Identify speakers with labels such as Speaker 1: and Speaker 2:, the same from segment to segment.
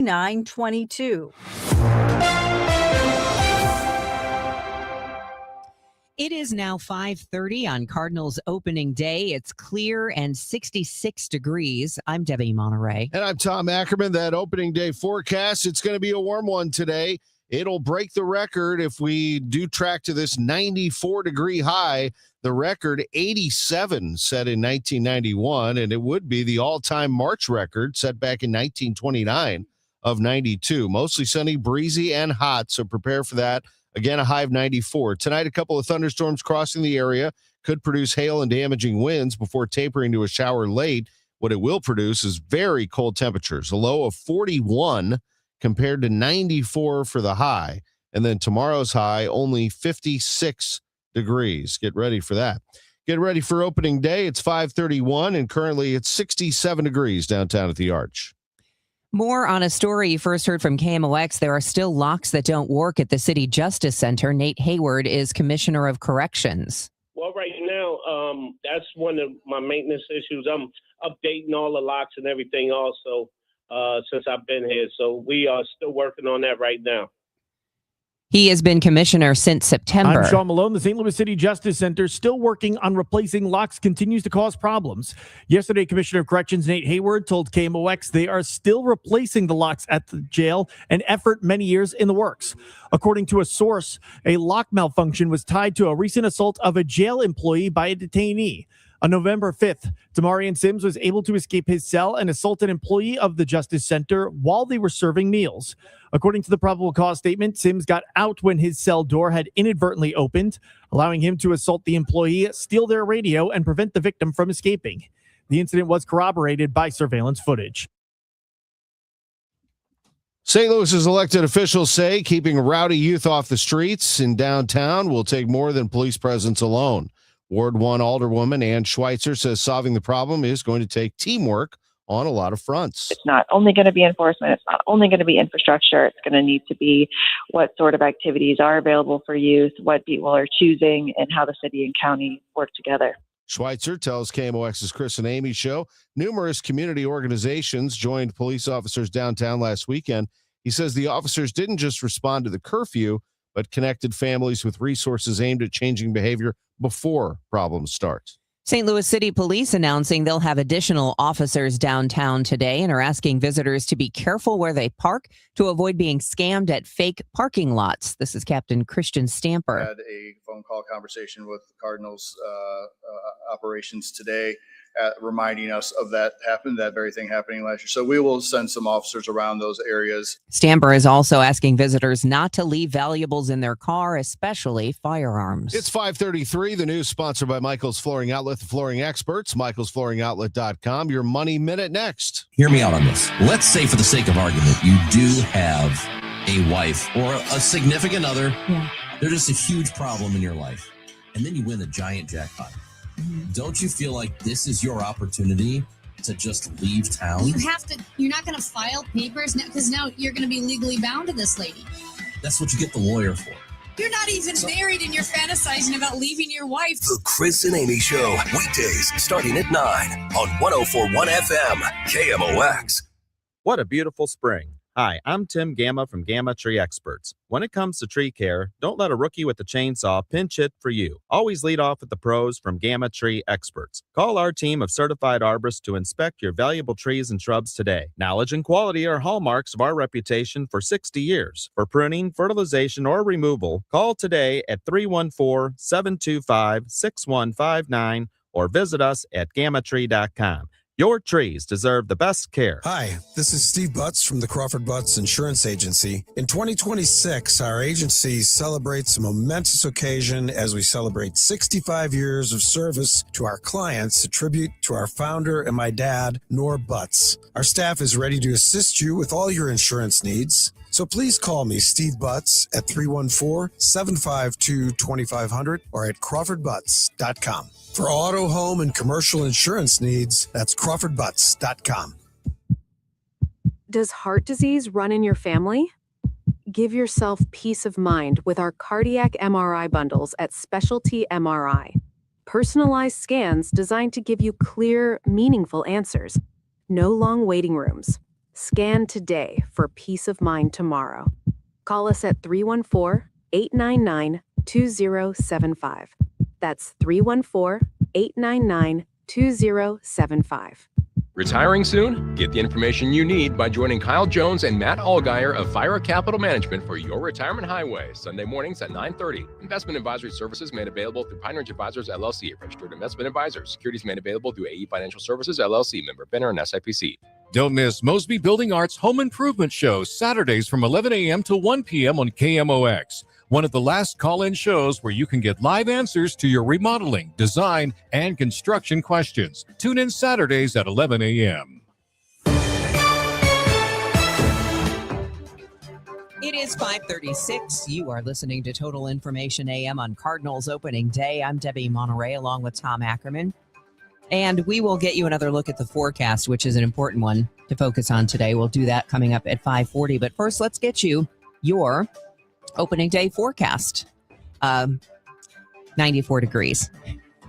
Speaker 1: 922.
Speaker 2: It is now 5:30 on Cardinals opening day. It's clear and 66 degrees. I'm Debbie Monterrey.
Speaker 3: And I'm Tom Ackerman. That opening day forecast, it's going to be a warm one today. It'll break the record if we do track to this 94-degree high. The record 87 set in 1991, and it would be the all-time March record set back in 1929 of 92. Mostly sunny, breezy, and hot, so prepare for that. Again, a high of 94. Tonight, a couple of thunderstorms crossing the area could produce hail and damaging winds before tapering to a shower late. What it will produce is very cold temperatures, a low of 41 compared to 94 for the high. And then tomorrow's high, only 56 degrees. Get ready for that. Get ready for opening day. It's 5:31, and currently it's 67 degrees downtown at the Arch.
Speaker 2: More on a story you first heard from KMOX. There are still locks that don't work at the City Justice Center. Nate Hayward is Commissioner of Corrections.
Speaker 4: Well, right now, that's one of my maintenance issues. I'm updating all the locks and everything also since I've been here. So we are still working on that right now.
Speaker 2: He has been commissioner since September.
Speaker 5: I'm Sean Malone. The St. Louis City Justice Center still working on replacing locks continues to cause problems. Yesterday, Commissioner of Corrections Nate Hayward told KMOX they are still replacing the locks at the jail, an effort many years in the works. According to a source, a lock malfunction was tied to a recent assault of a jail employee by a detainee. On November 5th, Damarian Sims was able to escape his cell and assault an employee of the Justice Center while they were serving meals. According to the probable cause statement, Sims got out when his cell door had inadvertently opened, allowing him to assault the employee, steal their radio, and prevent the victim from escaping. The incident was corroborated by surveillance footage.
Speaker 3: St. Louis's elected officials say keeping rowdy youth off the streets in downtown will take more than police presence alone. Ward 1 Alderwoman Ann Schweitzer says solving the problem is going to take teamwork on a lot of fronts.
Speaker 6: It's not only going to be enforcement. It's not only going to be infrastructure. It's going to need to be what sort of activities are available for youth, what people are choosing, and how the city and county work together.
Speaker 3: Schweitzer tells KMOX's Chris and Amy show numerous community organizations joined police officers downtown last weekend. He says the officers didn't just respond to the curfew, but connected families with resources aimed at changing behavior before problems start.
Speaker 2: St. Louis City Police announcing they'll have additional officers downtown today and are asking visitors to be careful where they park to avoid being scammed at fake parking lots. This is Captain Christian Stamper.
Speaker 7: I had a phone call conversation with the Cardinals operations today, reminding us of that very thing happening last year. So we will send some officers around those areas.
Speaker 2: Stamper is also asking visitors not to leave valuables in their car, especially firearms.
Speaker 3: It's 5:33. The news sponsored by Michael's Flooring Outlet, the flooring experts, michaelsflooringoutlet.com. Your Money Minute next.
Speaker 8: Hear me out on this. Let's say, for the sake of argument, you do have a wife or a significant other.
Speaker 2: Yeah.
Speaker 8: They're just a huge problem in your life. And then you win a giant jackpot. Don't you feel like this is your opportunity to just leave town?
Speaker 9: You're not going to file papers because now you're going to be legally bound to this lady.
Speaker 8: That's what you get the lawyer for.
Speaker 9: You're not even married and you're fantasizing about leaving your wife.
Speaker 10: The Chris and Amy Show, weekdays starting at 9 on 104.1 FM, KMOX.
Speaker 11: What a beautiful spring. Hi, I'm Tim Gamma from Gamma Tree Experts. When it comes to tree care, don't let a rookie with a chainsaw pinch it for you. Always lead off with the pros from Gamma Tree Experts. Call our team of certified arborists to inspect your valuable trees and shrubs today. Knowledge and quality are hallmarks of our reputation for 60 years. For pruning, fertilization, or removal, call today at 314-725-6159 or visit us at gammatree.com. Your trees deserve the best care.
Speaker 12: Hi, this is Steve Butts from the Crawford Butts Insurance Agency. In 2026, our agency celebrates a momentous occasion as we celebrate 65 years of service to our clients, a tribute to our founder and my dad, Norm Butts. Our staff is ready to assist you with all your insurance needs. So please call me, Steve Butts, at 314-752-2500 or at crawfordbutts.com. For auto, home, and commercial insurance needs, that's crawfordbutts.com.
Speaker 13: Does heart disease run in your family? Give yourself peace of mind with our cardiac MRI bundles at Specialty MRI. Personalized scans designed to give you clear, meaningful answers. No long waiting rooms. Scan today for peace of mind tomorrow. Call us at 314-899-2075. That's 314-899-2075.
Speaker 1: Retiring soon? Get the information you need by joining Kyle Jones and Matt Allgaier of Fire Capital Management for your retirement highway, Sunday mornings at 9:30. Investment advisory services made available through Pine Ridge Advisors, LLC, registered investment advisors. Securities made available through AE Financial Services, LLC, member FINRA and SIPC.
Speaker 14: Don't miss Mosby Building Arts Home Improvement Shows, Saturdays from 11 a.m. to 1 p.m. on KMOX. One of the last call-in shows where you can get live answers to your remodeling, design, and construction questions. Tune in Saturdays at 11 a.m.
Speaker 2: It is 5:36. You are listening to Total Information AM on Cardinals opening day. I'm Debbie Monterrey along with Tom Ackerman. And we will get you another look at the forecast, which is an important one to focus on today. We'll do that coming up at 5:40. But first, let's get you your opening day forecast. 94 degrees.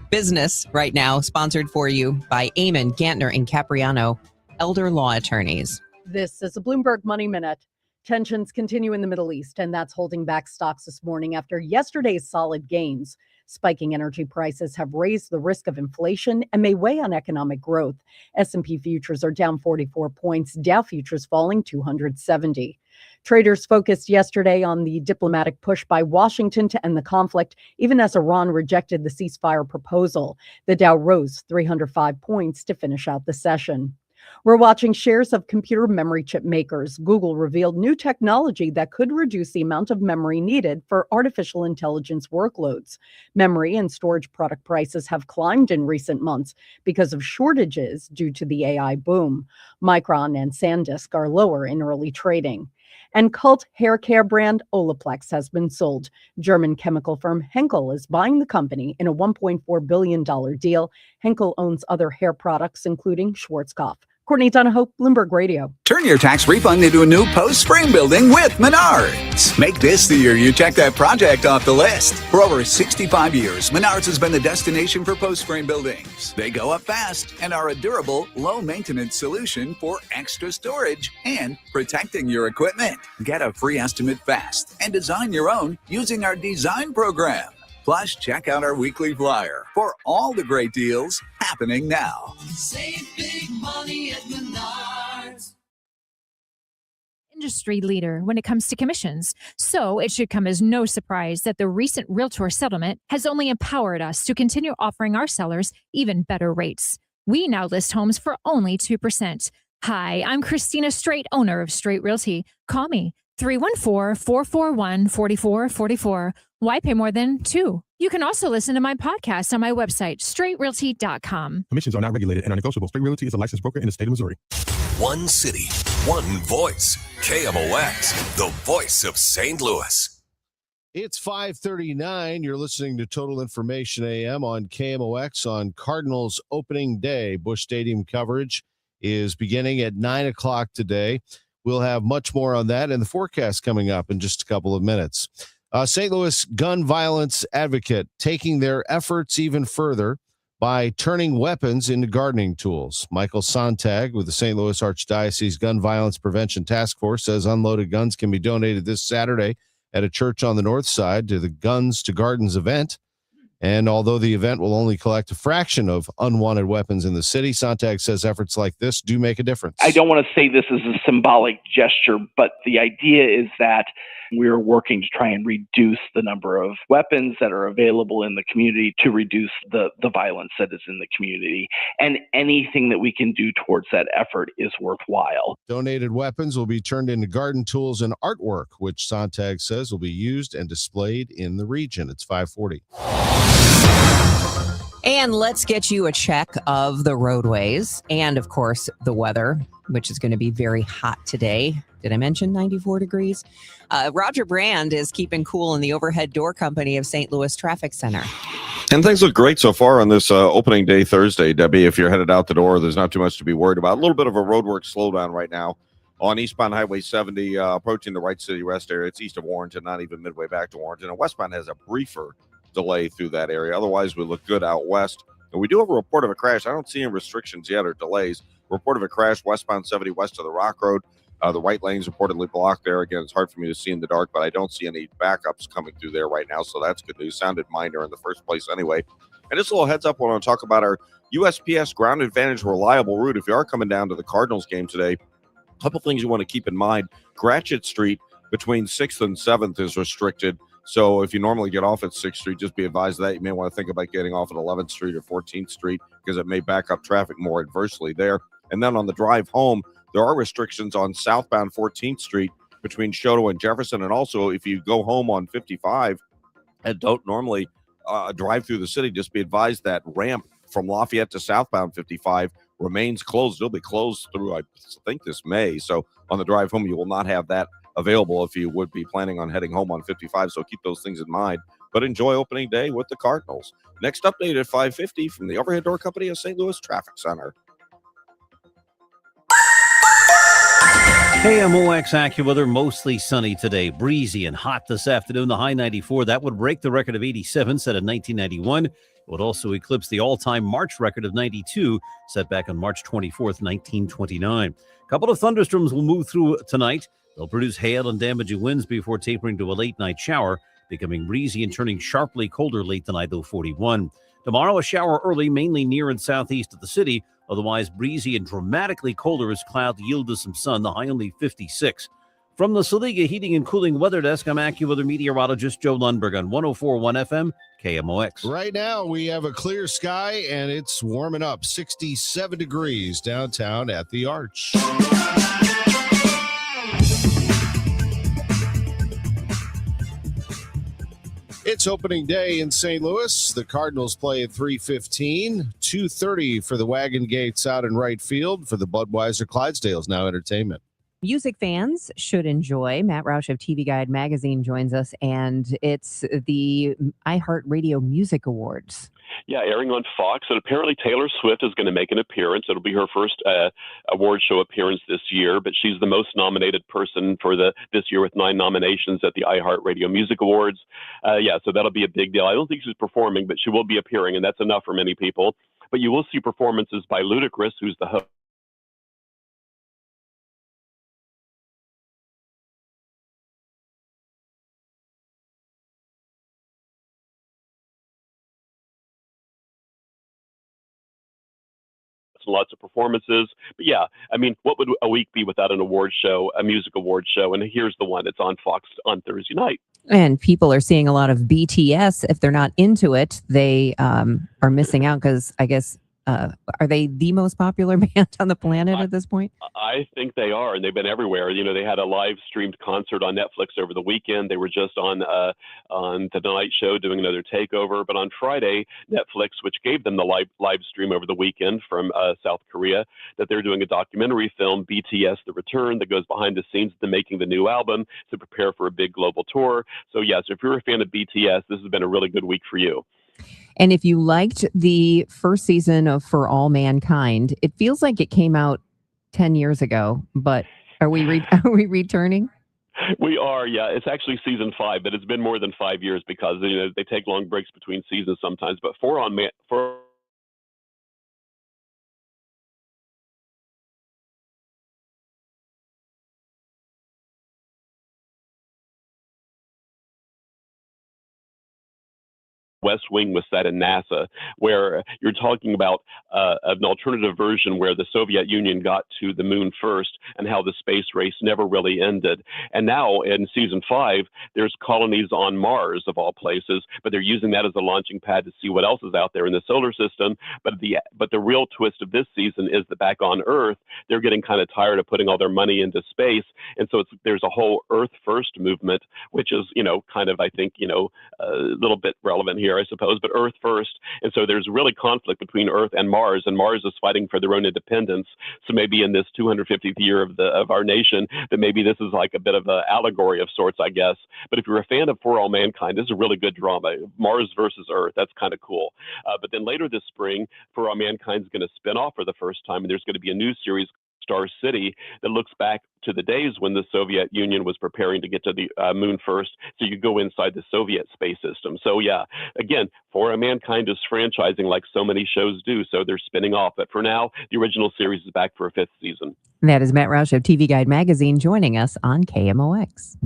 Speaker 2: Business right now, sponsored for you by Eamon, Gantner, and Capriano, elder law attorneys.
Speaker 15: This is a Bloomberg Money Minute. Tensions continue in the Middle East, and that's holding back stocks this morning after yesterday's solid gains. Spiking energy prices have raised the risk of inflation and may weigh on economic growth. S&P futures are down 44 points, Dow futures falling 270. Traders focused yesterday on the diplomatic push by Washington to end the conflict, even as Iran rejected the ceasefire proposal. The Dow rose 305 points to finish out the session. We're watching shares of computer memory chip makers. Google revealed new technology that could reduce the amount of memory needed for artificial intelligence workloads. Memory and storage product prices have climbed in recent months because of shortages due to the AI boom. Micron and SanDisk are lower in early trading. And cult hair care brand Olaplex has been sold. German chemical firm Henkel is buying the company in a $1.4 billion deal. Henkel owns other hair products, including Schwarzkopf. Courtney Donahoe, Bloomberg Radio.
Speaker 16: Turn your tax refund into a new post-spring building with Menards. Make this the year you check that project off the list. For over 65 years, Menards has been the destination for post-spring buildings. They go up fast and are a durable, low-maintenance solution for extra storage and protecting your equipment. Get a free estimate fast and design your own using our design program. Plus, check out our weekly flyer for all the great deals happening now.
Speaker 17: Save big money at Menards.
Speaker 18: Industry leader when it comes to commissions. So it should come as no surprise that the recent Realtor settlement has only empowered us to continue offering our sellers even better rates. We now list homes for only 2%. Hi, I'm Christina Straight, owner of Straight Realty. Call me 314-441-4444. Why pay more than 2? You can also listen to my podcast on my website, straightrealty.com.
Speaker 19: Commissions are not regulated and are negotiable. Straight Realty is a licensed broker in the state of Missouri.
Speaker 10: One city, one voice. KMOX, the voice of St. Louis.
Speaker 3: It's 5:39. You're listening to Total Information AM on KMOX on Cardinals opening day. Busch Stadium coverage is beginning at 9 o'clock today. We'll have much more on that and the forecast coming up in just a couple of minutes. St. Louis gun violence advocate taking their efforts even further by turning weapons into gardening tools. Michael Sontag with the St. Louis Archdiocese Gun Violence Prevention Task Force says unloaded guns can be donated this Saturday at a church on the north side to the Guns to Gardens event. And although the event will only collect a fraction of unwanted weapons in the city, Sontag says efforts like this do make a difference.
Speaker 20: I don't want to say this is a symbolic gesture, but the idea is that we're working to try and reduce the number of weapons that are available in the community to reduce the violence that is in the community. And anything that we can do towards that effort is worthwhile.
Speaker 3: Donated weapons will be turned into garden tools and artwork, which Sontag says will be used and displayed in the region. It's 540.
Speaker 2: And let's get you a check of the roadways and, of course, the weather, which is going to be very hot today. Did I mention 94 degrees? Roger Brand is keeping cool in the overhead door company of St. Louis Traffic Center.
Speaker 21: And things look great so far on this opening day Thursday, Debbie. If you're headed out the door, there's not too much to be worried about. A little bit of a roadwork slowdown right now on eastbound Highway 70, approaching the Wright City Rest area. It's east of Warrenton, not even midway back to Warrenton. And westbound has a briefer delay through that area. Otherwise, we look good out west. And we do have a report of a crash. I don't see any restrictions yet or delays. Report of a crash westbound 70 west of the Rock Road. The right lane's reportedly blocked there. Again, it's hard for me to see in the dark, but I don't see any backups coming through there right now, so that's good news. Sounded minor in the first place anyway. And just a little heads up, I want to talk about our USPS Ground Advantage Reliable route. If you are coming down to the Cardinals game today, a couple things you want to keep in mind. Gratiot Street between 6th and 7th is restricted. So if you normally get off at 6th Street, just be advised of that. You may want to think about getting off at 11th Street or 14th Street because it may back up traffic more adversely there. And then on the drive home, there are restrictions on southbound 14th Street between Choteau and Jefferson. And also, if you go home on 55 and don't normally drive through the city, just be advised that ramp from Lafayette to southbound 55 remains closed. It'll be closed through, I think, this May. So on the drive home, you will not have that available if you would be planning on heading home on 55. So keep those things in mind. But enjoy opening day with the Cardinals. Next update at 5:50 from the Overhead Door Company of St. Louis Traffic Center.
Speaker 4: KMOX AccuWeather, mostly sunny today, breezy and hot this afternoon. The high 94, that would break the record of 87 set in 1991. It would also eclipse the all-time March record of 92 set back on March 24th, 1929. A couple of thunderstorms will move through tonight. They'll produce hail and damaging winds before tapering to a late-night shower, becoming breezy and turning sharply colder late tonight, though 41. Tomorrow, a shower early, mainly near and southeast of the city. Otherwise, breezy and dramatically colder as clouds yield to some sun, the high only 56. From the Saliga Heating and Cooling Weather Desk, I'm AccuWeather meteorologist Joe Lundberg on 104.1 FM, KMOX.
Speaker 3: Right now, we have a clear sky, and it's warming up. 67 degrees downtown at the Arch. It's opening day in St. Louis. The Cardinals play at 3:15, 2:30 for the Wagon Gates out in right field for the Budweiser Clydesdales Now Entertainment.
Speaker 2: Music fans should enjoy. Matt Roush of TV Guide Magazine joins us, and it's the iHeartRadio Music Awards.
Speaker 22: Yeah, airing on Fox, and apparently Taylor Swift is going to make an appearance. It'll be her first award show appearance this year, but she's the most nominated person for this year with 9 nominations at the iHeartRadio Music Awards. So that'll be a big deal. I don't think she's performing, but she will be appearing, and that's enough for many people. But you will see performances by Ludacris, who's the host. Lots of performances. But yeah, I mean, what would a week be without an award show, a music award show? And here's the one. It's on Fox on Thursday night.
Speaker 2: And people are seeing a lot of BTS. If they're not into it, they are missing out because I guess, are they the most popular band on the planet at this point?
Speaker 22: I think they are, and they've been everywhere. You know, they had a live streamed concert on Netflix over the weekend. They were just on the Tonight Show doing another takeover. But on Friday, Netflix, which gave them the live stream over the weekend from South Korea, that they're doing a documentary film, BTS: The Return, that goes behind the scenes of them making the new album to prepare for a big global tour. So yes, if you're a fan of BTS, this has been a really good week for you.
Speaker 2: And if you liked the first season of For All Mankind, it feels like it came out 10 years ago, but are we returning?
Speaker 22: We are, yeah. It's actually season 5, but it's been more than 5 years because they take long breaks between seasons sometimes. But For West Wing was set in NASA, where you're talking about an alternative version where the Soviet Union got to the moon first and how the space race never really ended. And now in season 5, there's colonies on Mars of all places, but they're using that as a launching pad to see what else is out there in the solar system. But the real twist of this season is that back on Earth, they're getting kind of tired of putting all their money into space. And so there's a whole Earth first movement, which is, kind of, I think, a little bit relevant here, I suppose, but Earth first. And so there's really conflict between Earth and Mars is fighting for their own independence. So maybe in this 250th year of our nation, that maybe this is like a bit of an allegory of sorts, I guess. But if you're a fan of For All Mankind, this is a really good drama. Mars versus Earth, that's kind of cool. But then later this spring, For All Mankind is going to spin off for the first time, and there's going to be a new series star city that looks back to the days when the Soviet Union was preparing to get to the moon first, so you go inside the Soviet space system. So yeah, again, For Mankind is franchising like so many shows do, so they're spinning off. But for now, the original series is back for a 5th season.
Speaker 2: That is Matt Roush of TV Guide Magazine joining us on KMOX.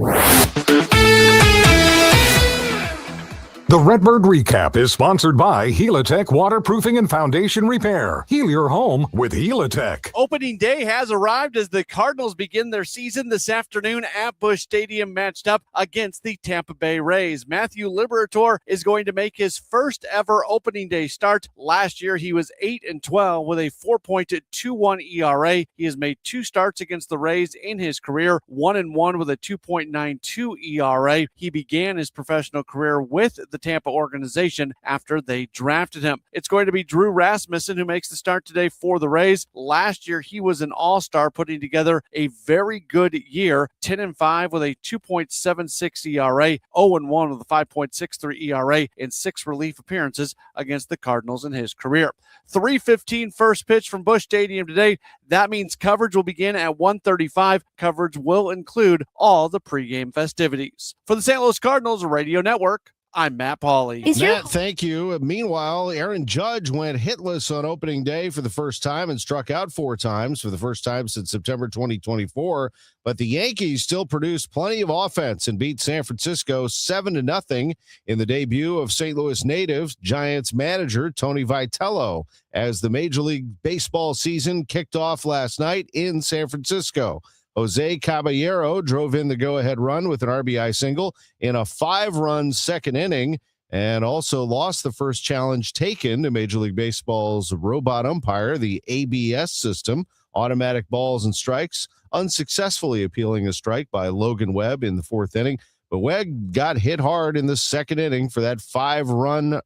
Speaker 5: The Redbird Recap is sponsored by Helitech Waterproofing and Foundation Repair. Heal your home with Helitech.
Speaker 6: Opening day has arrived as the Cardinals begin their season this afternoon at Busch Stadium, matched up against the Tampa Bay Rays. Matthew Liberatore is going to make his first ever opening day start. Last year, he was 8-12 with a 4.21 ERA. He has made 2 starts against the Rays in his career, 1-1 with a 2.92 ERA. He began his professional career with the Tampa organization after they drafted him. It's going to be Drew Rasmussen who makes the start today for the Rays. Last year, he was an all-star, putting together a very good year, 10-5 with a 2.76 ERA, 0-1 with a 5.63 ERA in 6 relief appearances against the Cardinals in his career. 3:15 first pitch from Busch Stadium today. That means coverage will begin at 1:35. Coverage will include all the pregame festivities. For the St. Louis Cardinals Radio Network, I'm Matt Pauley.
Speaker 3: Matt, thank you. Meanwhile, Aaron Judge went hitless on opening day for the first time and struck out 4 times for the first time since September 2024. But the Yankees still produced plenty of offense and beat San Francisco 7-0 in the debut of St. Louis native Giants manager Tony Vitello as the Major League Baseball season kicked off last night in San Francisco. Jose Caballero drove in the go-ahead run with an RBI single in a 5-run second inning and also lost the first challenge taken to Major League Baseball's robot umpire, the ABS system, automatic balls and strikes, unsuccessfully appealing a strike by Logan Webb in the 4th inning. But Webb got hit hard in the second inning for that 5-run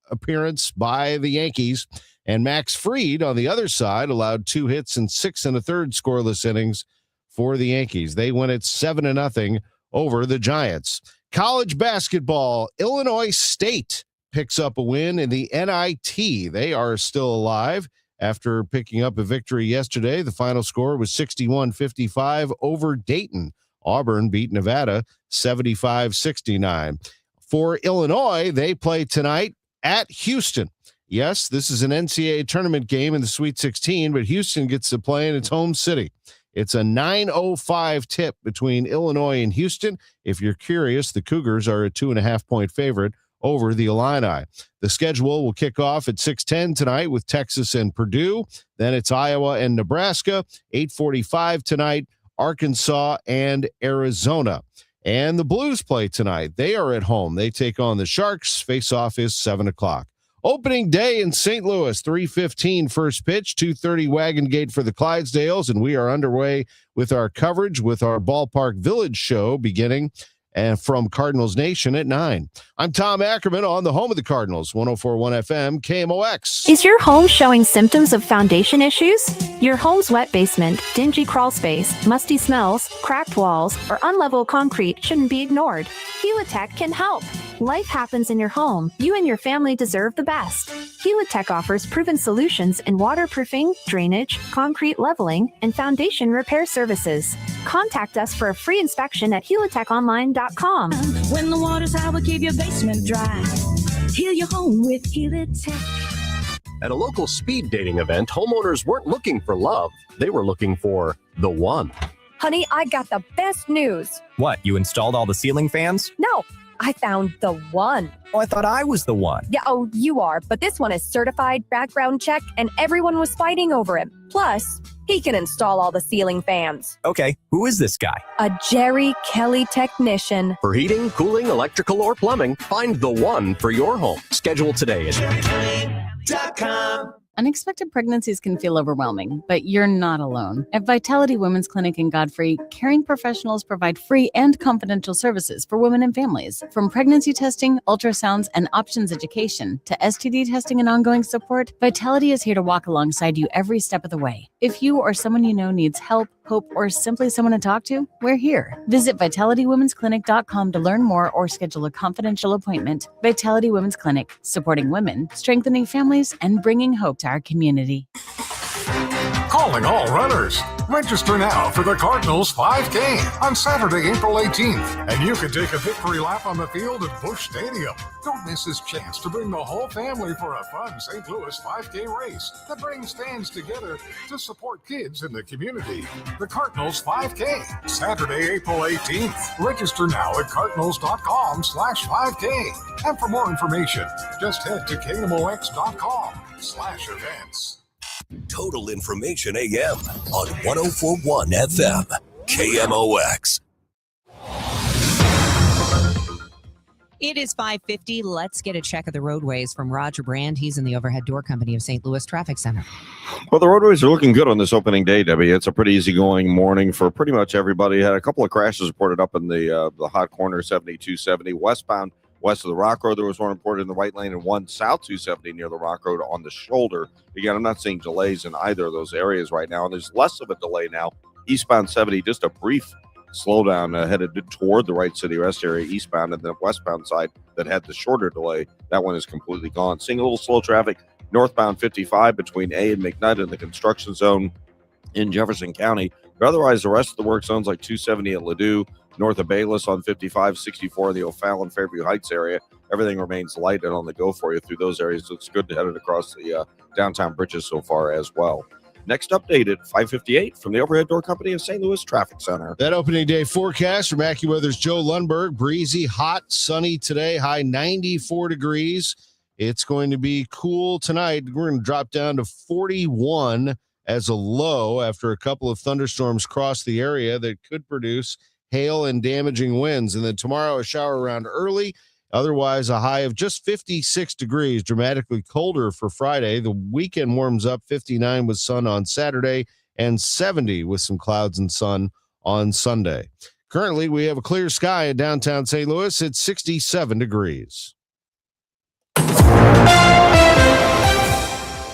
Speaker 3: appearance by the Yankees. And Max Fried on the other side allowed 2 hits and 6 1/3 scoreless innings for the Yankees. They win it 7-0 over the Giants. College basketball, Illinois State picks up a win in the NIT. They are still alive after picking up a victory yesterday. The final score was 61-55 over Dayton. Auburn beat Nevada 75-69. For Illinois, they play tonight at Houston. Yes, this is an NCAA tournament game in the Sweet 16, but Houston gets to play in its home city. It's a 9:05 tip between Illinois and Houston. If you're curious, the Cougars are a 2.5-point favorite over the Illini. The schedule will kick off at 6:10 tonight with Texas and Purdue. Then it's Iowa and Nebraska. 8:45 tonight, Arkansas and Arizona. And the Blues play tonight. They are at home. They take on the Sharks. Face-off is 7 o'clock. Opening day in St. Louis, 3:15 first pitch, 2:30 Wagon Gate for the Clydesdales, and we are underway with our coverage with our Ballpark Village show beginning and from Cardinals Nation at 9. I'm Tom Ackerman on the home of the Cardinals, 104.1 FM, KMOX.
Speaker 23: Is your home showing symptoms of foundation issues? Your home's wet basement, dingy crawl space, musty smells, cracked walls, or unlevel concrete shouldn't be ignored. Helitech can help. Life happens in your home. You and your family deserve the best. Helitech offers proven solutions in waterproofing, drainage, concrete leveling, and foundation repair services. Contact us for a free inspection at helitechonline.com.
Speaker 17: When the water's high, we'll keep your basement dry. Heal your home with Helitech.
Speaker 24: At a local speed dating event, homeowners weren't looking for love. They were looking for the one.
Speaker 25: Honey, I got the best news.
Speaker 26: What, you installed all the ceiling fans?
Speaker 25: No, I found the one.
Speaker 26: Oh, I thought I was the one.
Speaker 25: Yeah, oh, you are, but this one is certified, background check, and everyone was fighting over him. Plus, he can install all the ceiling fans.
Speaker 26: Okay, who is this guy?
Speaker 25: A Jerry Kelly technician.
Speaker 24: For heating, cooling, electrical, or plumbing, find the one for your home. Schedule today at
Speaker 27: JerryKelly.com. Unexpected pregnancies can feel overwhelming, but you're not alone. At Vitality Women's Clinic in Godfrey, caring professionals provide free and confidential services for women and families. From pregnancy testing, ultrasounds, and options education to STD testing and ongoing support, Vitality is here to walk alongside you every step of the way. If you or someone you know needs help, hope, or simply someone to talk to, we're here. Visit VitalityWomen'sClinic.com to learn more or schedule a confidential appointment. Vitality Women's Clinic, supporting women, strengthening families, and bringing hope to our community.
Speaker 24: Call
Speaker 5: calling all runners. Register now for the Cardinals 5K on Saturday, April 18th, and you can take a victory lap on the field at Busch Stadium. Don't miss this chance to bring the whole family for a fun St. Louis 5K race that brings fans together to support kids in the community. The Cardinals 5K, Saturday, April 18th. Register now at cardinals.com/5K. And for more information, just head to kmox.com/events.
Speaker 10: Total Information AM on 104.1 FM, KMOX.
Speaker 2: It is 5:50. Let's get a check of the roadways from Roger Brand. He's in the Overhead Door Company of St. Louis Traffic Center.
Speaker 21: Well, the roadways are looking good on this opening day, Debbie. It's a pretty easygoing morning for pretty much everybody. Had a couple of crashes reported up in the hot corner, 7270 westbound. West of the Rock Road, there was one reported in the right lane and one south 270 near the Rock Road on the shoulder. Again, I'm not seeing delays in either of those areas right now, and there's less of a delay now. Eastbound 70, just a brief slowdown headed toward the Wright City Rest area eastbound, and the westbound side that had the shorter delay, that one is completely gone. Seeing a little slow traffic northbound 55 between A and McKnight in the construction zone in Jefferson County. But otherwise, the rest of the work zones like 270 at Ladue, north of Bayless on 55, 64 in the O'Fallon, Fairview Heights area. Everything remains light and on the go for you through those areas. So it's good to head it across the downtown bridges so far as well. Next update at 5:58 from the Overhead Door Company of St. Louis Traffic Center.
Speaker 3: That opening day forecast from AccuWeather's Joe Lundberg. Breezy, hot, sunny today, high 94 degrees. It's going to be cool tonight. We're going to drop down to 41 as a low after a couple of thunderstorms cross the area that could produce hail and damaging winds. And then tomorrow, a shower around early. Otherwise, a high of just 56 degrees, dramatically colder for Friday. The weekend warms up 59 with sun on Saturday and 70 with some clouds and sun on Sunday. Currently, we have a clear sky in downtown St. Louis. It's 67 degrees.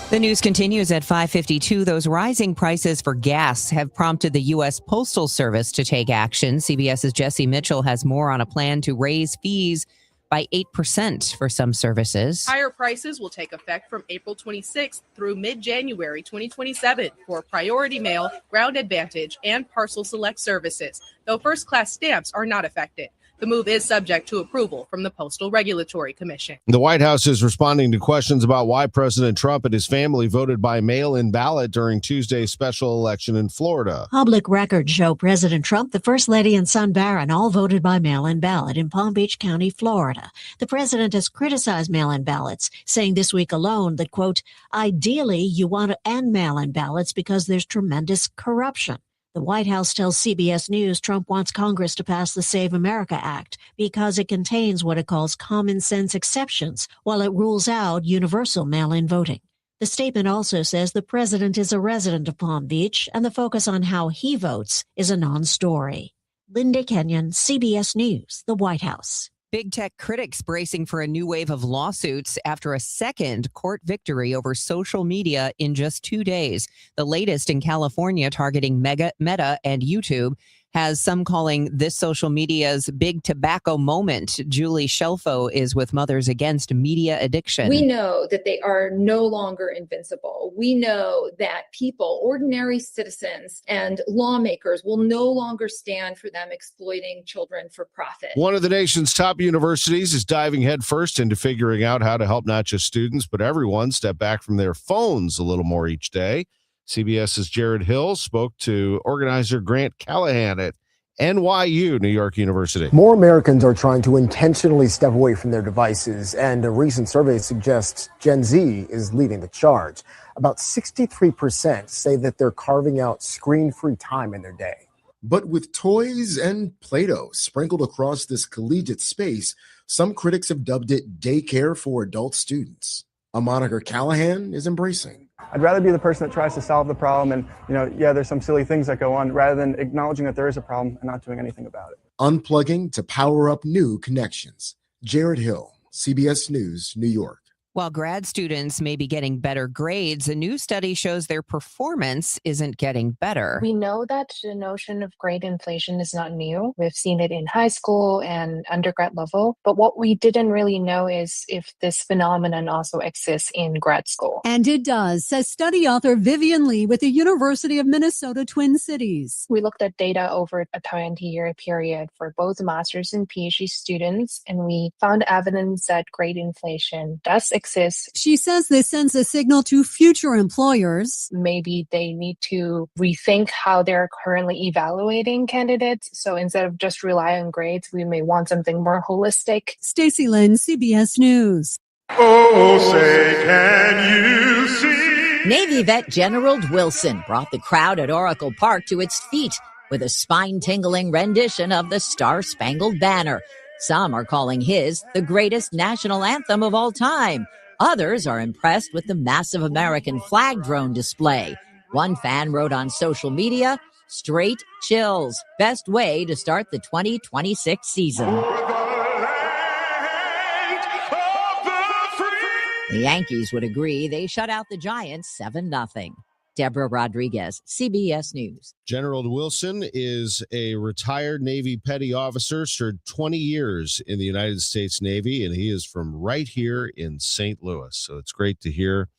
Speaker 2: The news continues at 5:52. Those rising prices for gas have prompted the U.S. Postal Service to take action. CBS's Jesse Mitchell has more on a plan to raise fees by 8% for some services.
Speaker 1: Higher prices will take effect from April 26th through mid-January 2027 for Priority Mail, Ground Advantage, and Parcel Select services, though first-class stamps are not affected. The move is subject to approval from the Postal Regulatory Commission.
Speaker 3: The White House is responding to questions about why President Trump and his family voted by mail-in ballot during Tuesday's special election in Florida.
Speaker 7: Public records show President Trump, the First Lady, and son Barron all voted by mail-in ballot in Palm Beach County, Florida. The president has criticized mail-in ballots, saying this week alone that, quote, ideally you want to end mail-in ballots because there's tremendous corruption. The White House tells CBS News Trump wants Congress to pass the Save America Act because it contains what it calls common sense exceptions, while it rules out universal mail-in voting. The statement also says the president is a resident of Palm Beach and the focus on how he votes is a non-story. Linda Kenyon, CBS News, the White House.
Speaker 2: Big tech critics bracing for a new wave of lawsuits after a second court victory over social media in just 2 days. The latest in California, targeting Meta and YouTube, has some calling this social media's big tobacco moment. Julie Shelfo is with Mothers Against Media Addiction.
Speaker 8: We know that they are no longer invincible. We know that people, ordinary citizens and lawmakers will no longer stand for them exploiting children for profit.
Speaker 3: One of the nation's top universities is diving headfirst into figuring out how to help not just students, but everyone step back from their phones a little more each day. CBS's Jared Hill spoke to organizer Grant Callahan at NYU, New York University.
Speaker 9: More Americans are trying to intentionally step away from their devices, and a recent survey suggests Gen Z is leading the charge. About 63% say that they're carving out screen-free time in their day.
Speaker 11: But with toys and Play-Doh sprinkled across this collegiate space, some critics have dubbed it daycare for adult students. A moniker Callahan is embracing.
Speaker 12: I'd rather be the person that tries to solve the problem and, there's some silly things that go on rather than acknowledging that there is a problem and not doing anything about it.
Speaker 11: Unplugging to power up new connections. Jared Hill, CBS News, New York.
Speaker 2: While grad students may be getting better grades, a new study shows their performance isn't getting better.
Speaker 13: We know that the notion of grade inflation is not new. We've seen it in high school and undergrad level. But what we didn't really know is if this phenomenon also exists in grad school.
Speaker 14: And it does, says study author Vivian Lee with the University of Minnesota Twin Cities.
Speaker 13: We looked at data over a 20-year period for both master's and PhD students, and we found evidence that grade inflation does exist.
Speaker 14: She says this sends a signal to future employers.
Speaker 13: Maybe they need to rethink how they're currently evaluating candidates. So instead of just rely on grades, we may want something more holistic.
Speaker 14: Stacey Lynn, CBS News.
Speaker 15: Oh, say can you see?
Speaker 16: Navy vet General Wilson brought the crowd at Oracle Park to its feet with a spine-tingling rendition of the Star-Spangled Banner. Some are calling his the greatest national anthem of all time. Others are impressed with the massive American flag drone display. One fan wrote on social media, "Straight chills. Best way to start the 2026 season." The Yankees would agree. They shut out the Giants 7-0. Deborah Rodriguez, CBS News.
Speaker 3: General Wilson is a retired Navy petty officer, served 20 years in the United States Navy, and he is from right here in St. Louis. So it's great to hear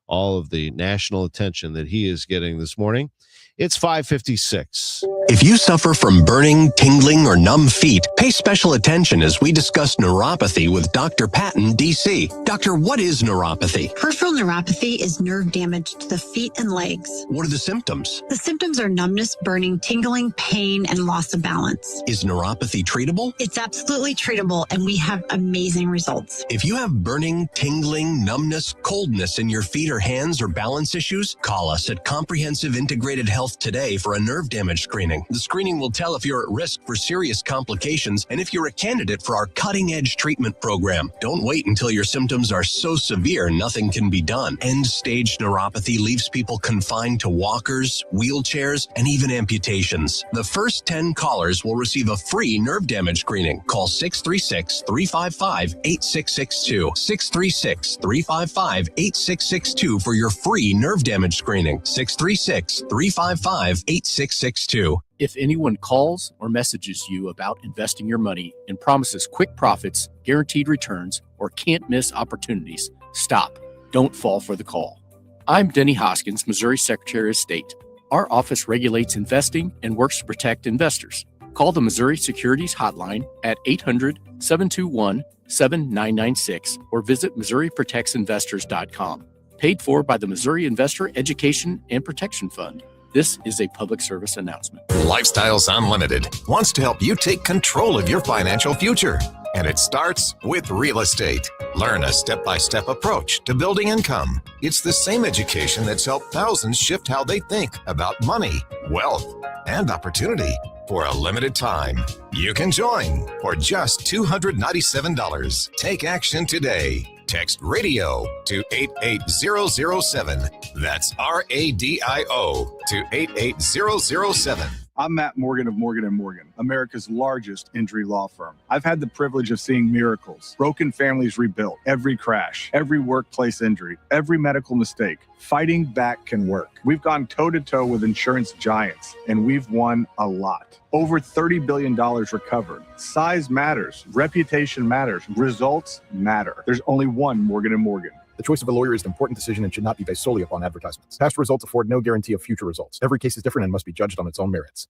Speaker 3: all of the national attention that he is getting this morning. It's 5:56.
Speaker 24: If you suffer from burning, tingling, or numb feet, pay special attention as we discuss neuropathy with Dr. Patton, D.C. Doctor, what is neuropathy?
Speaker 18: Peripheral neuropathy is nerve damage to the feet and legs.
Speaker 24: What are the symptoms?
Speaker 18: The symptoms are numbness, burning, tingling, pain, and loss of balance.
Speaker 24: Is neuropathy treatable?
Speaker 18: It's absolutely treatable, and we have amazing results.
Speaker 24: If you have burning, tingling, numbness, coldness in your feet or hands or balance issues, call us at Comprehensive Integrated Health today for a nerve damage screening. The screening will tell if you're at risk for serious complications and if you're a candidate for our cutting-edge treatment program. Don't wait until your symptoms are so severe nothing can be done. End-stage neuropathy leaves people confined to walkers, wheelchairs, and even amputations. The first 10 callers will receive a free nerve damage screening. Call 636-355-8662. 636-355-8662 for your free nerve damage screening. 636-355-8662.
Speaker 19: If anyone calls or messages you about investing your money and promises quick profits, guaranteed returns, or can't miss opportunities, stop. Don't fall for the call. I'm Denny Hoskins, Missouri Secretary of State. Our office regulates investing and works to protect investors. Call the Missouri Securities Hotline at 800-721-7996 or visit MissouriProtectsInvestors.com. Paid for by the Missouri Investor Education and Protection Fund. This is a public service announcement.
Speaker 20: Lifestyles Unlimited wants to help you take control of your financial future. And it starts with real estate. Learn a step-by-step approach to building income. It's the same education that's helped thousands shift how they think about money, wealth, and opportunity. For a limited time, you can join for just $297. Take action today. Text RADIO to 88007. That's RADIO to 88007.
Speaker 28: I'm Matt Morgan of Morgan & Morgan, America's largest injury law firm. I've had the privilege of seeing miracles, broken families rebuilt, every crash, every workplace injury, every medical mistake. Fighting back can work. We've gone toe-to-toe with insurance giants, and we've won a lot. Over $30 billion recovered. Size matters. Reputation matters. Results matter. There's only one Morgan & Morgan.
Speaker 29: The choice of a lawyer is an important decision and should not be based solely upon advertisements. Past results afford no guarantee of future results. Every case is different and must be judged on its own merits.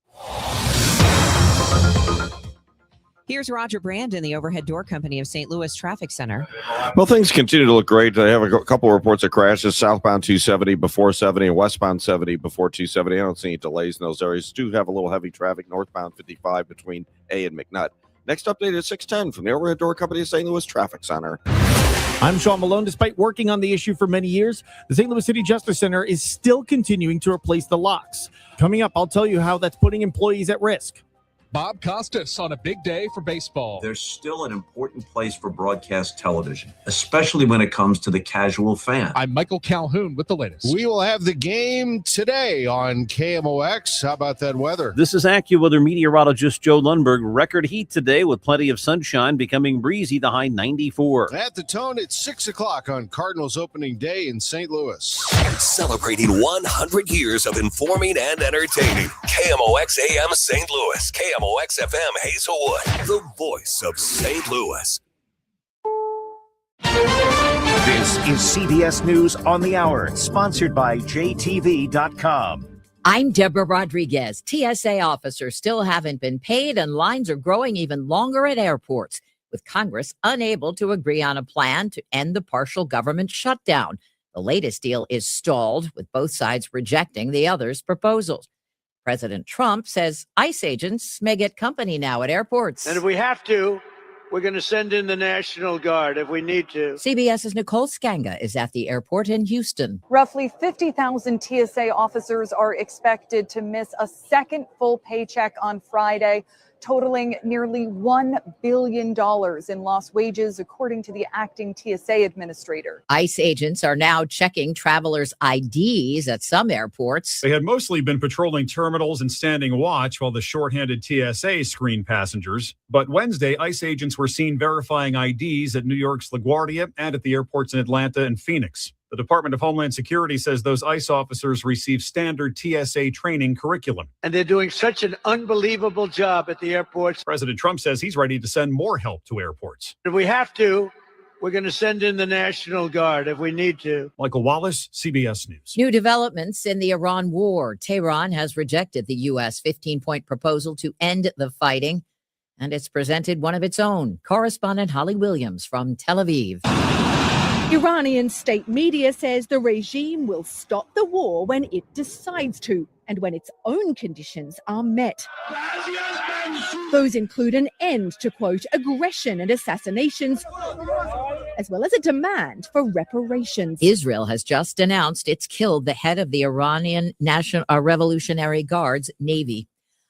Speaker 2: Here's Roger Brand in the Overhead Door Company of St. Louis Traffic Center.
Speaker 21: Well, things continue to look great. I have a couple of reports of crashes, southbound 270 before 70 and westbound 70 before 270. I don't see any delays in those areas. Do have a little heavy traffic northbound 55 between A and McNutt. Next update is 610 from the Overhead Door Company of St. Louis Traffic Center.
Speaker 30: I'm Sean Malone. Despite working on the issue for many years, the St. Louis City Justice Center is still continuing to replace the locks. Coming up, I'll tell you how that's putting employees at risk.
Speaker 4: Bob Costas on a big day for baseball.
Speaker 5: There's still an important place for broadcast television, especially when it comes to the casual fan.
Speaker 4: I'm Michael Calhoun with the latest.
Speaker 3: We will have the game today on KMOX. How about that weather?
Speaker 6: This is AccuWeather meteorologist Joe Lundberg. Record heat today with plenty of sunshine, becoming breezy, the high 94.
Speaker 3: At the Tone, it's 6 o'clock on Cardinals opening day in St. Louis.
Speaker 10: Celebrating 100 years of informing and entertaining. KMOX AM St. Louis. KMOX FM Hazelwood. The voice of St. Louis.
Speaker 17: This is CBS News on the Hour, sponsored by JTV.com.
Speaker 16: I'm Deborah Rodriguez. TSA officers still haven't been paid, and lines are growing even longer at airports, with Congress unable to agree on a plan to end the partial government shutdown. The latest deal is stalled, with both sides rejecting the other's proposals. President Trump says ICE agents may get company now at airports.
Speaker 22: And if we have to, we're going to send in the National Guard if we need to.
Speaker 16: CBS's Nicole Skanga is at the airport in Houston.
Speaker 23: Roughly 50,000 TSA officers are expected to miss a second full paycheck on Friday, totaling nearly $1 billion in lost wages, according to the acting TSA administrator.
Speaker 16: ICE agents are now checking travelers' IDs at some airports.
Speaker 25: They had mostly been patrolling terminals and standing watch while the shorthanded TSA screened passengers. But Wednesday, ICE agents were seen verifying IDs at New York's LaGuardia and at the airports in Atlanta and Phoenix. The Department of Homeland Security says those ICE officers receive standard TSA training curriculum.
Speaker 22: And they're doing such an unbelievable job at the airports.
Speaker 25: President Trump says he's ready to send more help to airports.
Speaker 22: If we have to, we're going to send in the National Guard if we need to.
Speaker 25: Michael Wallace, CBS News.
Speaker 16: New developments in the Iran war. Tehran has rejected the U.S. 15-point proposal to end the fighting, and it's presented one of its own. Correspondent Holly Williams from Tel Aviv.
Speaker 26: Iranian state media says the regime will stop the war when it decides to and when its own conditions are met. Those include an end to, quote, aggression and assassinations, as well as a demand for reparations.
Speaker 16: Israel has just announced it's killed the head of the Iranian National Revolutionary Guard's Navy.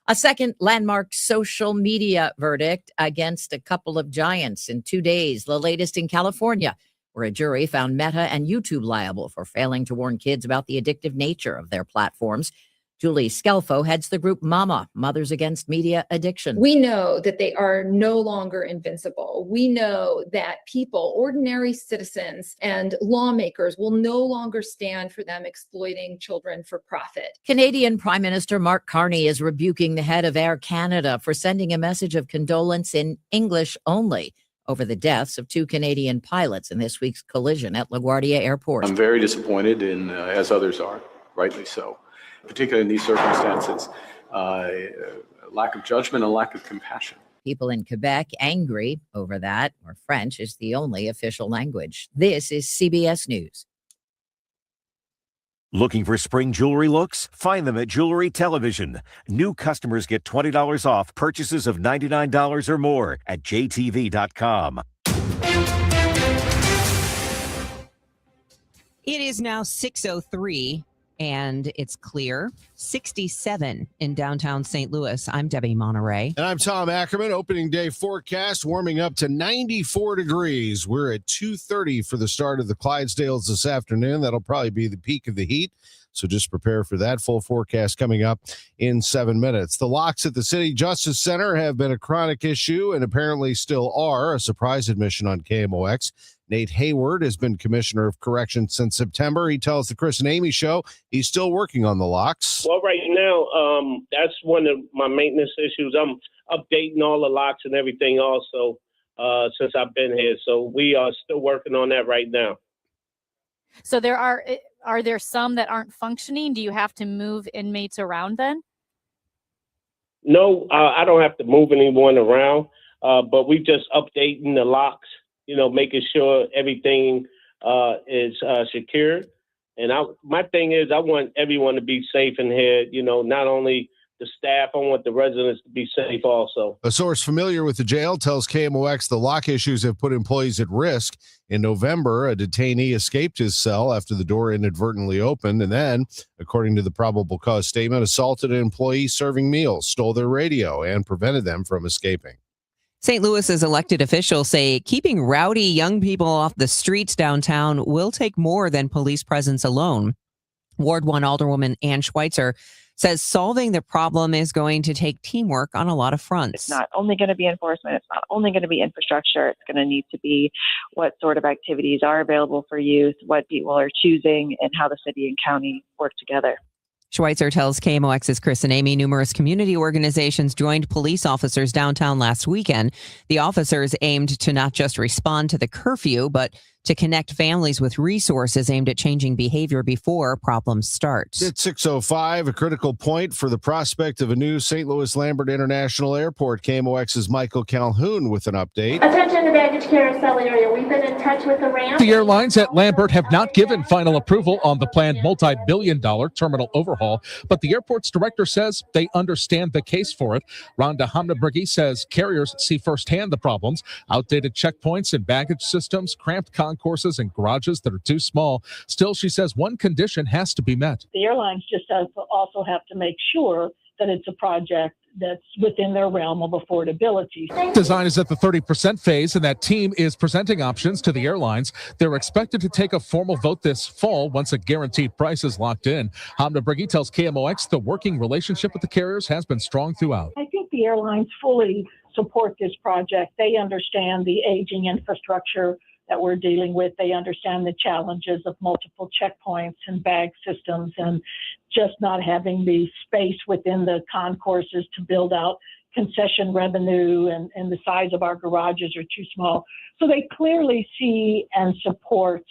Speaker 16: A second landmark social media verdict against a couple of giants in 2 days, the latest in California, where a jury found Meta and YouTube liable for failing to warn kids about the addictive nature of their platforms. Julie Scelfo heads the group MAMA, Mothers Against Media Addiction.
Speaker 8: We know that they are no longer invincible. We know that people, ordinary citizens and lawmakers will no longer stand for them exploiting children for profit.
Speaker 16: Canadian Prime Minister Mark Carney is rebuking the head of Air Canada for sending a message of condolence in English only over the deaths of two Canadian pilots in this week's collision at LaGuardia Airport.
Speaker 27: I'm very disappointed, and as others are, rightly so, particularly in these circumstances, lack of judgment and lack of compassion.
Speaker 16: People in Quebec angry over that, where French is the only official language. This is CBS News.
Speaker 17: Looking for spring jewelry looks? Find them at Jewelry Television. New customers get $20 off purchases of $99 or more at JTV.com.
Speaker 2: It is now 6:03 and it's clear. 67 in downtown St. Louis. I'm Debbie Monterrey.
Speaker 3: And I'm Tom Ackerman. Opening day forecast warming up to 94 degrees. We're at 2:30 for the start of the Clydesdales this afternoon. That'll probably be the peak of the heat. So just prepare for that. Full forecast coming up in 7 minutes. The locks at the City Justice Center have been a chronic issue and apparently still are. A surprise admission on KMOX. Nate Hayward has been Commissioner of Corrections since September. He tells the Chris and Amy show he's still working on the locks.
Speaker 31: Well, right now, that's one of my maintenance issues. I'm updating all the locks and everything also since I've been here. So we are still working on that right now.
Speaker 32: So are there some that aren't functioning? Do you have to move inmates around then?
Speaker 31: No, I don't have to move anyone around, but we just updating the locks, making sure everything is secured. And my thing is I want everyone to be safe in here, not only the staff. I want the residents to be safe also.
Speaker 3: A source familiar with the jail tells KMOX the lock issues have put employees at risk. In November, a detainee escaped his cell after the door inadvertently opened, and then, according to the probable cause statement, assaulted an employee serving meals, stole their radio, and prevented them from escaping.
Speaker 2: St. Louis's elected officials say keeping rowdy young people off the streets downtown will take more than police presence alone. Ward 1 Alderwoman Ann Schweitzer says solving the problem is going to take teamwork on a lot of fronts.
Speaker 1: It's not only going to be enforcement. It's not only going to be infrastructure. It's going to need to be what sort of activities are available for youth, what people are choosing, and how the city and county work together.
Speaker 2: Schweitzer tells KMOX's Chris and Amy numerous community organizations joined police officers downtown last weekend. The officers aimed to not just respond to the curfew, but to connect families with resources aimed at changing behavior before problems start.
Speaker 3: It's 6:05, a critical point for the prospect of a new St. Louis Lambert International Airport. KMOX's Michael Calhoun with an update.
Speaker 7: Attention to baggage carousel area. We've been in touch with the ramp.
Speaker 4: The airlines at Lambert have not given final approval on the planned multi-billion-dollar terminal overhaul, but the airport's director says they understand the case for it. Rhonda Hamnabrigi says carriers see firsthand the problems: outdated checkpoints and baggage systems, cramped concourses, and garages that are too small. Still, she says one condition has to be met.
Speaker 9: The airlines just also have to make sure that it's a project that's within their realm of affordability.
Speaker 4: Design is at the 30% phase, and that team is presenting options to the airlines. They're expected to take a formal vote this fall once a guaranteed price is locked in. Hamnabrigi tells KMOX the working relationship with the carriers has been strong throughout.
Speaker 9: I think the airlines fully support this project. They understand the aging infrastructure that we're dealing with. They understand the challenges of multiple checkpoints and bag systems and just not having the space within the concourses to build out concession revenue, and the size of our garages are too small. So they clearly see and support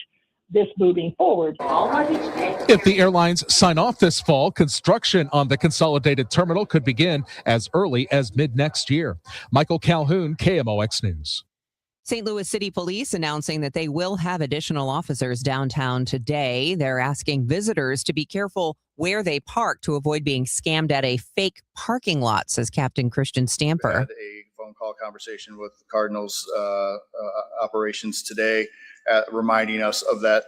Speaker 9: this moving forward.
Speaker 4: If the airlines sign off this fall, construction on the consolidated terminal could begin as early as mid-next year. Michael Calhoun, KMOX News.
Speaker 2: St. Louis City Police announcing that they will have additional officers downtown today. They're asking visitors to be careful where they park to avoid being scammed at a fake parking lot, says Captain Christian Stamper.
Speaker 11: I had a phone call conversation with the Cardinals operations today, reminding us of that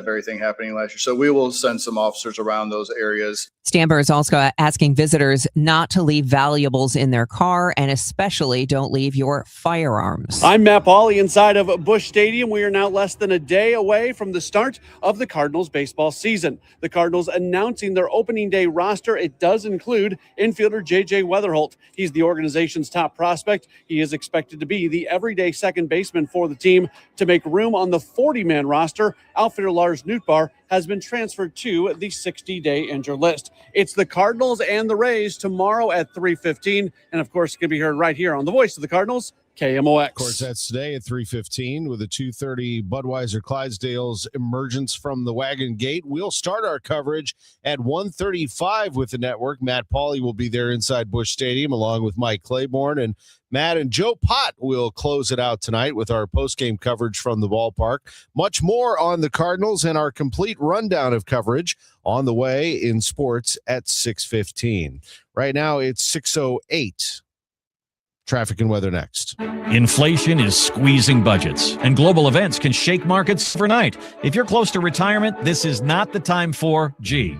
Speaker 11: very thing happening last year. So we will send some officers around those areas.
Speaker 2: Stamper is also asking visitors not to leave valuables in their car, and especially don't leave your firearms.
Speaker 12: I'm Matt Pauley inside of Busch Stadium. We are now less than a day away from the start of the Cardinals baseball season. The Cardinals announcing their opening day roster. It does include infielder J.J. Weatherholt. He's the organization's top prospect. He is expected to be the everyday second baseman for the team. To make room on the 40-man roster, outfielder Lars Nootbaar has been transferred to the 60-day injured list. It's the Cardinals and the Rays tomorrow at 3:15, and of course, it can be heard right here on the Voice of the Cardinals, KMOX.
Speaker 3: Of course, that's today at 3:15 with a 2:30 Budweiser Clydesdale's emergence from the wagon gate. We'll start our coverage at 1:35 with the network. Matt Pauley will be there inside Busch Stadium along with Mike Claiborne, and Matt and Joe Pott will close it out tonight with our post-game coverage from the ballpark. Much more on the Cardinals and our complete rundown of coverage on the way in sports at 6:15. Right now, it's 6:08. Traffic and weather next.
Speaker 13: Inflation is squeezing budgets, and global events can shake markets overnight. If you're close to retirement, this is not the time for,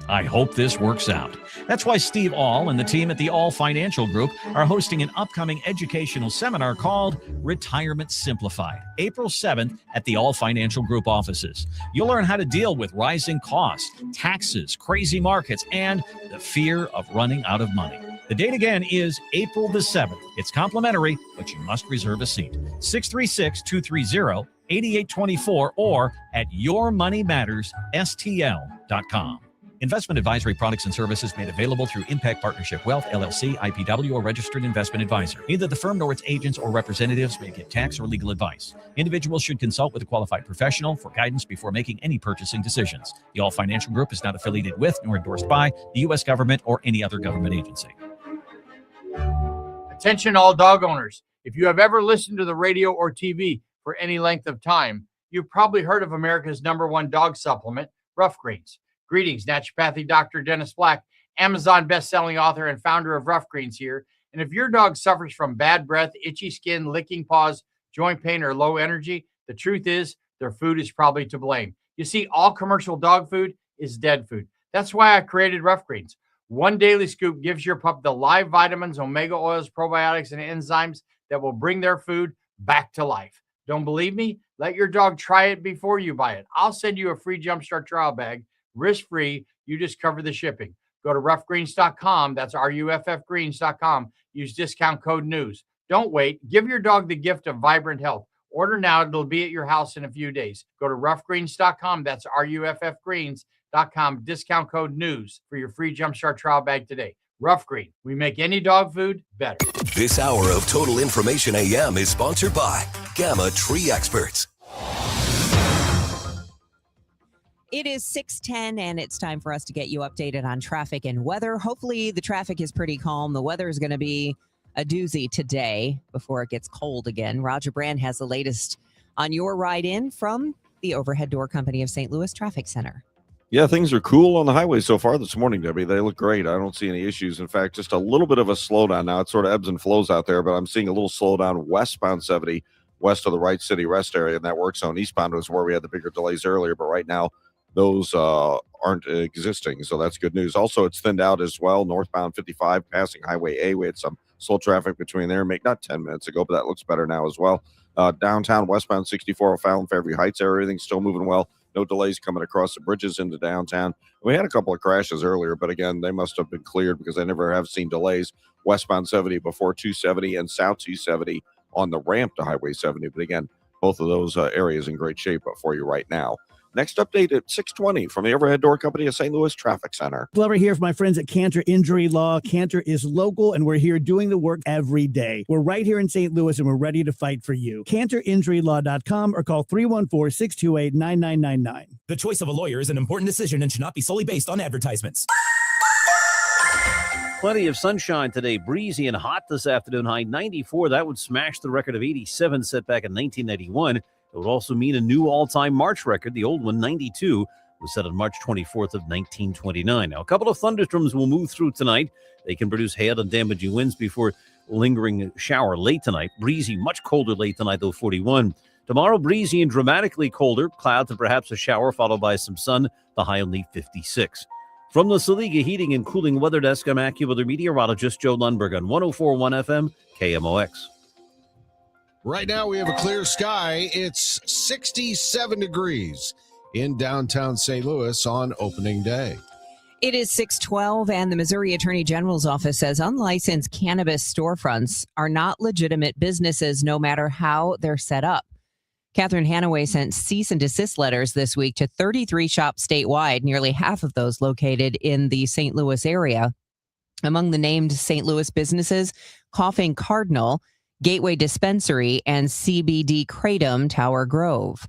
Speaker 13: I hope this works out. That's why Steve All and the team at the All Financial Group are hosting an upcoming educational seminar called Retirement Simplified, April 7th at the All Financial Group offices. You'll learn how to deal with rising costs, taxes, crazy markets, and the fear of running out of money. The date again is April the 7th. It's complimentary, but you must reserve a seat. 636-230-8824 or at yourmoneymattersstl.com. Investment advisory products and services made available through Impact Partnership Wealth, LLC, IPW, or registered investment advisor. Neither the firm nor its agents or representatives may give tax or legal advice. Individuals should consult with a qualified professional for guidance before making any purchasing decisions. The All Financial Group is not affiliated with nor endorsed by the U.S. government or any other government agency.
Speaker 14: Attention all dog owners. If you have ever listened to the radio or TV for any length of time, you've probably heard of America's #1 dog supplement, Rough Greens. Greetings, naturopathic Dr. Dennis Black Amazon best-selling author and founder of Rough Greens here. And if your dog suffers from bad breath, itchy skin, licking paws, joint pain, or low energy, the truth is their food is probably to blame. You see, all commercial dog food is dead food. That's why I created Rough Greens. One daily scoop gives your pup the live vitamins, omega oils, probiotics, and enzymes that will bring their food back to life. Don't believe me? Let your dog try it before you buy it. I'll send you a free Jumpstart trial bag, risk-free. You just cover the shipping. Go to roughgreens.com. That's RUFFgreens.com. Use discount code NEWS. Don't wait. Give your dog the gift of vibrant health. Order now. It'll be at your house in a few days. Go to roughgreens.com. That's RUFFgreens.com. Discount code NEWS for your free Jumpstart trial bag today. Rough Green. We make any dog food better.
Speaker 5: This hour of Total Information AM is sponsored by Gamma Tree Experts.
Speaker 2: It is 6:10 and it's time for us to get you updated on traffic and weather. Hopefully the traffic is pretty calm. The weather is going to be a doozy today before it gets cold again. Roger Brand has the latest on your ride in from the Overhead Door Company of St. Louis Traffic Center.
Speaker 6: Yeah, things are cool on the highway so far this morning, Debbie. They look great. I don't see any issues. In fact, just a little bit of a slowdown now. It sort of ebbs and flows out there, but I'm seeing a little slowdown westbound 70, west of the Wright City Rest area in that work zone. Eastbound was where we had the bigger delays earlier, but right now those aren't existing, so that's good news. Also, it's thinned out as well. Northbound 55, passing Highway A. We had some slow traffic between there, not 10 minutes ago, but that looks better now as well. Downtown, westbound 64, Fallon, Fairview Heights area, everything's still moving well. No delays coming across the bridges into downtown. We had a couple of crashes earlier, but again, they must have been cleared because I never have seen delays. Westbound 70 before 270 and south 270 on the ramp to Highway 70. But again, both of those areas in great shape for you right now. Next update at 6:20 from the Overhead Door Company of St. Louis Traffic Center.
Speaker 10: Glover here for my friends at Cantor Injury Law. Cantor is local, and we're here doing the work every day. We're right here in St. Louis, and we're ready to fight for you. CantorInjuryLaw.com or call 314-628-9999.
Speaker 15: The choice of a lawyer is an important decision and should not be solely based on advertisements.
Speaker 18: Plenty of sunshine today, breezy and hot this afternoon, high 94. That would smash the record of 87 set back in 1991. It would also mean a new all-time March record. The old one, 92, was set on March 24th of 1929. Now, a couple of thunderstorms will move through tonight. They can produce hail and damaging winds before lingering shower late tonight. Breezy, much colder late tonight, though, 41. Tomorrow, breezy and dramatically colder. Clouds and perhaps a shower, followed by some sun. The high only 56. From the Saliga Heating and Cooling Weather Desk, I'm AccuWeather meteorologist Joe Lundberg on 104.1 FM KMOX.
Speaker 3: Right now, we have a clear sky. It's 67 degrees in downtown St. Louis on opening day.
Speaker 2: It is 6:12, and the Missouri Attorney General's office says unlicensed cannabis storefronts are not legitimate businesses, no matter how they're set up. Catherine Hanaway sent cease and desist letters this week to 33 shops statewide, nearly half of those located in the St. Louis area. Among the named St. Louis businesses, Coughing Cardinal, Gateway Dispensary, and CBD Kratom Tower Grove.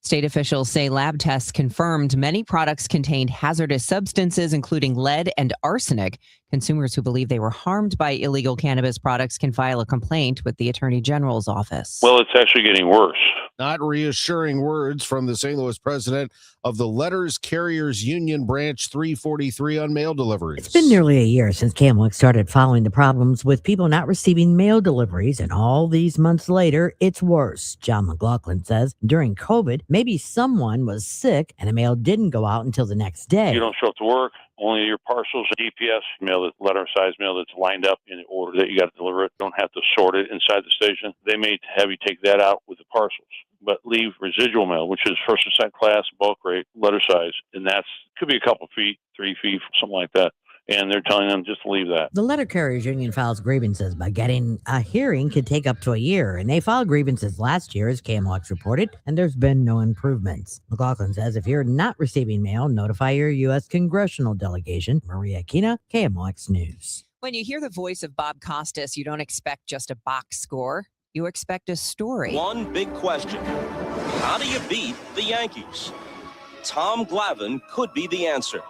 Speaker 2: State officials say lab tests confirmed many products contained hazardous substances, including lead and arsenic. Consumers who believe they were harmed by illegal cannabis products can file a complaint with the Attorney General's office.
Speaker 19: Well, it's actually getting worse.
Speaker 3: Not reassuring words from the St. Louis president of the Letters Carriers Union Branch 343 on mail deliveries.
Speaker 20: It's been nearly a year since KMOX started following the problems with people not receiving mail deliveries, and all these months later, it's worse. John McLaughlin says during COVID, maybe someone was sick and the mail didn't go out until the next day.
Speaker 19: You don't show up to work. Only your parcels, DPS mail, letter size mail that's lined up in the order that you got to deliver it. Don't have to sort it inside the station. They may have you take that out with the parcels, but leave residual mail, which is first or second class, bulk rate, letter size, and that's could be a couple feet, 3 feet, something like that. And they're telling them just to leave that.
Speaker 20: The Letter Carriers Union files grievances, but getting a hearing could take up to a year. And they filed grievances last year, as KMOX reported, and there's been no improvements. McLaughlin says if you're not receiving mail, notify your U.S. congressional delegation. Maria Aquina, KMOX News.
Speaker 2: When you hear the voice of Bob Costas, you don't expect just a box score. You expect a story.
Speaker 21: One big question. How do you beat the Yankees? Tom Glavine could be the answer.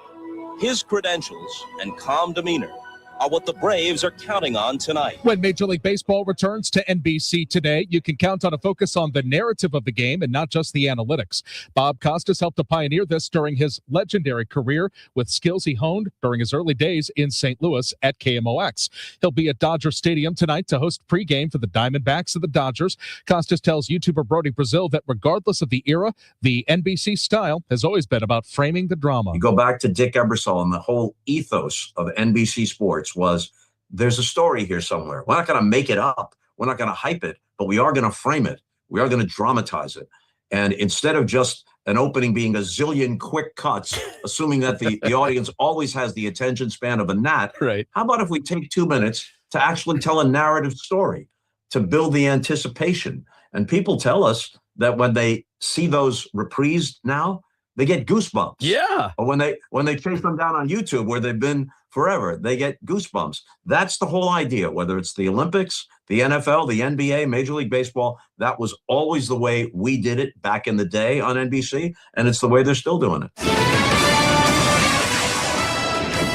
Speaker 21: His credentials and calm demeanor are what the Braves are counting on tonight.
Speaker 4: When Major League Baseball returns to NBC today, you can count on a focus on the narrative of the game and not just the analytics. Bob Costas helped to pioneer this during his legendary career with skills he honed during his early days in St. Louis at KMOX. He'll be at Dodger Stadium tonight to host pregame for the Diamondbacks of the Dodgers. Costas tells YouTuber Brody Brazil that regardless of the era, the NBC style has always been about framing the drama.
Speaker 8: You go back to Dick Ebersol, and the whole ethos of NBC Sports was there's a story here somewhere. We're not going to make it up. We're not going to hype it, but we are going to frame it. We are going to dramatize it. And instead of just an opening being a zillion quick cuts, assuming that the audience always has the attention span of a gnat,
Speaker 4: right?
Speaker 8: How about if we take 2 minutes to actually tell a narrative story, to build the anticipation? And people tell us that when they see those reprised now, they get goosebumps.
Speaker 18: Yeah.
Speaker 8: Or when they chase them down on YouTube where they've been forever, they get goosebumps. That's the whole idea, whether it's the Olympics, the NFL, the NBA, Major League Baseball. That was always the way we did it back in the day on NBC, and it's the way they're still doing it.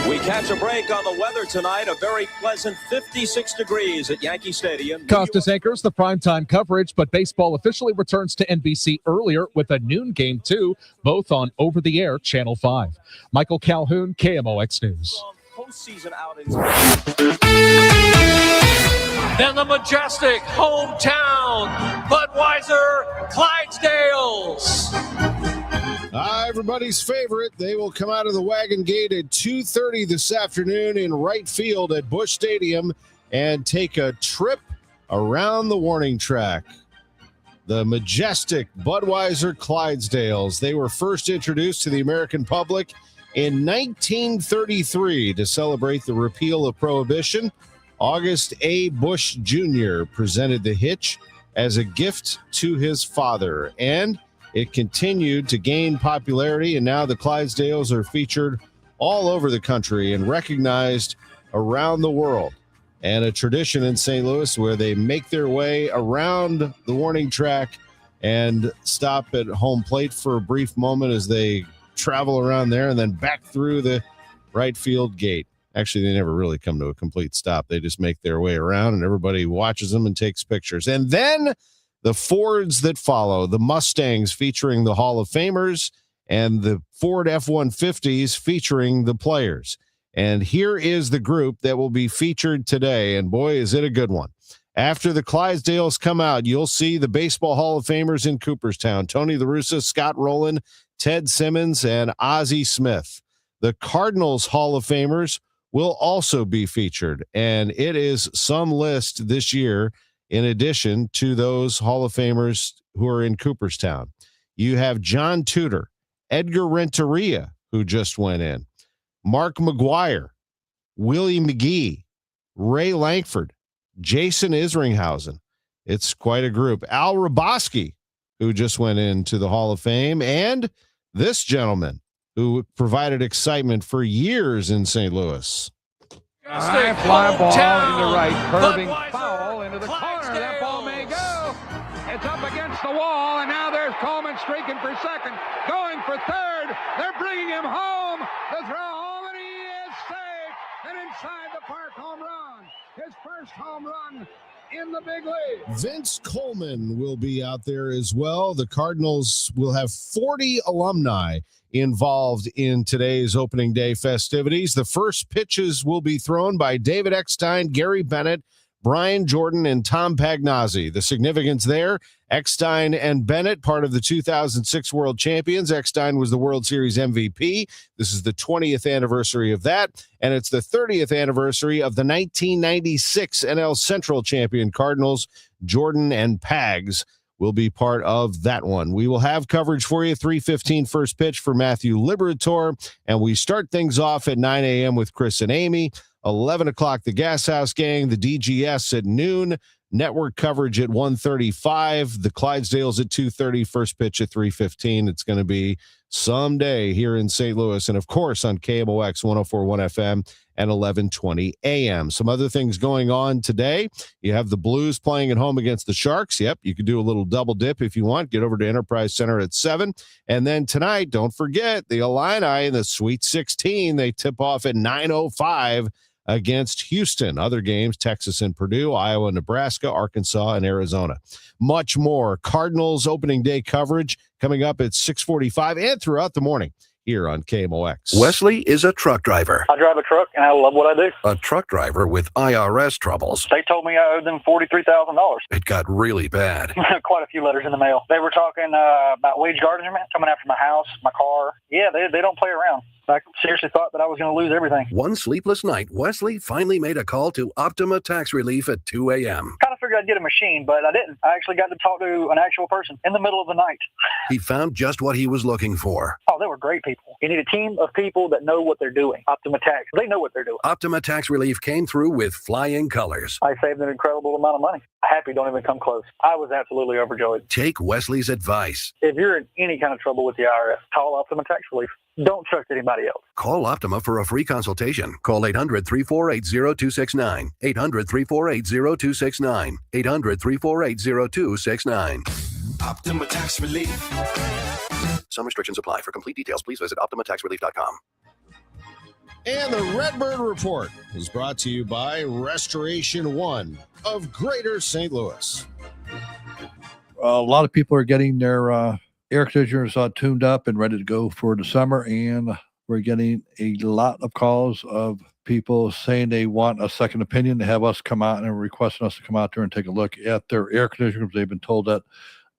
Speaker 21: We catch a break on the weather tonight. A very pleasant 56 degrees at Yankee Stadium.
Speaker 4: Costas anchors the primetime coverage, but baseball officially returns to NBC earlier with a noon game, too, both on over-the-air Channel 5. Michael Calhoun, KMOX News.
Speaker 21: Postseason outings.
Speaker 16: Then the majestic hometown Budweiser Clydesdales.
Speaker 3: Everybody's favorite. They will come out of the wagon gate at 2:30 this afternoon in right field at Busch Stadium and take a trip around the warning track. The majestic Budweiser Clydesdales. They were first introduced to the American public in 1933 to celebrate the repeal of Prohibition. August A. Busch Jr. presented the hitch as a gift to his father, and it continued to gain popularity, and now the Clydesdales are featured all over the country and recognized around the world. And a tradition in St. Louis where they make their way around the warning track and stop at home plate for a brief moment as they travel around there and then back through the right field gate. Actually, they never really come to a complete stop. They just make their way around and everybody watches them and takes pictures. And then the Fords that follow, the Mustangs featuring the Hall of Famers and the Ford F-150s featuring the players. And here is the group that will be featured today. And boy, is it a good one. After the Clydesdales come out, you'll see the Baseball Hall of Famers in Cooperstown, Tony La Russa, Scott Rowland, Ted Simmons, and Ozzie Smith. The Cardinals Hall of Famers will also be featured. And it is some list this year in addition to those Hall of Famers who are in Cooperstown. You have John Tudor, Edgar Renteria, who just went in, Mark McGuire, Willie McGee, Ray Lankford, Jason Isringhausen. It's quite a group. Al Raboski, who just went into the Hall of Fame, and this gentleman who provided excitement for years in St. Louis.
Speaker 16: High fly ball into right, curving foul into the corner. That ball may go. It's up against the wall, and now there's Coleman streaking for second, going for third. They're bringing him home. The throw home, and he is safe. And inside the park, home run. His first home run in the big league.
Speaker 3: Vince Coleman will be out there as well. The Cardinals will have 40 alumni involved in today's opening day festivities. The first pitches will be thrown by David Eckstein, Gary Bennett, Brian Jordan, and Tom Pagnozzi. The significance there, Eckstein and Bennett, part of the 2006 World Champions. Eckstein was the World Series MVP. This is the 20th anniversary of that, and it's the 30th anniversary of the 1996 NL Central champion Cardinals. Jordan and Pags will be part of that one. We will have coverage for you, 3:15 first pitch for Matthew Liberator, and we start things off at 9 a.m. with Chris and Amy. 11 o'clock, the Gas House Gang, the DGS at noon, network coverage at 1:35, the Clydesdales at 2:30, first pitch at 3:15. It's going to be someday here in St. Louis, and of course on KMOX 104.1 FM and 11:20 a.m. Some other things going on today. You have the Blues playing at home against the Sharks. Yep, you can do a little double dip if you want. Get over to Enterprise Center at 7. And then tonight, don't forget, the Illini in the Sweet 16. They tip off at 9:05 against Houston. Other games, Texas and Purdue, Iowa, Nebraska, Arkansas, and Arizona. Much more. Cardinals opening day coverage coming up at 6:45 and throughout the morning here on KMOX.
Speaker 5: Wesley is a truck driver.
Speaker 17: I drive a truck, and I love what I do.
Speaker 5: A truck driver with IRS troubles.
Speaker 17: They told me I owed them $43,000.
Speaker 5: It got really bad.
Speaker 17: Quite a few letters in the mail. They were talking about wage garnishment, coming after my house, my car. Yeah, they don't play around. I seriously thought that I was going to lose everything.
Speaker 5: One sleepless night, Wesley finally made a call to Optima Tax Relief at 2 a.m.
Speaker 17: Kind of figured I'd get a machine, but I didn't. I actually got to talk to an actual person in the middle of the night.
Speaker 5: He found just what he was looking for.
Speaker 17: Oh, they were great people. You need a team of people that know what they're doing. Optima Tax, they know what they're doing.
Speaker 5: Optima Tax Relief came through with flying colors.
Speaker 17: I saved an incredible amount of money. Happy don't even come close. I was absolutely overjoyed.
Speaker 5: Take Wesley's advice.
Speaker 17: If you're in any kind of trouble with the IRS, call Optima Tax Relief. Don't trust anybody else.
Speaker 5: Call Optima for a free consultation. Call 800-348-0269. 800-348-0269. 800-348-0269. Optima Tax Relief. Some restrictions apply. For complete details, please visit OptimaTaxRelief.com.
Speaker 3: And the Redbird Report is brought to you by Restoration One of Greater St. Louis.
Speaker 22: A lot of people are getting their air conditioners tuned up and ready to go for the summer, and we're getting a lot of calls of people saying they want a second opinion, to have us come out and requesting us to come out there and take a look at their air conditioners. They've been told that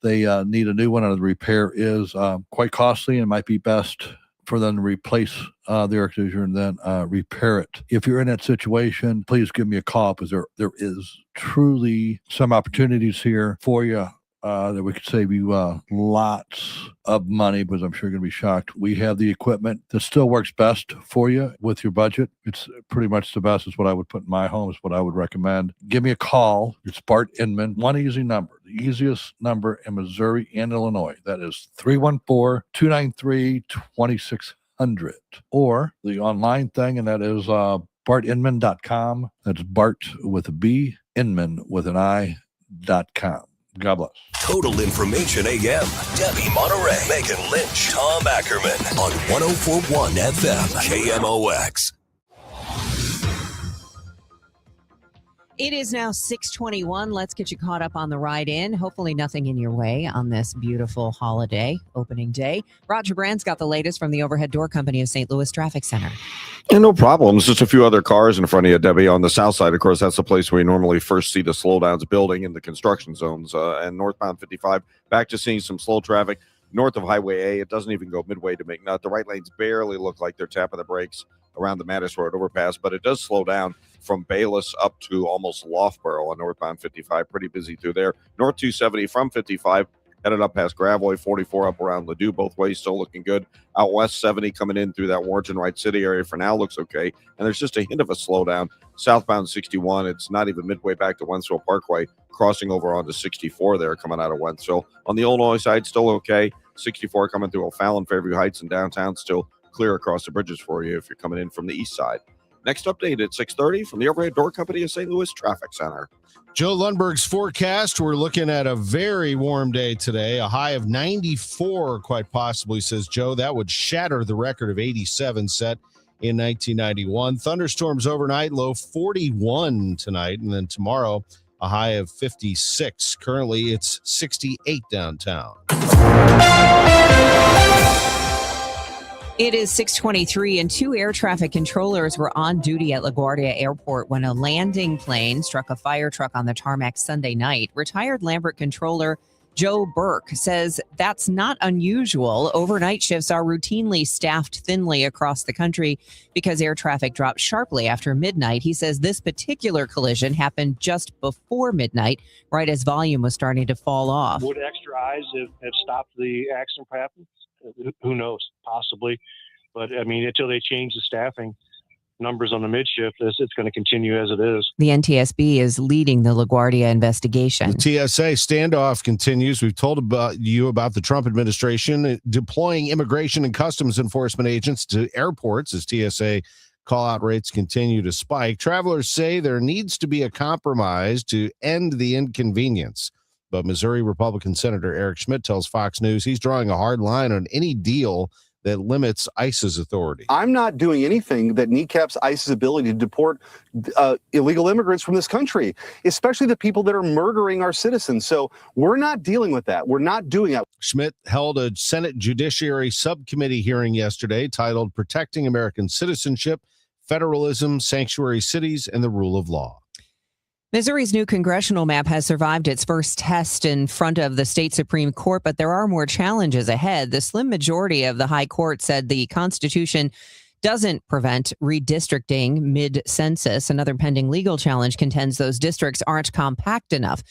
Speaker 22: they need a new one, and the repair is quite costly, and it might be best for them to replace the air conditioner and then repair it. If you're in that situation, please give me a call, because there is truly some opportunities here for you that we could save you lots of money, because I'm sure you're going to be shocked. We have the equipment that still works best for you with your budget. It's pretty much the best. Is what I would put in my home, is what I would recommend. Give me a call. It's Bart Inman. One easy number, the easiest number in Missouri and Illinois. That is 314-293-2600. Or the online thing, and that is bartinman.com. That's Bart with a B, Inman with an I.com. God bless.
Speaker 5: Total Information AM. Debbie Monterrey, Megan Lynch, Tom Ackerman on 104.1 FM KMOX.
Speaker 2: It is now 6:21. Let's get you caught up on the ride in. Hopefully nothing in your way on this beautiful holiday opening day. Roger Brand's got the latest from the Overhead Door Company of St. Louis Traffic Center.
Speaker 6: And no problems. Just a few other cars in front of you, Debbie. On the south side, of course, that's the place where you normally first see the slowdowns building in the construction zones. And northbound 55, back to seeing some slow traffic. North of Highway A, it doesn't even go midway to McNutt. The right lanes barely look like they're tapping the brakes around the Mattis Road overpass, but it does slow down from Bayless up to almost Loughborough on northbound 55. Pretty busy through there. North 270 from 55, headed up past Gravois, 44 up around Ladue, both ways still looking good. Out west 70 coming in through that Warrenton Wright City area for now looks okay. And there's just a hint of a slowdown. Southbound 61, it's not even midway back to Wentzville Parkway, crossing over onto 64 there coming out of Wentzville. On the Illinois side, still okay. 64 coming through O'Fallon, Fairview Heights, and downtown, still clear across the bridges for you if you're coming in from the east side. Next update at 6:30 from the Overhead Door Company of St. Louis Traffic Center.
Speaker 3: Joe Lundberg's forecast. We're looking at a very warm day today, a high of 94, quite possibly, says Joe. That would shatter the record of 87 set in 1991. Thunderstorms overnight, low 41 tonight, and then tomorrow, a high of 56. Currently, it's 68 downtown.
Speaker 2: It is 6:23, and two air traffic controllers were on duty at LaGuardia Airport when a landing plane struck a fire truck on the tarmac Sunday night. Retired Lambert controller Joe Burke says that's not unusual. Overnight shifts are routinely staffed thinly across the country because air traffic drops sharply after midnight. He says this particular collision happened just before midnight, right as volume was starting to fall off.
Speaker 23: Would extra eyes have stopped the accident from happening? Who knows? Possibly. But, I mean, until they change the staffing numbers on the mid-shift, it's going to continue as it is.
Speaker 2: The NTSB is leading the LaGuardia investigation.
Speaker 3: The TSA standoff continues. We've told you about the Trump administration deploying immigration and customs enforcement agents to airports as TSA call-out rates continue to spike. Travelers say there needs to be a compromise to end the inconvenience. But Missouri Republican Senator Eric Schmidt tells Fox News he's drawing a hard line on any deal that limits ICE's authority.
Speaker 1: I'm not doing anything that kneecaps ICE's ability to deport illegal immigrants from this country, especially the people that are murdering our citizens. So we're not dealing with that. We're not doing that.
Speaker 3: Schmidt held a Senate Judiciary Subcommittee hearing yesterday titled Protecting American Citizenship, Federalism, Sanctuary Cities, and the Rule of Law.
Speaker 2: Missouri's new congressional map has survived its first test in front of the state Supreme Court, but there are more challenges ahead. The slim majority of the high court said the Constitution doesn't prevent redistricting mid-census. Another pending legal challenge contends those districts aren't compact enough.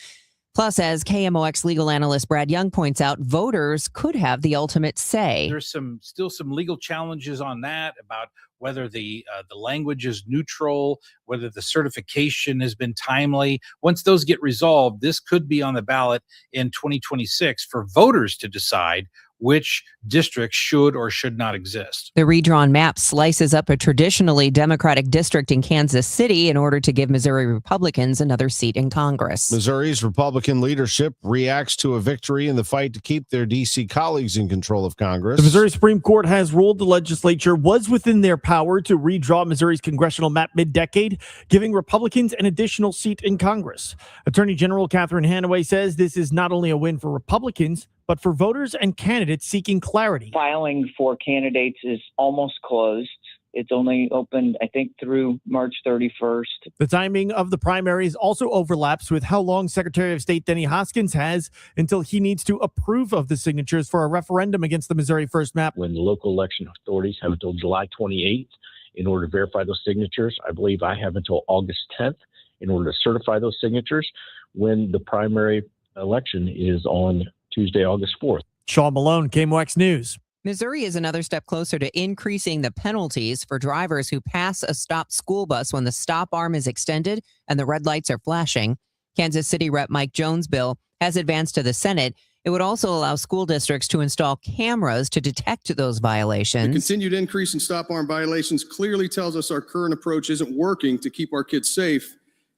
Speaker 2: Plus, as KMOX legal analyst Brad Young points out, voters could have the ultimate say.
Speaker 7: There's still some legal challenges on that about whether the language is neutral, whether the certification has been timely. Once those get resolved, this could be on the ballot in 2026 for voters to decide which districts should or should not exist.
Speaker 2: The redrawn map slices up a traditionally Democratic district in Kansas City in order to give Missouri Republicans another seat in Congress.
Speaker 3: Missouri's Republican leadership reacts to a victory in the fight to keep their D.C. colleagues in control of Congress.
Speaker 9: The Missouri Supreme Court has ruled the legislature was within their power to redraw Missouri's congressional map mid-decade, giving Republicans an additional seat in Congress. Attorney General Catherine Hanaway says this is not only a win for Republicans, but for voters and candidates seeking clarity.
Speaker 24: Filing for candidates is almost closed. It's only open, I think, through March 31st.
Speaker 9: The timing of the primaries also overlaps with how long Secretary of State Denny Hoskins has until he needs to approve of the signatures for a referendum against the Missouri First Map.
Speaker 25: When the local election authorities have until July 28th in order to verify those signatures, I believe I have until August 10th in order to certify those signatures when the primary election is on Tuesday, August 4th.
Speaker 9: Sean Malone, KMOX News.
Speaker 2: Missouri is another step closer to increasing the penalties for drivers who pass a stopped school bus when the stop arm is extended and the red lights are flashing. Kansas City Rep. Mike Jones' bill has advanced to the Senate. It would also allow school districts to install cameras to detect those violations.
Speaker 26: The continued increase in stop arm violations clearly tells us our current approach isn't working to keep our kids safe,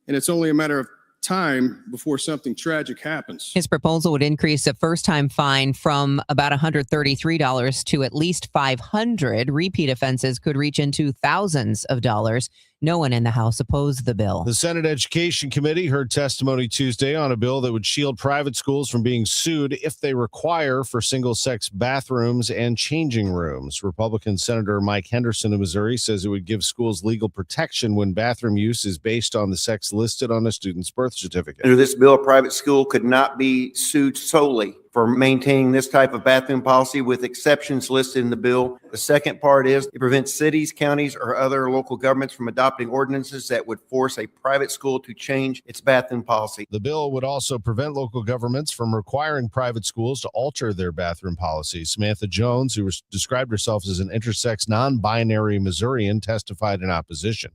Speaker 26: and it's only a matter of time before something tragic happens.
Speaker 2: His proposal would increase the first-time fine from about $133 to at least $500. Repeat offenses could reach into thousands of dollars. No one in the House opposed the bill.
Speaker 3: The Senate Education Committee heard testimony Tuesday on a bill that would shield private schools from being sued if they require for single-sex bathrooms and changing rooms. Republican Senator Mike Henderson of Missouri says it would give schools legal protection when bathroom use is based on the sex listed on a student's birth certificate.
Speaker 27: Under this bill, a private school could not be sued solely for maintaining this type of bathroom policy with exceptions listed in the bill. The second part is it prevents cities, counties, or other local governments from adopting ordinances that would force a private school to change its bathroom policy.
Speaker 3: The bill would also prevent local governments from requiring private schools to alter their bathroom policies. Samantha Jones, who described herself as an intersex, non-binary Missourian, testified in opposition.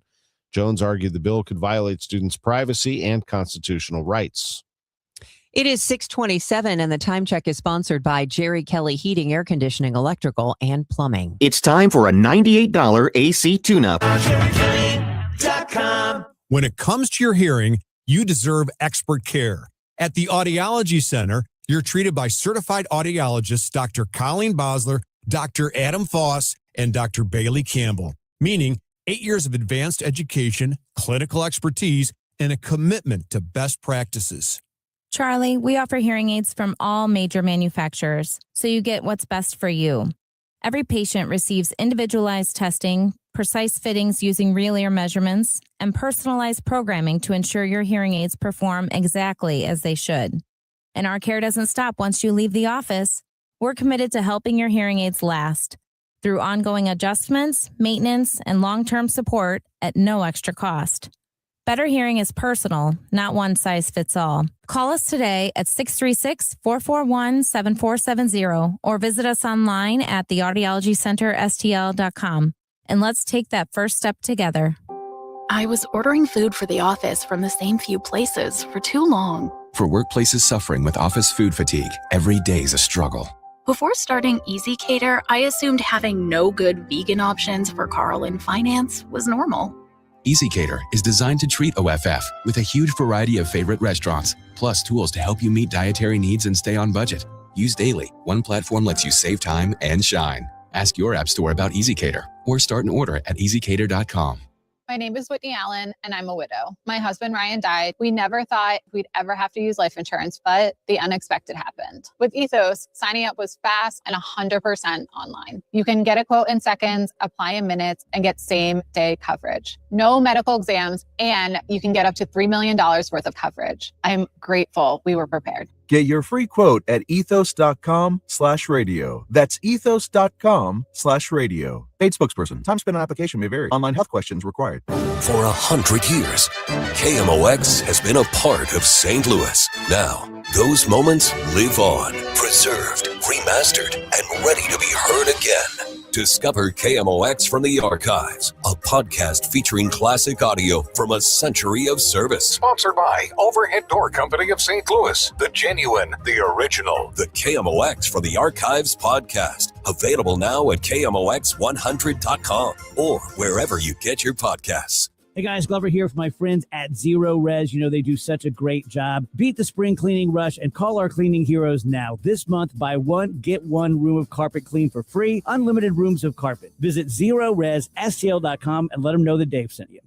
Speaker 3: Jones argued the bill could violate students' privacy and constitutional rights.
Speaker 2: It is 6:27, and the time check is sponsored by Jerry Kelly Heating, Air Conditioning, Electrical, and Plumbing.
Speaker 28: It's time for a $98 AC tune-up.
Speaker 29: When it comes to your hearing, you deserve expert care. At the Audiology Center, you're treated by certified audiologists Dr. Colleen Bosler, Dr. Adam Foss, and Dr. Bailey Campbell, meaning 8 years of advanced education, clinical expertise, and a commitment to best practices.
Speaker 30: Charlie, we offer hearing aids from all major manufacturers, so you get what's best for you. Every patient receives individualized testing, precise fittings using real ear measurements, and personalized programming to ensure your hearing aids perform exactly as they should. And our care doesn't stop once you leave the office. We're committed to helping your hearing aids last through ongoing adjustments, maintenance, and long-term support at no extra cost. Better hearing is personal, not one size fits all. Call us today at 636-441-7470 or visit us online at theaudiologycenterstl.com. And let's take that first step together.
Speaker 31: I was ordering food for the office from the same few places for too long.
Speaker 32: For workplaces suffering with office food fatigue, every day's a struggle.
Speaker 31: Before starting Easy Cater, I assumed having no good vegan options for Carl in finance was normal.
Speaker 32: Easy Cater is designed to treat OFF with a huge variety of favorite restaurants, plus tools to help you meet dietary needs and stay on budget. Used daily, one platform lets you save time and shine. Ask your app store about EasyCater or start an order at easycater.com.
Speaker 4: My name is Whitney Allen, and I'm a widow. My husband, Ryan, died. We never thought we'd ever have to use life insurance, but the unexpected happened. With Ethos, signing up was fast and 100% online. You can get a quote in seconds, apply in minutes, and get same-day coverage. No medical exams, and you can get up to $3 million worth of coverage. I'm grateful we were prepared.
Speaker 8: Get your free quote at ethos.com/radio. That's ethos.com/radio. Paid spokesperson. Time spent on application may vary. Online health questions required.
Speaker 5: For 100 years, KMOX has been a part of St. Louis. Now, those moments live on, preserved, remastered, and ready to be heard again. Discover KMOX from the Archives, a podcast featuring classic audio from a century of service.
Speaker 10: Sponsored by Overhead Door Company of St. Louis, the genuine, the original.
Speaker 5: The KMOX from the Archives podcast, available now at KMOX100.com or wherever you get your podcasts.
Speaker 11: Hey guys, Glover here for my friends at Zero Res. You know they do such a great job. Beat the spring cleaning rush and call our cleaning heroes now. This month, buy one, get one room of carpet clean for free. Unlimited rooms of carpet. Visit ZeroResSTL.com and let them know that Dave sent you.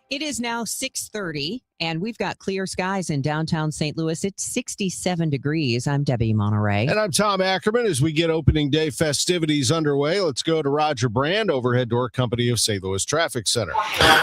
Speaker 2: It is now 6:30, and we've got clear skies in downtown St. Louis. It's 67 degrees. I'm Debbie Monterrey.
Speaker 3: And I'm Tom Ackerman. As we get opening day festivities underway, let's go to Roger Brand, Overhead Door Company of St. Louis Traffic Center.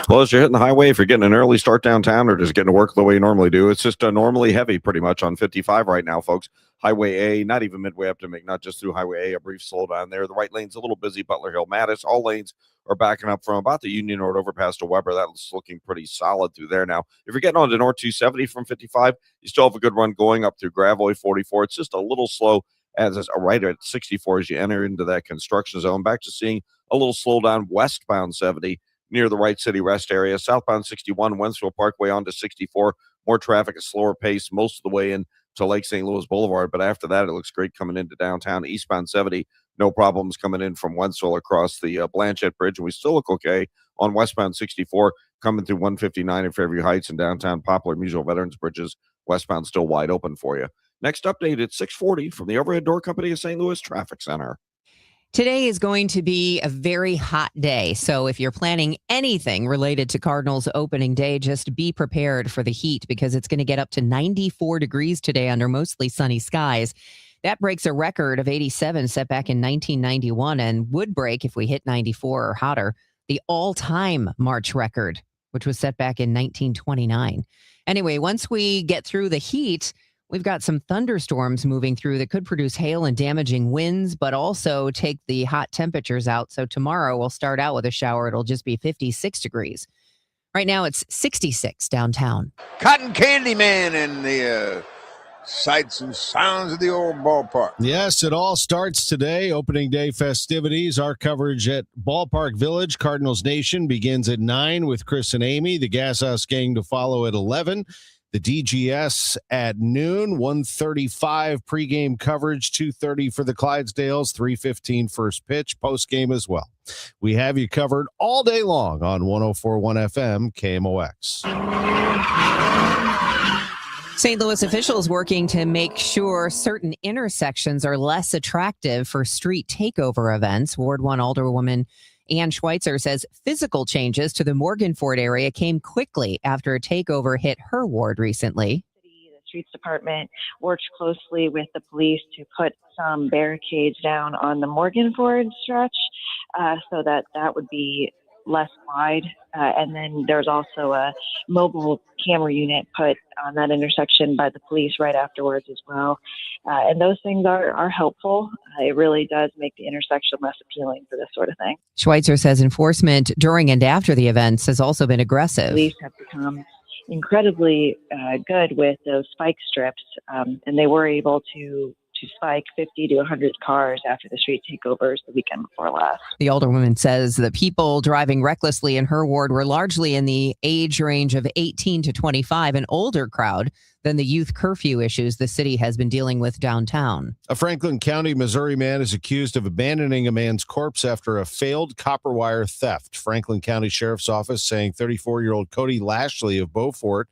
Speaker 6: Well, as you're hitting the highway, if you're getting an early start downtown or just getting to work the way you normally do, it's just normally heavy pretty much on 55 right now, folks. Highway A, not even midway up to not just through Highway A, a brief slowdown there. The right lane's a little busy, Butler Hill, Mattis. All lanes are backing up from about the Union Road overpass to Weber. That's looking pretty solid through there now. If you're getting on to North 270 from 55, you still have a good run going up through Gravois 44. It's just a little slow as it's right at 64 as you enter into that construction zone. Back to seeing a little slowdown westbound 70 near the Wright City Rest area. Southbound 61, Wentzville Parkway on to 64. More traffic at slower pace most of the way in to Lake St. Louis Boulevard, but after that, it looks great coming into downtown. Eastbound 70, no problems coming in from Wentzville across the Blanchette Bridge, and we still look okay on westbound 64, coming through 159 in Fairview Heights and downtown Poplar Musial Veterans Bridges. Westbound still wide open for you. Next update at 6:40 from the Overhead Door Company of St. Louis Traffic Center.
Speaker 2: Today is going to be a very hot day. So if you're planning anything related to Cardinals opening day, just be prepared for the heat because it's going to get up to 94 degrees today under mostly sunny skies. That breaks a record of 87 set back in 1991 and would break, if we hit 94 or hotter, the all-time March record, which was set back in 1929. Anyway, once we get through the heat, we've got some thunderstorms moving through that could produce hail and damaging winds, but also take the hot temperatures out. So tomorrow we'll start out with a shower. It'll just be 56 degrees. Right now it's 66 downtown.
Speaker 12: Cotton Candy Man and the sights and sounds of the old ballpark.
Speaker 3: Yes, it all starts today. Opening day festivities. Our coverage at Ballpark Village, Cardinals Nation, begins at 9 with Chris and Amy. The Gas House Gang to follow at 11. The DGS at noon, 1:35 pregame coverage, 2:30 for the Clydesdales, 3:15 first pitch, postgame as well. We have you covered all day long on 104.1 FM KMOX.
Speaker 2: St. Louis officials working to make sure certain intersections are less attractive for street takeover events. Ward 1 Alderwoman Ann Schweitzer says physical changes to the Morganford area came quickly after a takeover hit her ward recently.
Speaker 13: The Streets Department worked closely with the police to put some barricades down on the Morganford stretch so that would be less wide. And then there's also a mobile camera unit put on that intersection by the police right afterwards as well. And those things are helpful. It really does make the intersection less appealing for this sort of thing.
Speaker 2: Schweitzer says enforcement during and after the events has also been aggressive.
Speaker 13: Police have become incredibly good with those spike strips, and they were able to spike 50 to 100 cars after the street takeovers the weekend before last.
Speaker 2: The alderwoman says the people driving recklessly in her ward were largely in the age range of 18 to 25, an older crowd than the youth curfew issues the city has been dealing with downtown.
Speaker 3: A Franklin County, Missouri man is accused of abandoning a man's corpse after a failed copper wire theft. Franklin County Sheriff's Office saying 34-year-old Cody Lashley of Beaufort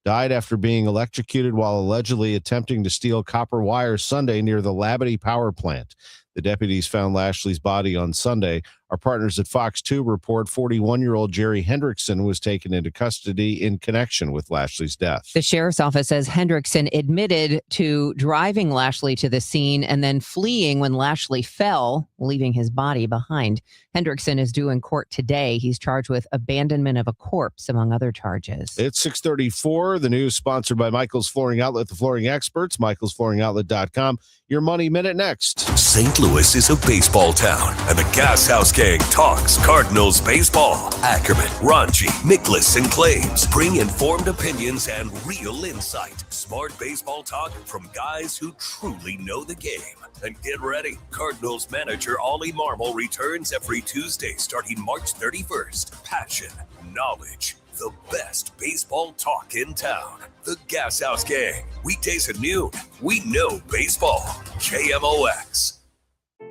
Speaker 3: died after being electrocuted while allegedly attempting to steal copper wire Sunday near the Labadie power plant. The deputies found Lashley's body on Sunday. Our partners at Fox 2 report 41-year-old Jerry Hendrickson was taken into custody in connection with Lashley's death.
Speaker 2: The sheriff's office says Hendrickson admitted to driving Lashley to the scene and then fleeing when Lashley fell, leaving his body behind. Hendrickson is due in court today. He's charged with abandonment of a corpse, among other charges.
Speaker 3: It's 6:34. The news sponsored by Michael's Flooring Outlet, the flooring experts, michaelsflooringoutlet.com. Your Money Minute next.
Speaker 5: St. Louis is a baseball town, and the Gas House Gang talks Cardinals baseball. Ackerman, Ranji, Nicholas, and Claims bring informed opinions and real insight. Smart baseball talk from guys who truly know the game. And get ready, Cardinals manager Ollie Marmol returns every Tuesday starting March 31st. Passion, knowledge, the best baseball talk in town. The Gas House Gang, weekdays at noon. We know baseball. KMOX.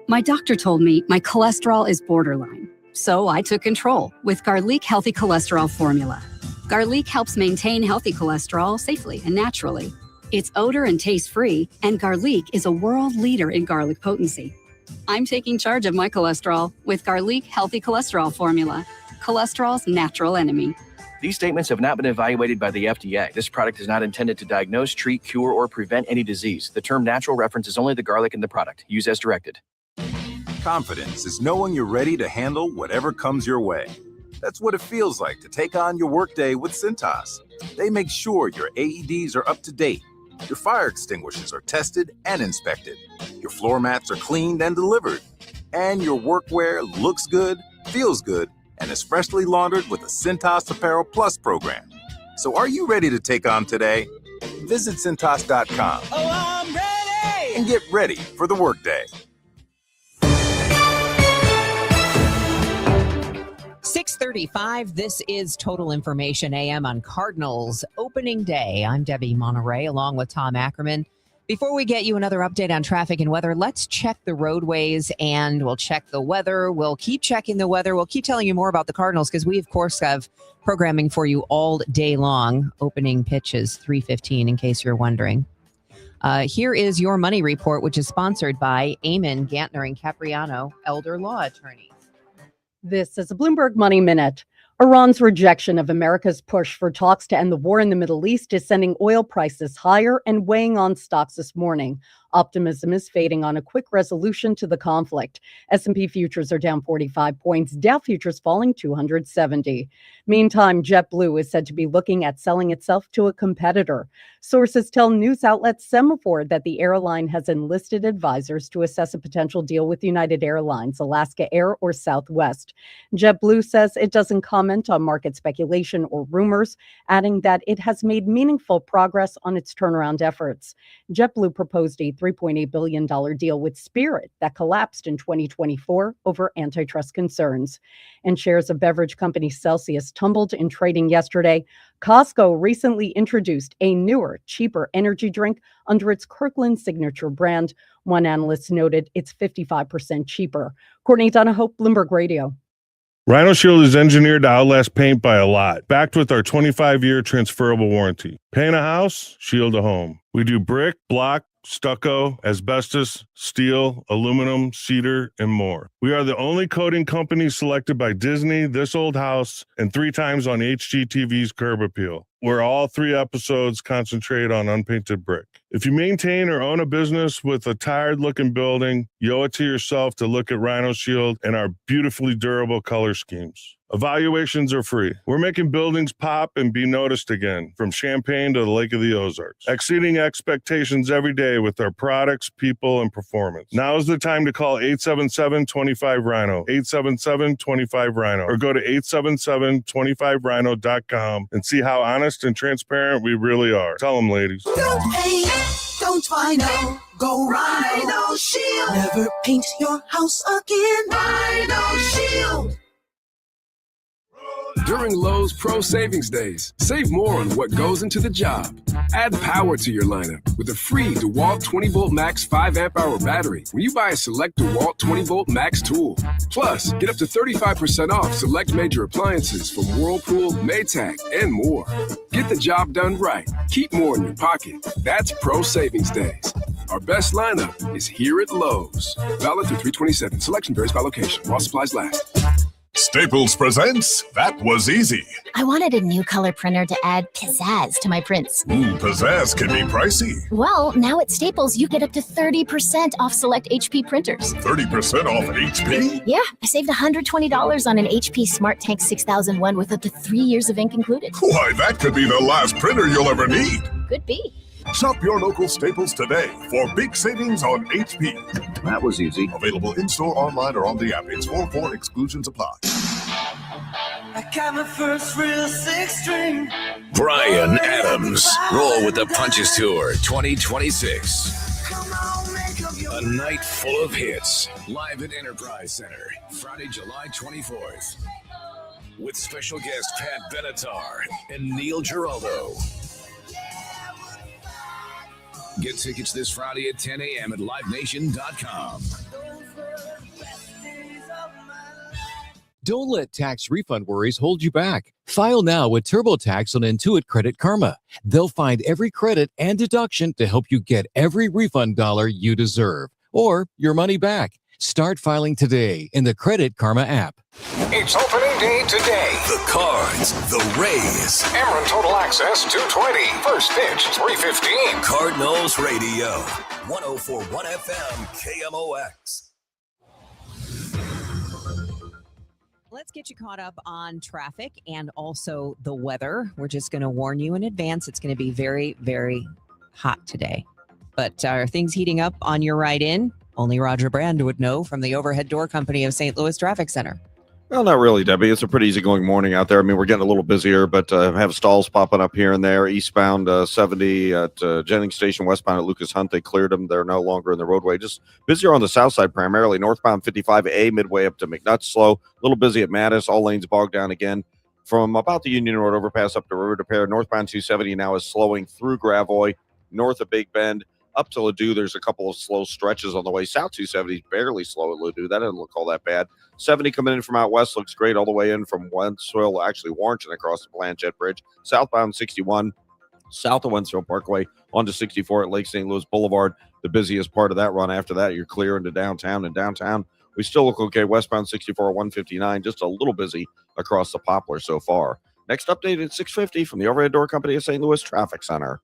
Speaker 1: My doctor told me my cholesterol is borderline, so I took control with Garlic Healthy Cholesterol Formula. Garlic helps maintain healthy cholesterol safely and naturally. It's odor and taste-free, and Garlic is a world leader in garlic potency. I'm taking charge of my cholesterol with Garlic Healthy Cholesterol Formula, cholesterol's natural enemy.
Speaker 7: These statements have not been evaluated by the FDA. This product is not intended to diagnose, treat, cure, or prevent any disease. The term natural references only the garlic in the product. Use as directed.
Speaker 14: Confidence is knowing you're ready to handle whatever comes your way. That's what it feels like to take on your workday with Cintas. They make sure your AEDs are up to date, your fire extinguishers are tested and inspected, your floor mats are cleaned and delivered, and your workwear looks good, feels good, and is freshly laundered with a Cintas Apparel Plus program. So are you ready to take on today? Visit Cintas.com.
Speaker 15: Oh, I'm ready!
Speaker 14: And get ready for the workday.
Speaker 2: 6:35. This is Total Information AM on Cardinals opening day. I'm Debbie Monterrey along with Tom Ackerman. Before we get you another update on traffic and weather, let's check the roadways and we'll check the weather. We'll keep checking the weather. We'll keep telling you more about the Cardinals because we, of course, have programming for you all day long. Opening pitches 3:15 in case you're wondering. Here is your money report, which is sponsored by Eamon Gantner and Capriano, elder law attorneys.
Speaker 16: This is a Bloomberg Money Minute. Iran's rejection of America's push for talks to end the war in the Middle East is sending oil prices higher and weighing on stocks this morning. Optimism is fading on a quick resolution to the conflict. S&P futures are down 45 points, Dow futures falling 270. Meantime, JetBlue is said to be looking at selling itself to a competitor. Sources tell news outlet Semaphore that the airline has enlisted advisors to assess a potential deal with United Airlines, Alaska Air, or Southwest. JetBlue says it doesn't comment on market speculation or rumors, adding that it has made meaningful progress on its turnaround efforts. JetBlue proposed a $3.8 billion deal with Spirit that collapsed in 2024 over antitrust concerns. And shares of beverage company Celsius tumbled in trading yesterday. Costco recently introduced a newer, cheaper energy drink under its Kirkland Signature brand. One analyst noted it's 55% cheaper. Courtney Donahoe, Bloomberg Radio.
Speaker 17: Rhino Shield is engineered to outlast paint by a lot, backed with our 25-year transferable warranty. Paint a house, shield a home. We do brick, block, stucco, asbestos, steel, aluminum, cedar, and more. We are the only coating company selected by Disney, This Old House, and 3 times on HGTV's Curb Appeal, where all 3 episodes concentrate on unpainted brick. If you maintain or own a business with a tired-looking building, you owe it to yourself to look at Rhino Shield and our beautifully durable color schemes. Evaluations are free. We're making buildings pop and be noticed again, from Champaign to the Lake of the Ozarks, exceeding expectations every day with our products, people, and performance. Now is the time to call 877-25-RHINO, 877-25-RHINO, or go to 877-25rhino.com and see how honest and transparent we really are. Tell them, ladies.
Speaker 15: Don't paint, don't Rhino, go Rhino Shield. Never paint your house again. Rhino Shield.
Speaker 9: During Lowe's Pro Savings Days, save more on what goes into the job. Add power to your lineup with a free DeWalt 20-volt max 5-amp-hour battery when you buy a select DeWalt 20-volt max tool. Plus, get up to 35% off select major appliances from Whirlpool, Maytag, and more. Get the job done right. Keep more in your pocket. That's Pro Savings Days. Our best lineup is here at Lowe's. Valid through 3/27. Selection varies by location. While supplies last.
Speaker 10: Staples presents That Was Easy.
Speaker 18: I wanted a new color printer to add pizzazz to my prints.
Speaker 10: Pizzazz can be pricey.
Speaker 18: Well, now at Staples, you get up to 30% off select HP printers.
Speaker 10: 30% off an HP?
Speaker 18: Yeah, I saved $120 on an HP Smart Tank 6001 with up to 3 years of ink included.
Speaker 10: Why, that could be the last printer you'll ever need.
Speaker 18: Could be.
Speaker 10: Shop your local Staples today for big savings on HP. That was easy. Available in-store, online, or on the app. It's 4/4 exclusions apply.
Speaker 15: I got my first real six-string.
Speaker 5: Bryan Adams. Roll with the Punches Tour 2026. A night full of hits. Live at Enterprise Center, Friday, July 24th. With special guest Pat Benatar and Neil Giraldo. Get tickets this Friday at 10 a.m. at livenation.com.
Speaker 19: Don't let tax refund worries hold you back. File now with TurboTax on Intuit Credit Karma. They'll find every credit and deduction to help you get every refund dollar you deserve or your money back. Start filing today in the Credit Karma app.
Speaker 10: It's opening day today.
Speaker 5: The Cards, the Rays.
Speaker 10: Ameren Total Access 220. First pitch 3:15.
Speaker 5: Cardinals Radio. 104.1 FM KMOX.
Speaker 2: Let's get you caught up on traffic and also the weather. We're just going to warn you in advance. It's going to be very, very hot today. But are things heating up on your ride in? Only Roger Brand would know from the Overhead Door Company of St. Louis Traffic Center.
Speaker 6: Well, not really, Debbie. It's a pretty easygoing morning out there. I mean, we're getting a little busier, but have stalls popping up here and there. Eastbound 70 at Jennings Station, westbound at Lucas Hunt. They cleared them. They're no longer in the roadway. Just busier on the south side primarily. Northbound 55A midway up to McNutt slow. A little busy at Mattis. All lanes bogged down again. From about the Union Road overpass up to River de Pere, northbound 270 now is slowing through Gravois, north of Big Bend. Up to Ladue, there's a couple of slow stretches on the way. South 270 is barely slow at Ladue. That doesn't look all that bad. 70 coming in from out west looks great all the way in from Wentzville, actually Warrenton across the Blanchette Bridge. Southbound 61, south of Wentzville Parkway, onto 64 at Lake St. Louis Boulevard. The busiest part of that run. After that, you're clear into downtown. And downtown, we still look okay. Westbound 64, 159, just a little busy across the Poplar so far. Next update at 6:50 from the Overhead Door Company of St. Louis Traffic Center.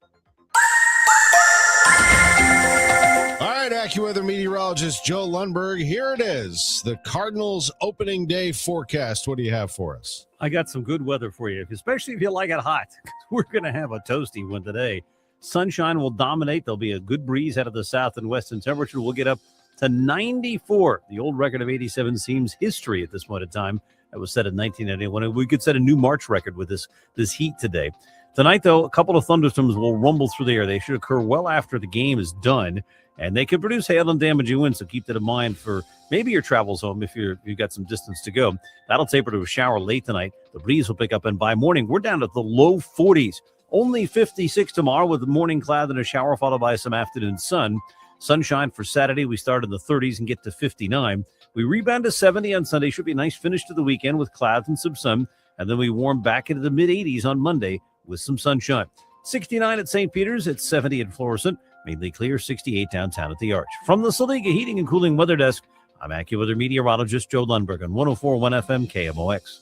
Speaker 3: All right, AccuWeather meteorologist Joe Lundberg. Here it is, the Cardinals opening day forecast. What do you have for us?
Speaker 20: I got some good weather for you, especially if you like it hot. We're going to have a toasty one today. Sunshine will dominate. There'll be a good breeze out of the south and west, and temperature will get up to 94. The old record of 87 seems history at this point in time. That was set in 1991, and we could set a new March record with this heat today. Tonight, though, a couple of thunderstorms will rumble through the air. They should occur well after the game is done, and they can produce hail and damaging winds, so keep that in mind for maybe your travels home if you've got some distance to go. That'll taper to a shower late tonight. The breeze will pick up, and by morning, we're down to the low 40s. Only 56 tomorrow with a morning cloud and a shower followed by some afternoon sun. Sunshine for Saturday. We start in the 30s and get to 59. We rebound to 70 on Sunday. Should be a nice finish to the weekend with clouds and some sun, and then we warm back into the mid-80s on Monday with some sunshine. 69 at St. Peter's, it's 70 at Florissant, mainly clear, 68 downtown at the Arch. From the Saliga Heating and Cooling Weather Desk, I'm AccuWeather meteorologist Joe Lundberg on 104.1 FM KMOX.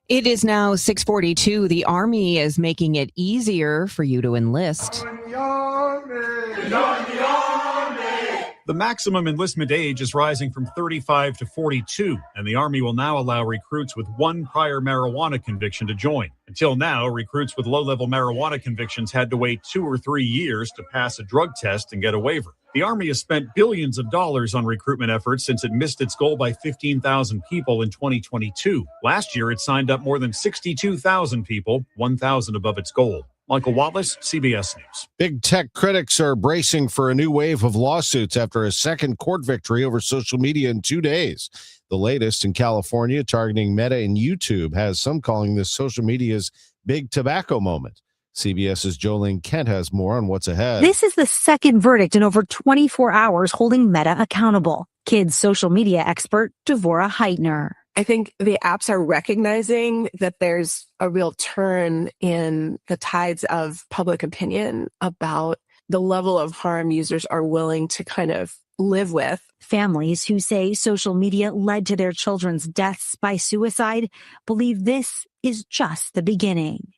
Speaker 2: It is now 6:42. The Army is making it easier for you to enlist.
Speaker 21: The maximum enlistment age is rising from 35 to 42, and the Army will now allow recruits with one prior marijuana conviction to join. Until now, recruits with low-level marijuana convictions had to wait 2 or 3 years to pass a drug test and get a waiver. The Army has spent billions of dollars on recruitment efforts since it missed its goal by 15,000 people in 2022. Last year, it signed up more than 62,000 people, 1,000 above its goal. Michael Wallace, CBS News.
Speaker 3: Big tech critics are bracing for a new wave of lawsuits after a second court victory over social media in 2 days. The latest in California, targeting Meta and YouTube, has some calling this social media's big tobacco moment. CBS's Jolene Kent has more on what's ahead.
Speaker 4: This is the second verdict in over 24 hours holding Meta accountable. Kids social media expert Devora Heitner.
Speaker 22: I think the apps are recognizing that there's a real turn in the tides of public opinion about the level of harm users are willing to kind of live with.
Speaker 4: Families who say social media led to their children's deaths by suicide believe this is just the beginning.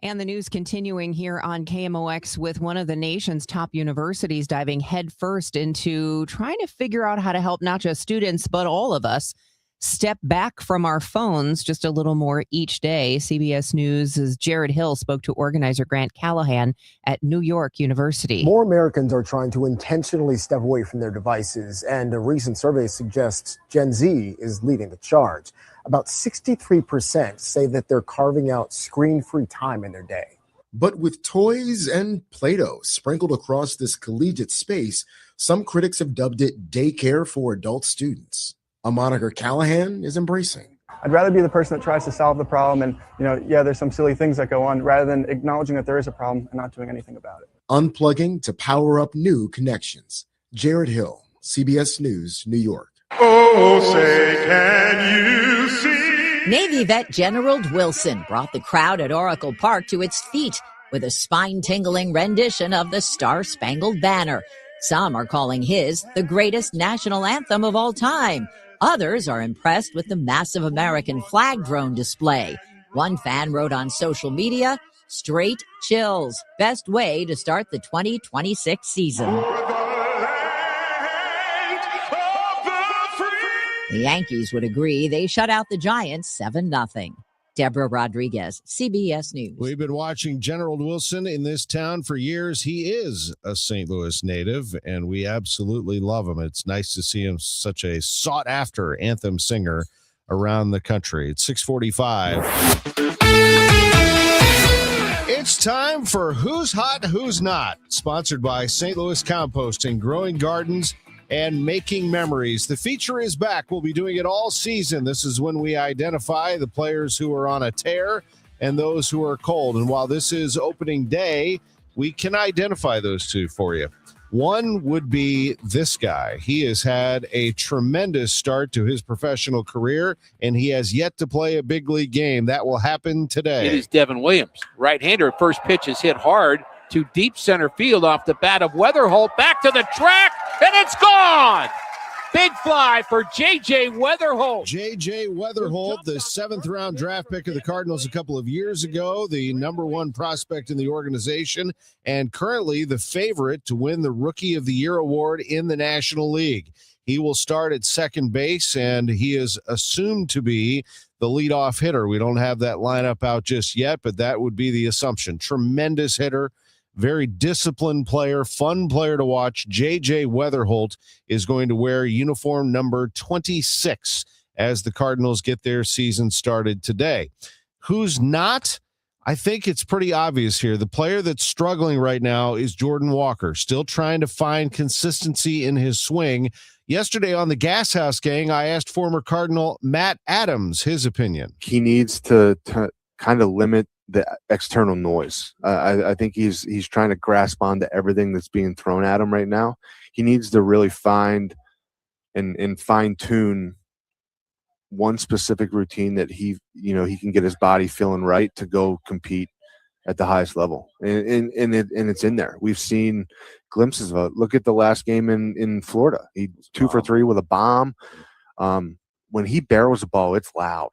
Speaker 2: And the news continuing here on KMOX with one of the nation's top universities diving headfirst into trying to figure out how to help not just students, but all of us step back from our phones just a little more each day. CBS News' Jared Hill spoke to organizer Grant Callahan at New York University.
Speaker 23: More Americans are trying to intentionally step away from their devices, and a recent survey suggests Gen Z is leading the charge. About 63% say that they're carving out screen-free time in their day.
Speaker 24: But with toys and Play-Doh sprinkled across this collegiate space, some critics have dubbed it daycare for adult students. A moniker Callahan is embracing.
Speaker 25: I'd rather be the person that tries to solve the problem and, there's some silly things that go on, rather than acknowledging that there is a problem and not doing anything about it.
Speaker 24: Unplugging to power up new connections. Jared Hill, CBS News, New York.
Speaker 26: Oh, say can you see?
Speaker 27: Navy vet General Wilson brought the crowd at Oracle Park to its feet with a spine-tingling rendition of the Star-Spangled Banner. Some are calling his the greatest national anthem of all time. Others are impressed with the massive American flag drone display. One fan wrote on social media, "Straight chills. Best way to start the 2026 season." The Yankees would agree. They shut out the Giants 7-0. Deborah Rodriguez, CBS News.
Speaker 3: We've been watching General Wilson in this town for years. He is a St. Louis native, and we absolutely love him. It's nice to see him such a sought-after anthem singer around the country. It's 6:45. It's time for Who's Hot, Who's Not, sponsored by St. Louis Composting, Growing Gardens, and Making Memories. The feature is back. We'll be doing it all season. This is when we identify the players who are on a tear and those who are cold. And while this is opening day, we can identify those two for you. One would be this guy. He has had a tremendous start to his professional career, and he has yet to play a big league game. That will happen today.
Speaker 28: It is Devin Williams. Right-hander, first pitch is hit hard to deep center field off the bat of Weatherholt. Back to the track, and it's gone! Big fly for J.J. Weatherholt.
Speaker 3: J.J. Weatherholt, the 7th-round draft pick of the Cardinals a couple of years ago, the number one prospect in the organization, and currently the favorite to win the Rookie of the Year award in the National League. He will start at second base, and he is assumed to be the leadoff hitter. We don't have that lineup out just yet, but that would be the assumption. Tremendous hitter. Very disciplined player, fun player to watch. J.J. Weatherholt is going to wear uniform number 26 as the Cardinals get their season started today. Who's not? I think it's pretty obvious here. The player that's struggling right now is Jordan Walker, still trying to find consistency in his swing. Yesterday on the Gas House Gang, I asked former Cardinal Matt Adams his opinion.
Speaker 29: He needs to kind of limit the external noise. I think he's trying to grasp onto everything that's being thrown at him right now. He needs to really find and fine tune one specific routine that he can get his body feeling right to go compete at the highest level. And it's in there. We've seen glimpses of it. Look at the last game in Florida. He 2 for 3 with a bomb. When he barrels the ball, it's loud.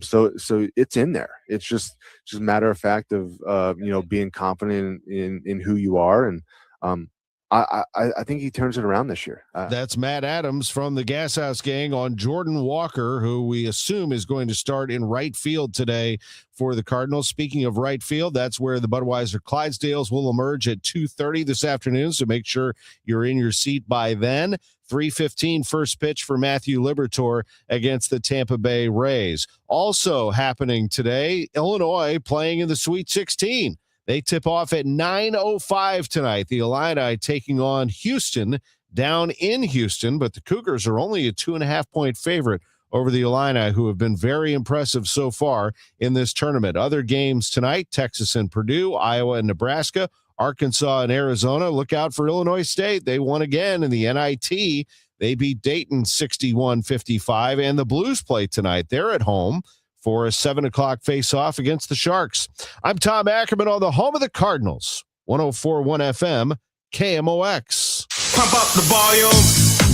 Speaker 29: So it's in there. It's just a matter of fact of being confident in who you are. And I think he turns it around this year.
Speaker 3: That's Matt Adams from the Gas House Gang on Jordan Walker, who we assume is going to start in right field today for the Cardinals. Speaking of right field, that's where the Budweiser Clydesdales will emerge at 2:30 this afternoon, so make sure you're in your seat by then. 3:15 first pitch for Matthew Liberatore against the Tampa Bay Rays. Also happening today, Illinois playing in the Sweet 16. They tip off at 9:05 tonight. The Illini taking on Houston down in Houston, but the Cougars are only a 2.5-point favorite over the Illini, who have been very impressive so far in this tournament. Other games tonight, Texas and Purdue, Iowa and Nebraska, Arkansas and Arizona. Look out for Illinois State. They won again in the NIT. They beat Dayton 61-55, and the Blues play tonight. They're at home for a 7 o'clock face-off against the Sharks. I'm Tom Ackerman on the home of the Cardinals, 104.1 FM, KMOX.
Speaker 1: Pump up the volume.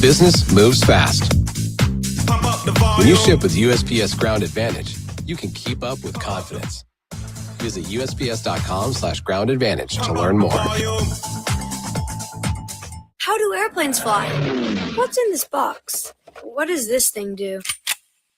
Speaker 1: Business moves fast. Pump up the volume. When you ship with USPS Ground Advantage, you can keep up with confidence. Visit USPS.com/Ground Advantage to learn more.
Speaker 7: How do airplanes fly? What's in this box? What does this thing do?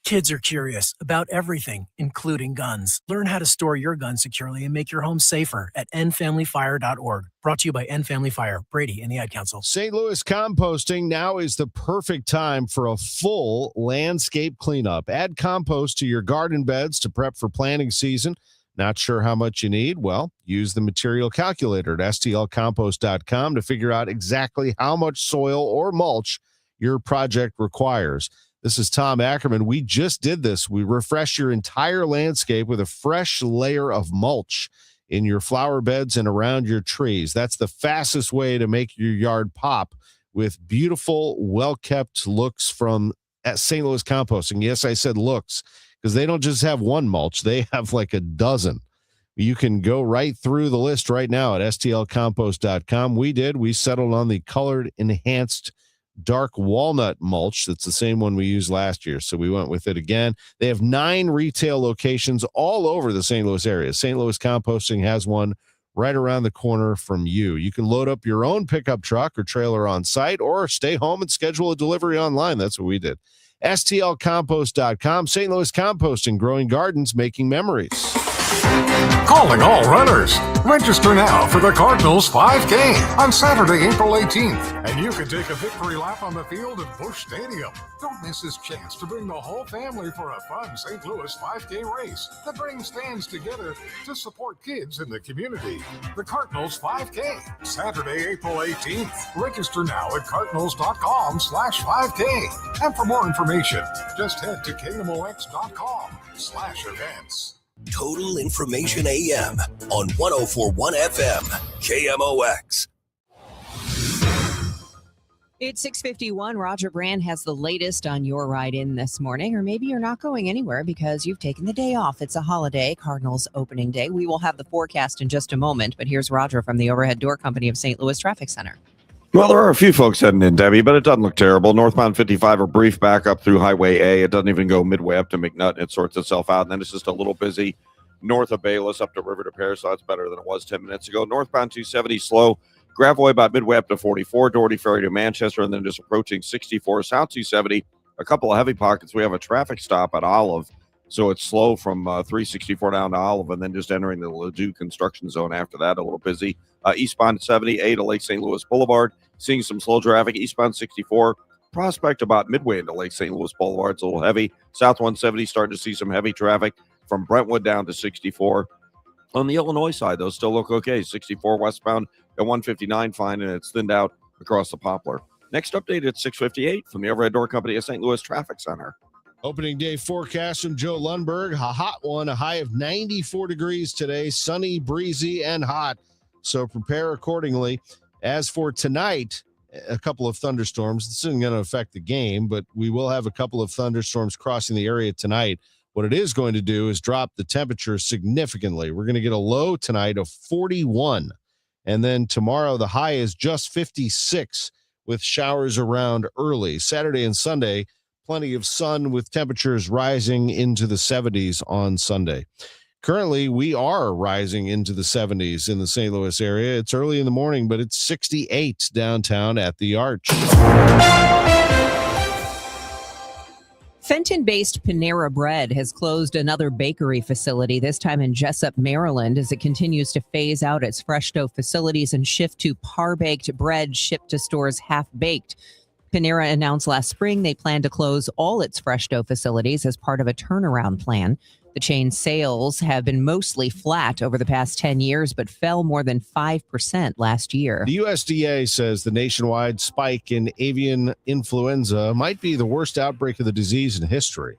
Speaker 8: Kids are curious about everything, including guns. Learn how to store your gun securely and make your home safer at endfamilyfire.org. Brought to you by End Family Fire, Brady, and the Ad Council.
Speaker 3: St. Louis Composting, now is the perfect time for a full landscape cleanup. Add compost to your garden beds to prep for planting season. Not sure how much you need? Well, use the material calculator at stlcompost.com to figure out exactly how much soil or mulch your project requires. This is Tom Ackerman. We just did this. We refreshed your entire landscape with a fresh layer of mulch in your flower beds and around your trees. That's the fastest way to make your yard pop with beautiful, well-kept looks from St. Louis Composting. Yes, I said looks, because they don't just have one mulch. They have like a dozen. You can go right through the list right now at stlcompost.com. We settled on the colored enhanced dark walnut mulch. That's the same one we used last year, so we went with it again. They have 9 retail locations all over the St. Louis area. St. Louis Composting has one right around the corner from you. You can load up your own pickup truck or trailer on site, or stay home and schedule a delivery online. That's what we did. STLcompost.com. St. Louis Composting, growing gardens, making memories.
Speaker 10: Calling all runners. Register now for the Cardinals 5K on Saturday, April 18th. And you can take a victory lap on the field at Busch Stadium. Don't miss this chance to bring the whole family for a fun St. Louis 5K race that brings fans together to support kids in the community. The Cardinals 5K, Saturday, April 18th. Register now at cardinals.com/5K. And for more information, just head to KMOX.com/events.
Speaker 5: Total Information AM on 104.1 FM, KMOX.
Speaker 2: It's 6:51. Roger Brand has the latest on your ride in this morning, or maybe you're not going anywhere because you've taken the day off. It's a holiday, Cardinals opening day. We will have the forecast in just a moment, but here's Roger from the Overhead Door Company of St. Louis Traffic Center.
Speaker 6: Well, there are a few folks heading in, Debbie, but it doesn't look terrible. Northbound 55, a brief backup through Highway A. It doesn't even go midway up to McNutt, and it sorts itself out. And then it's just a little busy north of Bayless up to River to Paris, so that's better than it was 10 minutes ago. Northbound 270, slow. Gravois about midway up to 44, Doherty Ferry to Manchester, and then just approaching 64. South 270, a couple of heavy pockets. We have a traffic stop at Olive, so it's slow from 364 down to Olive, and then just entering the Ladue construction zone after that, a little busy. Eastbound 78 to Lake St. Louis Boulevard, seeing some slow traffic. Eastbound 64, Prospect about midway into Lake St. Louis Boulevard. It's a little heavy. South 170 starting to see some heavy traffic from Brentwood down to 64. On the Illinois side, those still look okay. 64 westbound at 159, fine, and it's thinned out across the Poplar. Next update at 6:58 from the Overhead Door Company at St. Louis Traffic Center.
Speaker 3: Opening day forecast from Joe Lundberg. A hot one, a high of 94 degrees today. Sunny, breezy, and hot. So prepare accordingly. As for tonight, a couple of thunderstorms. This isn't going to affect the game, but we will have a couple of thunderstorms crossing the area tonight. What it is going to do is drop the temperature significantly. We're going to get a low tonight of 41. And then tomorrow, the high is just 56 with showers around early. Saturday and Sunday, plenty of sun with temperatures rising into the 70s on Sunday. Currently, we are rising into the 70s in the St. Louis area. It's early in the morning, but it's 68 downtown at the Arch.
Speaker 2: Fenton-based Panera Bread has closed another bakery facility, this time in Jessup, Maryland, as it continues to phase out its fresh dough facilities and shift to par-baked bread shipped to stores half-baked. Panera announced last spring they plan to close all its fresh dough facilities as part of a turnaround plan. The chain's sales have been mostly flat over the past 10 years, but fell more than 5% last year.
Speaker 3: The USDA says the nationwide spike in avian influenza might be the worst outbreak of the disease in history.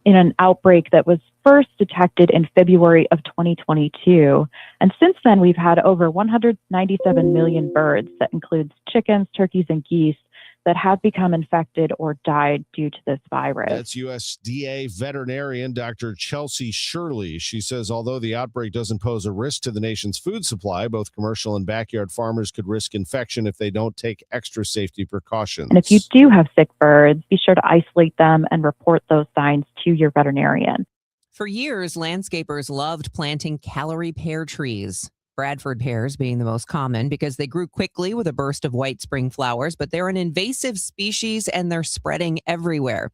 Speaker 9: In an outbreak that was first detected in February of 2022. And since then, we've had over 197 million birds. That includes chickens, turkeys, and geese that have become infected or died due to this virus.
Speaker 3: That's USDA veterinarian Dr. Chelsea Shirley. She says although the outbreak doesn't pose a risk to the nation's food supply, both commercial and backyard farmers could risk infection if they don't take extra safety precautions.
Speaker 9: And if you do have sick birds, be sure to isolate them and report those signs to your veterinarian.
Speaker 2: For years, landscapers loved planting calorie pear trees. Bradford pears being the most common because they grew quickly with a burst of white spring flowers, but they're an invasive species and they're spreading everywhere.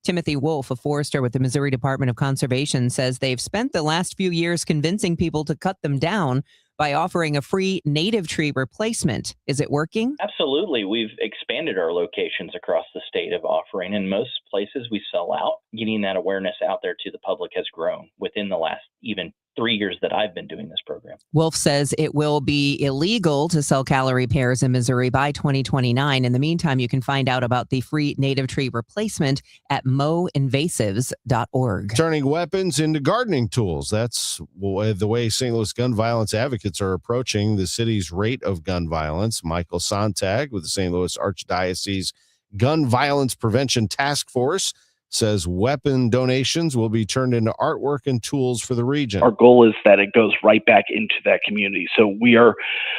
Speaker 2: Timothy Wolf, a forester with the Missouri Department of Conservation, says they've spent the last few years convincing people to cut them down by offering a free native tree replacement. Is it working?
Speaker 11: Absolutely. We've expanded our locations across the state of offering. In most places we sell out. Getting that awareness out there to the public has grown within the last even 3 years that I've been doing this program.
Speaker 2: Wolf says it will be illegal to sell calorie pears in Missouri by 2029. In the meantime, you can find out about the free native tree replacement at moinvasives.org.
Speaker 3: Turning weapons into gardening tools. That's the way St. Louis gun violence advocates are approaching the city's rate of gun violence. Michael Sontag with the St. Louis Archdiocese Gun Violence Prevention Task Force says weapon donations will be turned into artwork and tools for the region.
Speaker 12: Our goal is that it goes right back into that community. So we are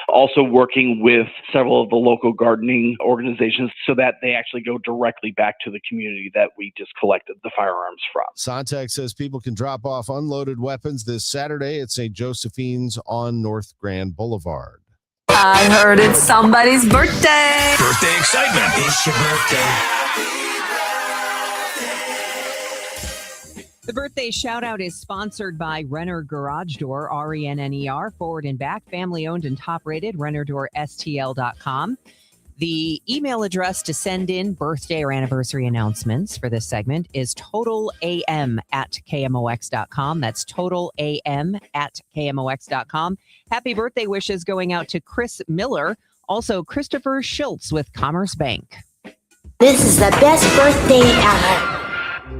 Speaker 12: also working with several of the local gardening organizations so that they actually go directly back to the community that we just collected the firearms from.
Speaker 3: Sontag says people can drop off unloaded weapons this Saturday at St. Josephine's on North Grand Boulevard.
Speaker 13: I heard it's somebody's birthday.
Speaker 5: Birthday excitement.
Speaker 13: It's your birthday.
Speaker 2: The birthday shout out is sponsored by Renner Garage Door, RENNER, forward and back, family owned and top rated, RennerDoorSTL.com. The email address to send in birthday or anniversary announcements for this segment is totalam@KMOX.com. That's totalam@KMOX.com. Happy birthday wishes going out to Chris Miller, also Christopher Schultz with Commerce Bank.
Speaker 14: This is the best birthday ever.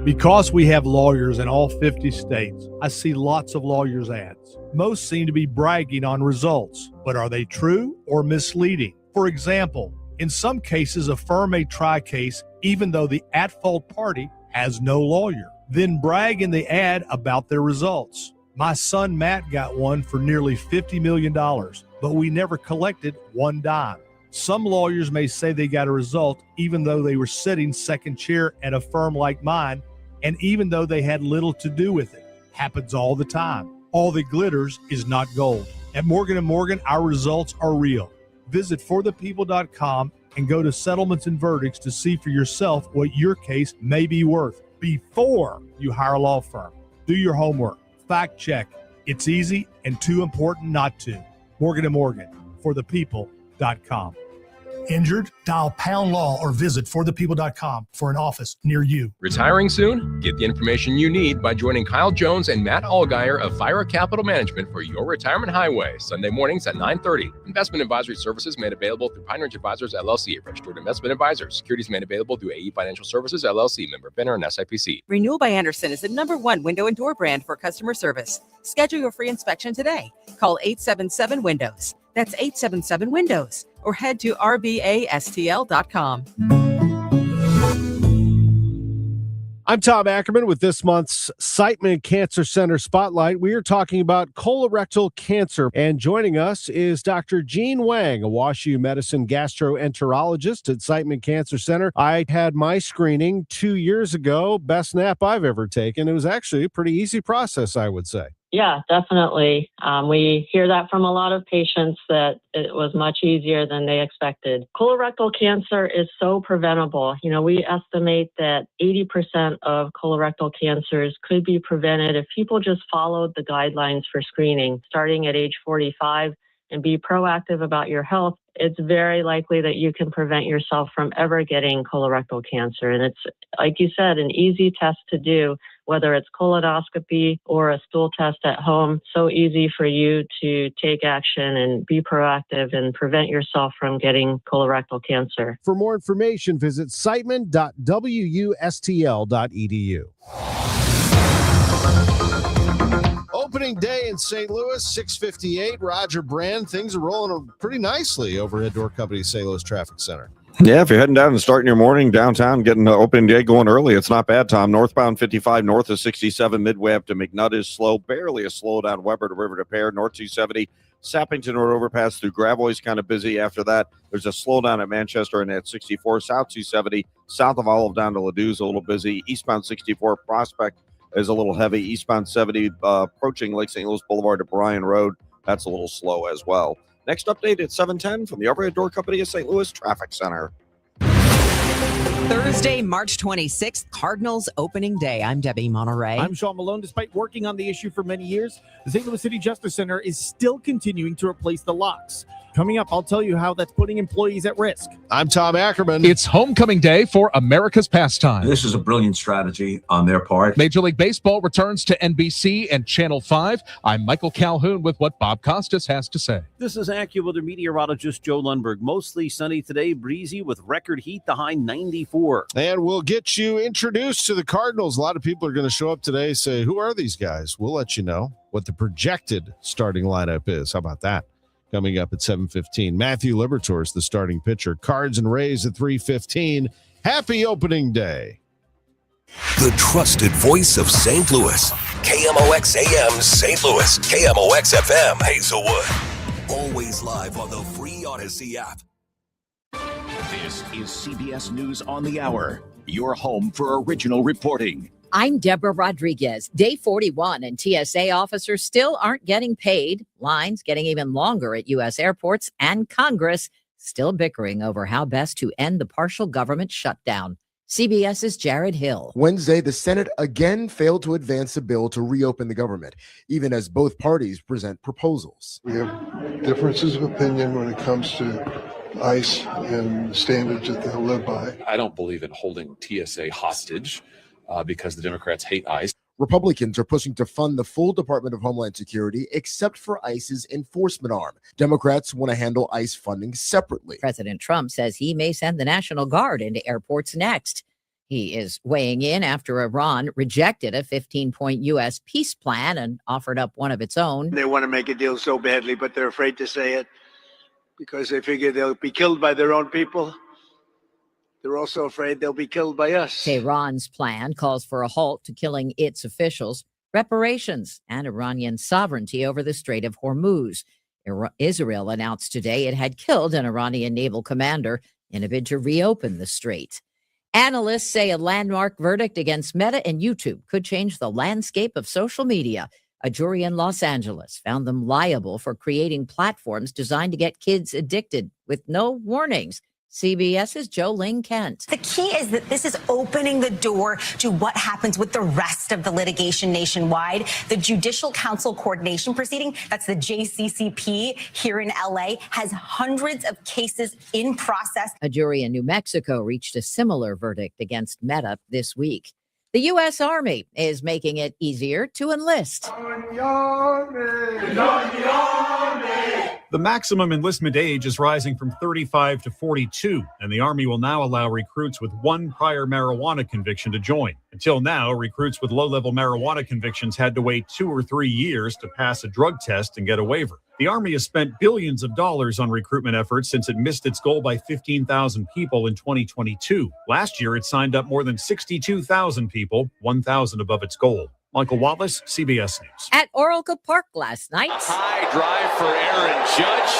Speaker 15: Because we have lawyers in all 50 states, I see lots of lawyers' ads. Most seem to be bragging on results, but are they true or misleading? For example, in some cases, a firm may try a case even though the at-fault party has no lawyer, then brag in the ad about their results. My son Matt got one for nearly $50 million, but we never collected one dime. Some lawyers may say they got a result even though they were sitting second chair at a firm like mine, and even though they had little to do with it. Happens all the time. All that glitters is not gold. At Morgan & Morgan, our results are real. Visit forthepeople.com and go to settlements and verdicts to see for yourself what your case may be worth before you hire a law firm. Do your homework. Fact check. It's easy and too important not to. Morgan & Morgan, forthepeople.com.
Speaker 16: Injured? Dial pound law or visit forthepeople.com for an office near you.
Speaker 17: Retiring soon? Get the information you need by joining Kyle Jones and Matt Allgeier of Fire Capital Management for your retirement highway, Sunday mornings at 9:30. Investment advisory services made available through Pine Ridge Advisors, LLC, registered investment advisors. Securities made available through AE Financial Services, LLC, member FINRA and SIPC.
Speaker 18: Renewal by Andersen is the #1 window and door brand for customer service. Schedule your free inspection today. Call 877-WINDOWS. That's 877-WINDOWS. Or head to rbastl.com.
Speaker 3: I'm Tom Ackerman with this month's Siteman Cancer Center Spotlight. We are talking about colorectal cancer. And joining us is Dr. Jean Wang, a WashU Medicine gastroenterologist at Siteman Cancer Center. I had my screening 2 years ago. Best nap I've ever taken. It was actually a pretty easy process, I would say.
Speaker 4: Yeah, definitely. We hear that from a lot of patients that it was much easier than they expected. Colorectal cancer is so preventable. We estimate that 80% of colorectal cancers could be prevented if people just followed the guidelines for screening, starting at age 45 and be proactive about your health. It's very likely that you can prevent yourself from ever getting colorectal cancer. And it's, like you said, an easy test to do, whether it's colonoscopy or a stool test at home. So easy for you to take action and be proactive and prevent yourself from getting colorectal cancer.
Speaker 3: For more information, visit siteman.wustl.edu. Opening day in St. Louis, 6:58. Roger Brand. Things are rolling pretty nicely over at Door Company St. Louis Traffic Center.
Speaker 6: Yeah, if you're heading down and starting your morning downtown, getting the opening day going early, it's not bad, Tom. Northbound 55 north of 67, midway up to McNutt is slow. Barely a slowdown. Weber to River to Pear. North 270, Sappington Road overpass through Gravois kind of busy. After that, there's a slowdown at Manchester and at 64. South 270, south of Olive down to Ladou's a little busy. Eastbound 64, Prospect is a little heavy. Eastbound 70, approaching Lake St. Louis Boulevard to Bryan Road. That's a little slow as well. Next update at 7:10 from the Overhead Door Company of St. Louis Traffic Center.
Speaker 2: Thursday, March 26th, Cardinals opening day. I'm Debbie Monterrey.
Speaker 19: I'm Sean Malone. Despite working on the issue for many years, the St. Louis City Justice Center is still continuing to replace the locks. Coming up, I'll tell you how that's putting employees at risk.
Speaker 3: I'm Tom Ackerman.
Speaker 20: It's homecoming day for America's pastime.
Speaker 21: This is a brilliant strategy on their part.
Speaker 20: Major League Baseball returns to NBC and Channel 5. I'm Michael Calhoun with what Bob Costas has to say.
Speaker 22: This is AccuWeather meteorologist Joe Lundberg. Mostly sunny today, breezy with record heat, the high 94.
Speaker 3: And we'll get you introduced to the Cardinals. A lot of people are going to show up today, say, who are these guys? We'll let you know what the projected starting lineup is. How about that? Coming up at 7:15. Matthew Liberatore is the starting pitcher. Cards and Rays at 3:15. Happy opening day.
Speaker 5: The trusted voice of St. Louis. KMOX AM St. Louis. KMOX FM Hazelwood. Always live on the free Odyssey app.
Speaker 23: This is CBS News on the Hour, your home for original reporting.
Speaker 27: I'm Deborah Rodriguez. Day 41 and TSA officers still aren't getting paid. Lines getting even longer at U.S. airports, and Congress still bickering over how best to end the partial government shutdown. CBS's Jared Hill.
Speaker 24: Wednesday, the Senate again failed to advance a bill to reopen the government, even as both parties present proposals.
Speaker 25: We have differences of opinion when it comes to ICE and the standards that they'll live by.
Speaker 26: I don't believe in holding TSA hostage because the Democrats hate ICE.
Speaker 24: Republicans are pushing to fund the full Department of Homeland Security except for ICE's enforcement arm. Democrats want to handle ICE funding separately.
Speaker 27: President Trump says he may send the National Guard into airports next. He is weighing in after Iran rejected a 15-point U.S. peace plan and offered up one of its own.
Speaker 30: They want to make a deal so badly, but they're afraid to say it because they figure they'll be killed by their own people. They're also afraid they'll be killed by us.
Speaker 27: Tehran's plan calls for a halt to killing its officials, reparations, and Iranian sovereignty over the Strait of Hormuz. Israel announced today it had killed an Iranian naval commander in a bid to reopen the strait. Analysts say a landmark verdict against Meta and YouTube could change the landscape of social media. A jury in Los Angeles found them liable for creating platforms designed to get kids addicted with no warnings. CBS's Jolene Kent.
Speaker 31: The key is that this is opening the door to what happens with the rest of the litigation nationwide. The Judicial Council Coordination Proceeding, that's the JCCP here in LA, has hundreds of cases in process.
Speaker 27: A jury in New Mexico reached a similar verdict against Meta this week. The U.S. Army is making it easier to enlist.
Speaker 32: The maximum enlistment age is rising from 35 to 42, and the Army will now allow recruits with one prior marijuana conviction to join. Until now, recruits with low-level marijuana convictions had to wait 2 or 3 years to pass a drug test and get a waiver. The Army has spent billions of dollars on recruitment efforts since it missed its goal by 15,000 people in 2022. Last year, it signed up more than 62,000 people, 1,000 above its goal. Michael Wallace, CBS News.
Speaker 27: At Oracle Park last night.
Speaker 28: A high drive for Aaron Judge.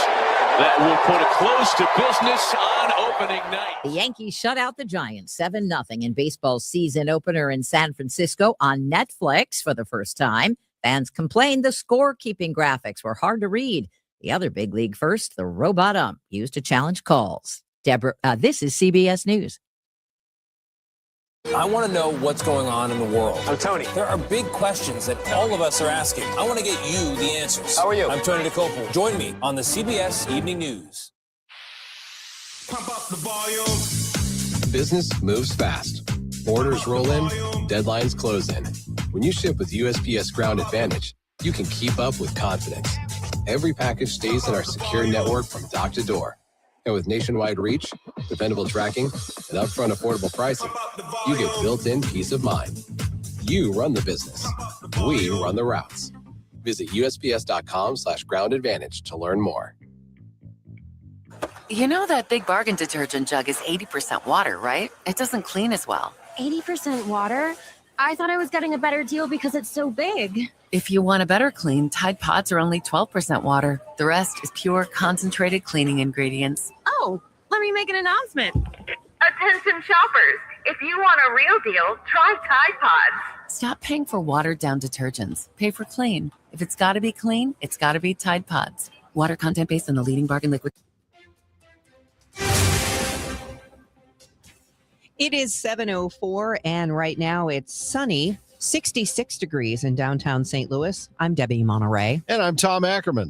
Speaker 28: That will put a close to business on opening night.
Speaker 27: The Yankees shut out the Giants 7-0 in baseball's season opener in San Francisco on Netflix for the first time. Fans complained the scorekeeping graphics were hard to read. The other big league first, the robot ump, used to challenge calls. Deborah, this is CBS News.
Speaker 1: I want to know what's going on in the world. I'm Tony. There are big questions that all of us are asking. I want to get you the answers. How are you? I'm Tony DeCopel. Join me on the CBS Evening News.
Speaker 7: Pump up the volume.
Speaker 8: Business moves fast. Orders roll in, deadlines close in. When you ship with USPS Ground Advantage, you can keep up with confidence. Every package stays in our secure network from dock to door. And with nationwide reach, dependable tracking, and upfront affordable pricing, you get built-in peace of mind. You run the business. We run the routes. Visit USPS.com/Ground Advantage to learn more.
Speaker 9: You know that Big Bargain detergent jug is 80% water, right? It doesn't clean as well.
Speaker 10: 80% water? I thought I was getting a better deal because it's so big.
Speaker 9: If you want a better clean, Tide Pods are only 12% water. The rest is pure, concentrated cleaning ingredients.
Speaker 10: Oh, let me make an announcement.
Speaker 11: Attention shoppers, if you want a real deal, try Tide Pods.
Speaker 9: Stop paying for watered-down detergents. Pay for clean. If it's got to be clean, it's got to be Tide Pods. Water content based on the leading bargain liquid.
Speaker 2: It is 7:04, and right now it's sunny, 66 degrees in downtown St. Louis. I'm Debbie Monterrey.
Speaker 3: And I'm Tom Ackerman.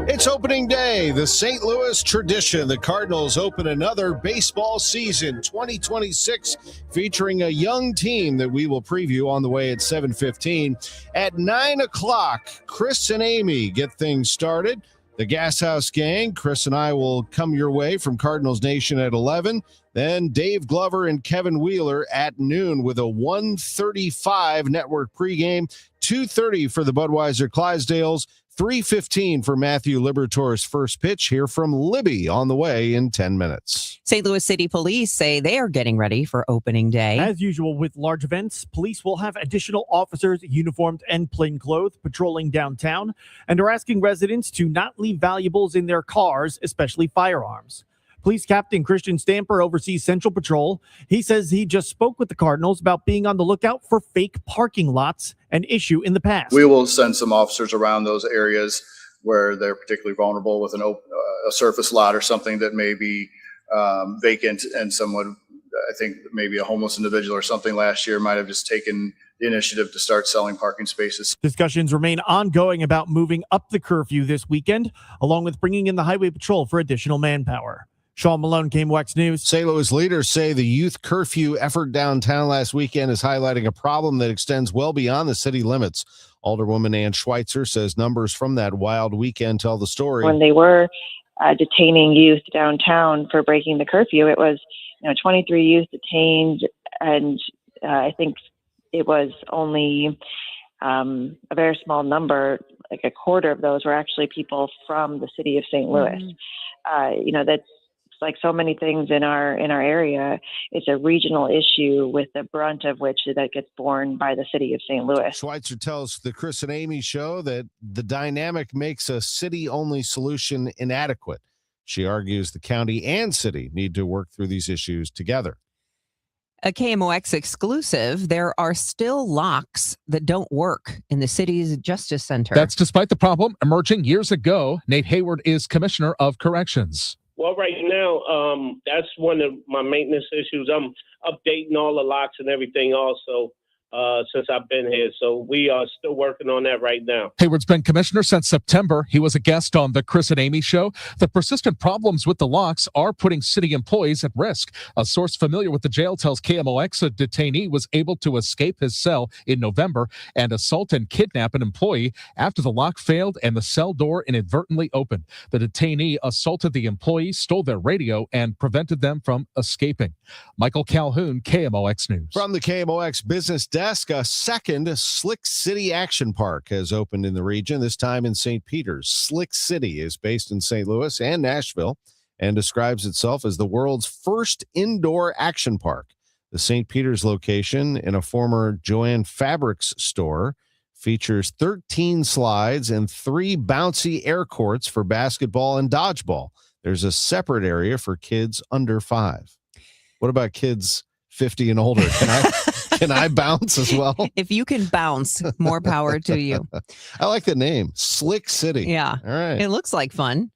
Speaker 3: It's opening day, the St. Louis tradition. The Cardinals open another baseball season, 2026, featuring a young team that we will preview on the way at 7:15. At 9 o'clock, Chris and Amy get things started. The Gas House Gang, Chris and I will come your way from Cardinals Nation at 11. Then Dave Glover and Kevin Wheeler at noon with a 1:35 network pregame, 2:30 for the Budweiser Clydesdales, 3:15 for Matthew Liberatore's first pitch. Here from Libby on the way in 10 minutes.
Speaker 2: St. Louis City Police say they are getting ready for opening day.
Speaker 19: As usual with large events, police will have additional officers uniformed and plainclothes patrolling downtown and are asking residents to not leave valuables in their cars, especially firearms. Police Captain Christian Stamper oversees Central Patrol. He says he just spoke with the Cardinals about being on the lookout for fake parking lots, an issue in the past.
Speaker 12: We will send some officers around those areas where they're particularly vulnerable with a surface lot or something that may be vacant, and someone, I think maybe a homeless individual or something last year might have just taken the initiative to start selling parking spaces.
Speaker 19: Discussions remain ongoing about moving up the curfew this weekend, along with bringing in the Highway Patrol for additional manpower. Sean Malone, KMOX News.
Speaker 3: St. Louis leaders say the youth curfew effort downtown last weekend is highlighting a problem that extends well beyond the city limits. Alderwoman Ann Schweitzer says numbers from that wild weekend tell the story.
Speaker 13: When they were detaining youth downtown for breaking the curfew, it was 23 youth detained, and I think it was only a very small number, like a quarter of those were actually people from the city of St. Louis. That's like so many things in our area. It's a regional issue with the brunt of which that gets borne by the city of St. Louis.
Speaker 3: Schweitzer tells the Chris and Amy show that the dynamic makes a city-only solution inadequate. She argues the county and city need to work through these issues together.
Speaker 2: A KMOX exclusive, there are still locks that don't work in the city's Justice Center.
Speaker 20: That's despite the problem emerging years ago. Nate Hayward is Commissioner of Corrections.
Speaker 14: Well, right now, that's one of my maintenance issues. I'm updating all the locks and everything also since I've been here. So we are still working on that right now.
Speaker 20: Hayward's been commissioner since September. He was a guest on the Chris and Amy show. The persistent problems with the locks are putting city employees at risk. A source familiar with the jail tells KMOX a detainee was able to escape his cell in November and assault and kidnap an employee after the lock failed and the cell door inadvertently opened. The detainee assaulted the employee, stole their radio, and prevented them from escaping. Michael Calhoun, KMOX News.
Speaker 3: From the KMOX business desk, a second Slick City Action Park has opened in the region, this time in St. Peter's. Slick City is based in St. Louis and Nashville and describes itself as the world's first indoor action park. The St. Peter's location, in a former Joann Fabrics store, features 13 slides and 3 bouncy air courts for basketball and dodgeball. There's a separate area for kids under 5. What about kids 50 and older. Can I bounce as well?
Speaker 2: If you can bounce, more power to you.
Speaker 3: I like the name, Slick City.
Speaker 2: Yeah.
Speaker 3: All right.
Speaker 2: It looks like fun.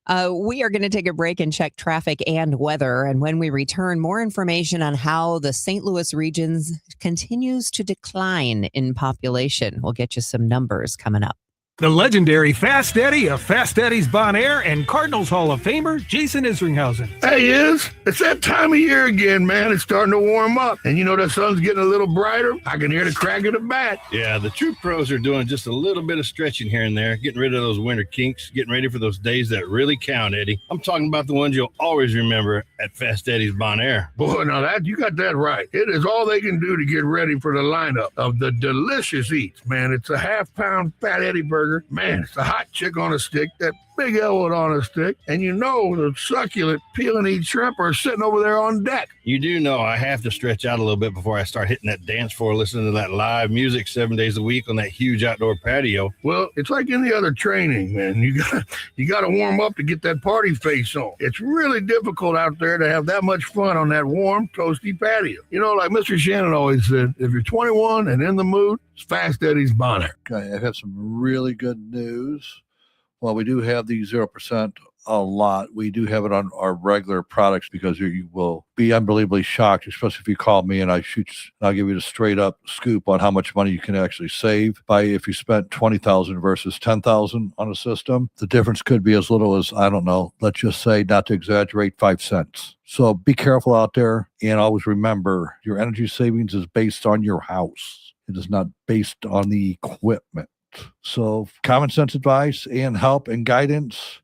Speaker 2: We are going to take a break and check traffic and weather. And when we return, more information on how the St. Louis region continues to decline in population. We'll get you some numbers coming up.
Speaker 4: The legendary Fast Eddie of Fast Eddie's Bon Air and Cardinals Hall of Famer Jason Isringhausen.
Speaker 5: Hey, it's that time of year again, man. It's starting to warm up. And you know the sun's getting a little brighter. I can hear the crack of the bat.
Speaker 6: Yeah, the true pros are doing just a little bit of stretching here and there, getting rid of those winter kinks, getting ready for those days that really count, Eddie. I'm talking about the ones you'll always remember at Fast Eddie's Bon Air.
Speaker 5: Boy, now you got that right. It is all they can do to get ready for the lineup of the delicious eats, man. It's a half-pound Fat Eddie burger. Man, it's a hot chick on a stick, that big elwood on a stick, and you know the succulent peel and eat shrimp are sitting over there on deck.
Speaker 6: You do know I have to stretch out a little bit before I start hitting that dance floor, listening to that live music 7 days a week on that huge outdoor patio.
Speaker 5: Well, it's like any other training, man. You got to warm up to get that party face on. It's really difficult out there to have that much fun on that warm, toasty patio. You know, like Mr. Shannon always said, if you're 21 and in the mood, it's Fast Eddie's Bon Air.
Speaker 15: Okay, I have some really good news. Well, we do have the 0% a lot. We do have it on our regular products because you will be unbelievably shocked, especially if you call me and I'll give you the straight up scoop on how much money you can actually save by if you spent $20,000 versus $10,000 on a system. The difference could be as little as, I don't know, let's just say, not to exaggerate, 5 cents. So be careful out there, and always remember your energy savings is based on your house. It is not based on the equipment. So common sense advice and help and guidance.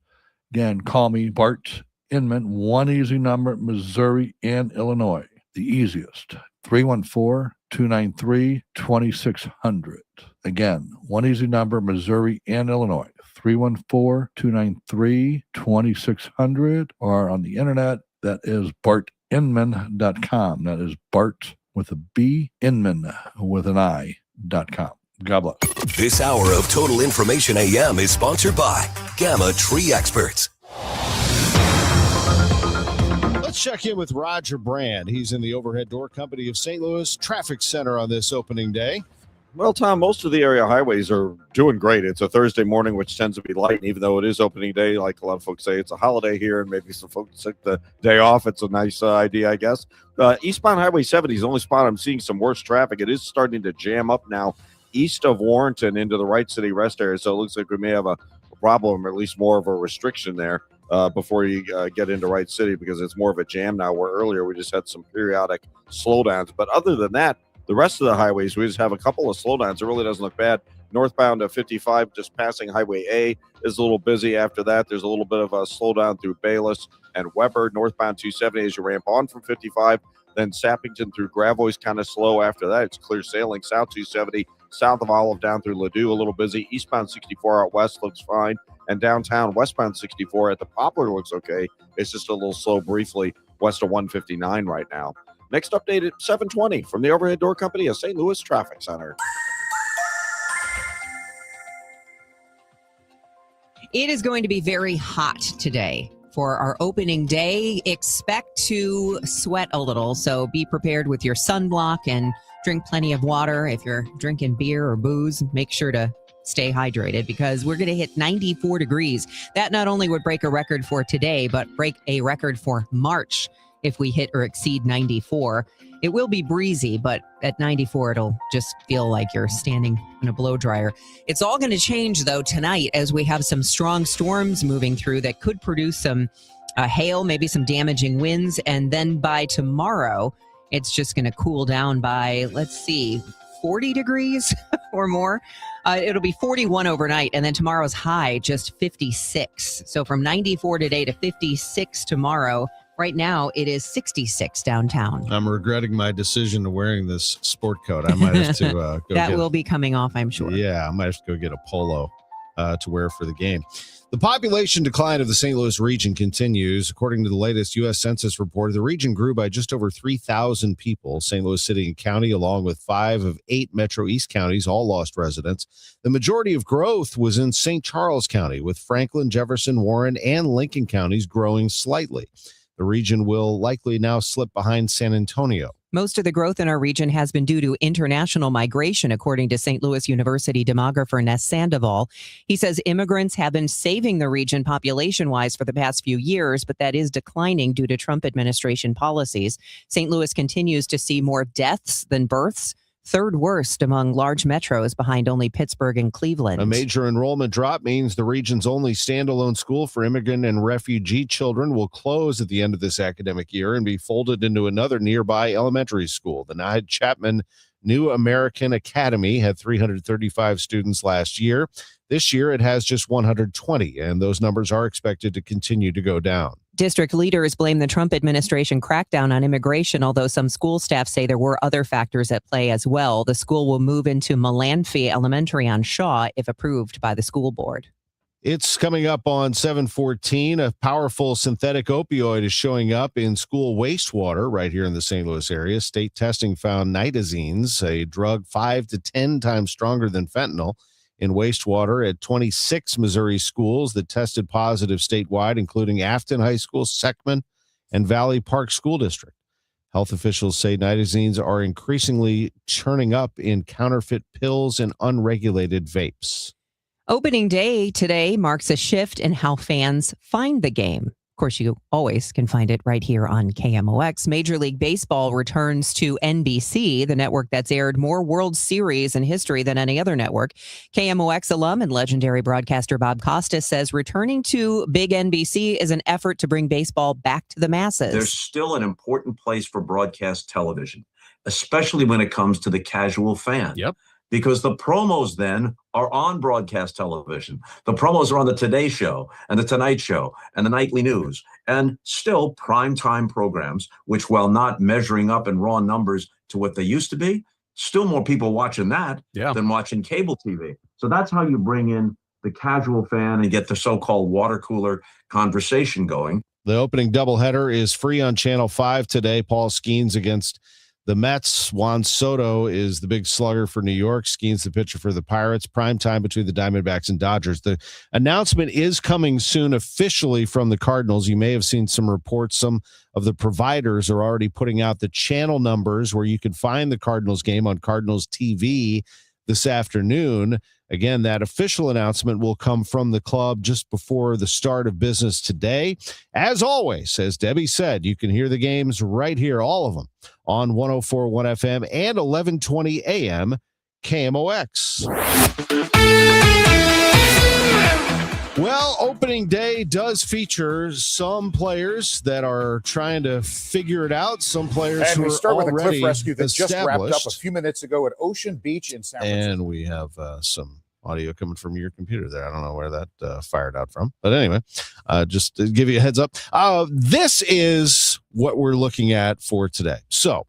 Speaker 15: Again, call me Bart Inman, one easy number, Missouri and Illinois. The easiest, 314-293-2600. Again, one easy number, Missouri and Illinois, 314-293-2600. Or on the internet, that is bartinman.com. That is Bart with a B, Inman with an I.com. God bless.
Speaker 16: This hour of Total Information AM is sponsored by Gamma Tree Experts.
Speaker 3: Let's check in with Roger Brand. He's in the Overhead Door Company of St. Louis Traffic Center on this opening day.
Speaker 17: Well, Tom, most of the area highways are doing great. It's a Thursday morning, which tends to be light. And even though it is opening day, like a lot of folks say, it's a holiday here, and maybe some folks took the day off. It's a nice idea, I guess. Eastbound Highway 70 is the only spot I'm seeing some worse traffic. It is starting to jam up now east of Warrenton into the Wright City rest area. So it looks like we may have a problem, or at least more of a restriction there before you get into Wright City, because it's more of a jam now, where earlier we just had some periodic slowdowns. But other than that, the rest of the highways, we just have a couple of slowdowns. It really doesn't look bad. Northbound to 55, just passing Highway A, is a little busy. After that, there's a little bit of a slowdown through Bayless and Weber. Northbound 270 as you ramp on from 55. Then Sappington through Gravois is kind of slow. After that, it's clear sailing. South 270, south of Olive down through Ladue, a little busy. Eastbound 64 out west looks fine. And downtown, westbound 64 at the Poplar looks okay. It's just a little slow briefly west of 159 right now. Next update at 7:20 from the Overhead Door Company of St. Louis Traffic Center.
Speaker 2: It is going to be very hot today. For our opening day, expect to sweat a little, so be prepared with your sunblock and drink plenty of water. If you're drinking beer or booze, make sure to stay hydrated, because we're going to hit 94 degrees. That not only would break a record for today, but break a record for March if we hit or exceed 94. It will be breezy, but at 94, it'll just feel like you're standing in a blow dryer. It's all going to change, though, tonight, as we have some strong storms moving through that could produce some hail, maybe some damaging winds. And then by tomorrow, it's just going to cool down by, 40 degrees or more. It'll be 41 overnight, and then tomorrow's high, just 56. So from 94 today to 56 tomorrow. Right now, it is 66 downtown.
Speaker 3: I'm regretting my decision to wearing this sport coat. I might have to go
Speaker 2: that will be coming off, I'm sure.
Speaker 3: Yeah, I might have to go get a polo to wear for the game. The population decline of the St. Louis region continues. According to the latest U.S. Census report, the region grew by just over 3,000 people. St. Louis City and County, along with 5 of 8 Metro East counties, all lost residents. The majority of growth was in St. Charles County, with Franklin, Jefferson, Warren, and Lincoln counties growing slightly. The region will likely now slip behind San Antonio.
Speaker 2: Most of the growth in our region has been due to international migration, according to St. Louis University demographer Ness Sandoval. He says immigrants have been saving the region population-wise for the past few years, but that is declining due to Trump administration policies. St. Louis continues to see more deaths than births, third worst among large metros behind only Pittsburgh and Cleveland.
Speaker 3: A major enrollment drop means the region's only standalone school for immigrant and refugee children will close at the end of this academic year and be folded into another nearby elementary school. The Nahid Chapman New American Academy had 335 students last year. This year, it has just 120, and those numbers are expected to continue to go down.
Speaker 2: District leaders blame the Trump administration crackdown on immigration, although some school staff say there were other factors at play as well. The school will move into Melanphy Elementary on Shaw if approved by the school board.
Speaker 3: It's coming up on 7/14. A powerful synthetic opioid is showing up in school wastewater right here in the St. Louis area. State testing found nitazines, a drug 5 to 10 times stronger than fentanyl, in wastewater at 26 Missouri schools that tested positive statewide, including Afton High School, Seckman, and Valley Park School District. Health officials say nitazines are increasingly churning up in counterfeit pills and unregulated vapes.
Speaker 2: Opening day today marks a shift in how fans find the game. Of course, you always can find it right here on KMOX. Major League Baseball returns to NBC, the network that's aired more World Series in history than any other network. KMOX alum and legendary broadcaster Bob Costas says returning to Big NBC is an effort to bring baseball back to the masses.
Speaker 18: There's still an important place for broadcast television, especially when it comes to the casual fan.
Speaker 3: Yep.
Speaker 18: Because the promos then are on broadcast television. The promos are on the Today Show and the Tonight Show and the Nightly News, and still primetime programs, which, while not measuring up in raw numbers to what they used to be, still more people watching that than watching cable TV. So that's how you bring in the casual fan and get the so-called water cooler conversation going.
Speaker 3: The opening doubleheader is free on Channel 5 today. Paul Skeens against the Mets. Juan Soto is the big slugger for New York. Skeens the pitcher for the Pirates. Prime time between the Diamondbacks and Dodgers. The announcement is coming soon officially from the Cardinals. You may have seen some reports. Some of the providers are already putting out the channel numbers where you can find the Cardinals game on Cardinals TV this afternoon. Again, that official announcement will come from the club just before the start of business today. As always, as Debbie said, you can hear the games right here, all of them, on 104.1 FM and 1120 AM KMOX. Well, opening day does feature some players that are trying to figure it out. Some players
Speaker 21: and
Speaker 3: who
Speaker 21: we
Speaker 3: are
Speaker 21: start with a
Speaker 3: already
Speaker 21: cliff rescue that just wrapped up a
Speaker 3: established.
Speaker 21: few minutes ago at Ocean Beach in San Francisco.
Speaker 3: And we have some audio coming from your computer there. I don't know where that fired out from. But anyway, just to give you a heads up. This is what we're looking at for today. So,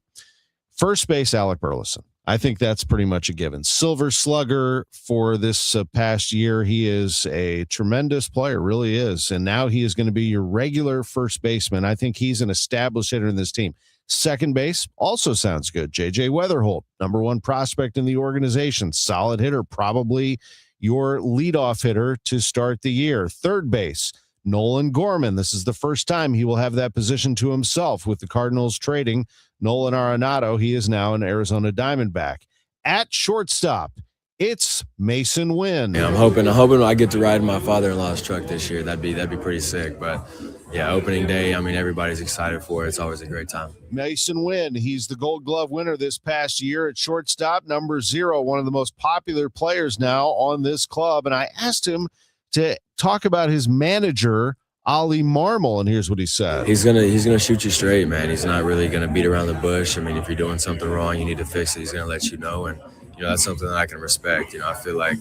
Speaker 3: first base, Alec Burleson. I think that's pretty much a given. Silver Slugger for this past year. He is a tremendous player, really is. And now he is going to be your regular first baseman. I think he's an established hitter in this team. Second base also sounds good. J.J. Weatherholt, number one prospect in the organization. Solid hitter, probably your leadoff hitter to start the year. Third base, Nolan Gorman. This is the first time he will have that position to himself with the Cardinals trading Nolan Arenado. He is now an Arizona Diamondback. At shortstop, it's Mason Wynn.
Speaker 22: Yeah, I'm hoping I get to ride in my father-in-law's truck this year. That'd be pretty sick. But yeah, opening day, I mean, everybody's excited for it. It's always a great time.
Speaker 3: Mason Wynn, he's the Gold Glove winner this past year at shortstop, number 0, one of the most popular players now on this club. And I asked him to talk about his manager, Ollie Marmol, and here's what he said.
Speaker 22: He's gonna shoot you straight, man. He's not really gonna beat around the bush. I mean, if you're doing something wrong, you need to fix it. He's gonna let you know, and that's something that I can respect. I feel like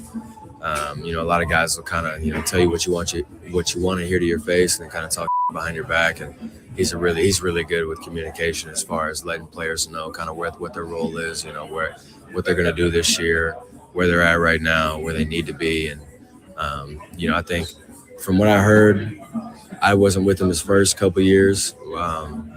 Speaker 22: a lot of guys will kind of tell you what you want to hear to your face, and then kind of talk behind your back. And he's really good with communication as far as letting players know kind of what their role is, what they're gonna do this year, where they're at right now, where they need to be, and I think from what I heard, I wasn't with him his first couple years,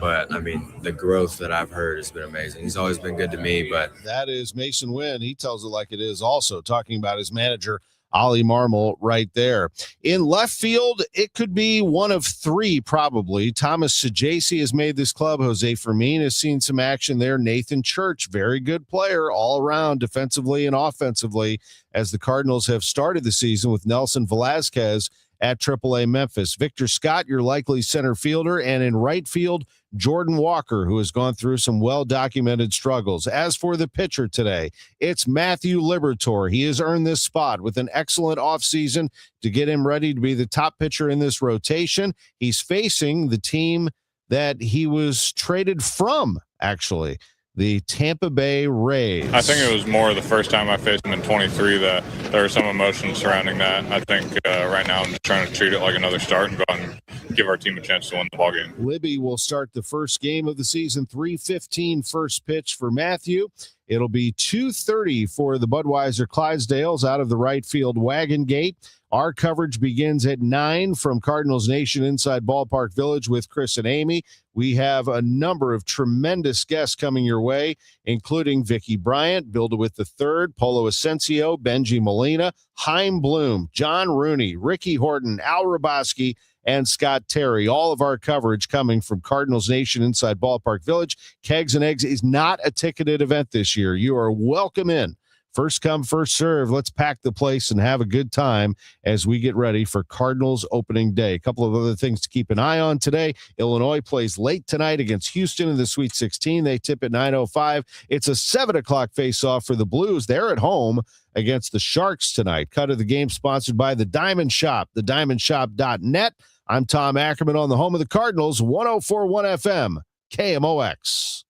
Speaker 22: but I mean, the growth that I've heard has been amazing. He's always been good to me. But
Speaker 3: that is Mason Wynn. He tells it like it is. Also talking about his manager, Ollie Marmol right there. In left field, it could be one of three probably. Thomas Sajaci has made this club. Jose Fermin has seen some action there. Nathan Church, very good player all around defensively and offensively, as the Cardinals have started the season with Nelson Velazquez at AAA Memphis. Victor Scott, your likely center fielder, and in right field, Jordan Walker, who has gone through some well-documented struggles. As for the pitcher today, it's Matthew Liberatore. He has earned this spot with an excellent offseason to get him ready to be the top pitcher in this rotation. He's facing the team that he was traded from, actually, the Tampa Bay Rays.
Speaker 1: I think it was more the first time I faced him in 23 that there was some emotion surrounding that. I think right now I'm just trying to treat it like another start and go out and give our team a chance to win the ballgame.
Speaker 3: Libby will start the first game of the season, 3:15 first pitch for Matthew. It'll be 2:30 for the Budweiser Clydesdales out of the right field wagon gate. Our coverage begins at 9 from Cardinals Nation inside Ballpark Village with Chris and Amy. We have a number of tremendous guests coming your way, including Vicky Bryant, Bill DeWitt III, Polo Asensio, Benji Molina, Chaim Bloom, John Rooney, Ricky Horton, Al Raboski, and Scott Terry. All of our coverage coming from Cardinals Nation inside Ballpark Village. Kegs and Eggs is not a ticketed event this year. You are welcome in. First come, first serve. Let's pack the place and have a good time as we get ready for Cardinals opening day. A couple of other things to keep an eye on today. Illinois plays late tonight against Houston in the Sweet 16. They tip at 9:05. It's a 7 o'clock face-off for the Blues. They're at home against the Sharks tonight. Cut of the game sponsored by The Diamond Shop, thediamondshop.net. I'm Tom Ackerman on the home of the Cardinals, 104.1 FM, KMOX.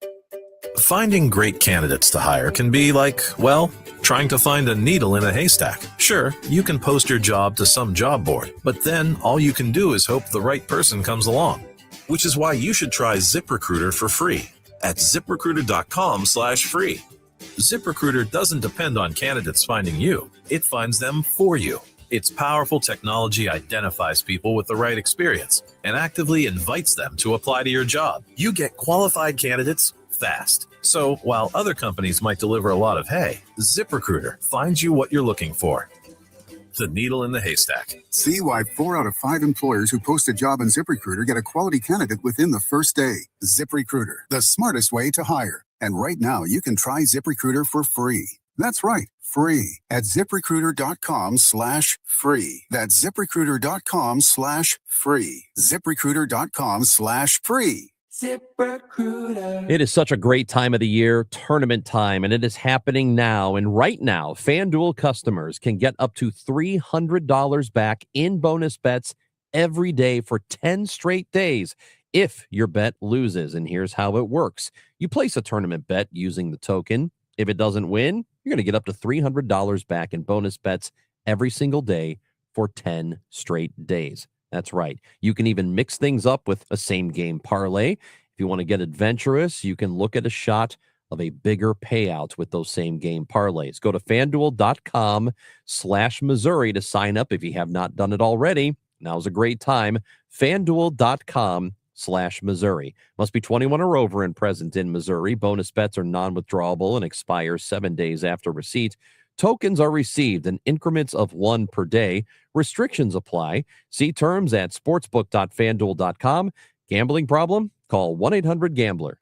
Speaker 7: Finding great candidates to hire can be like, well, trying to find a needle in a haystack. Sure, you can post your job to some job board, but then all you can do is hope the right person comes along. Which is why you should try ZipRecruiter for free at ZipRecruiter.com/free. ZipRecruiter doesn't depend on candidates finding you. It finds them for you. Its powerful technology identifies people with the right experience and actively invites them to apply to your job. You get qualified candidates fast. So while other companies might deliver a lot of hay, ZipRecruiter finds you what you're looking for. The needle in the haystack.
Speaker 23: See why 4 out of 5 employers who post a job on ZipRecruiter get a quality candidate within the first day. ZipRecruiter, the smartest way to hire. And right now, you can try ZipRecruiter for free. That's right, free at ZipRecruiter.com/free. That's ZipRecruiter.com/free. ZipRecruiter.com/free.
Speaker 24: ZipRecruiter. It is such a great time of the year, tournament time, and it is happening now. And right now, FanDuel customers can get up to $300 back in bonus bets every day for 10 straight days if your bet loses. And here's how it works. You place a tournament bet using the token. If it doesn't win, you're going to get up to $300 back in bonus bets every single day for 10 straight days. That's right. You can even mix things up with a same-game parlay. If you want to get adventurous, you can look at a shot of a bigger payout with those same-game parlays. Go to FanDuel.com/Missouri to sign up if you have not done it already. Now's a great time. FanDuel.com/Missouri. Must be 21 or over and present in Missouri. Bonus bets are non-withdrawable and expire 7 days after receipt. Tokens are received in increments of 1 per day. Restrictions apply. See terms at sportsbook.fanduel.com. Gambling problem? Call 1-800-GAMBLER.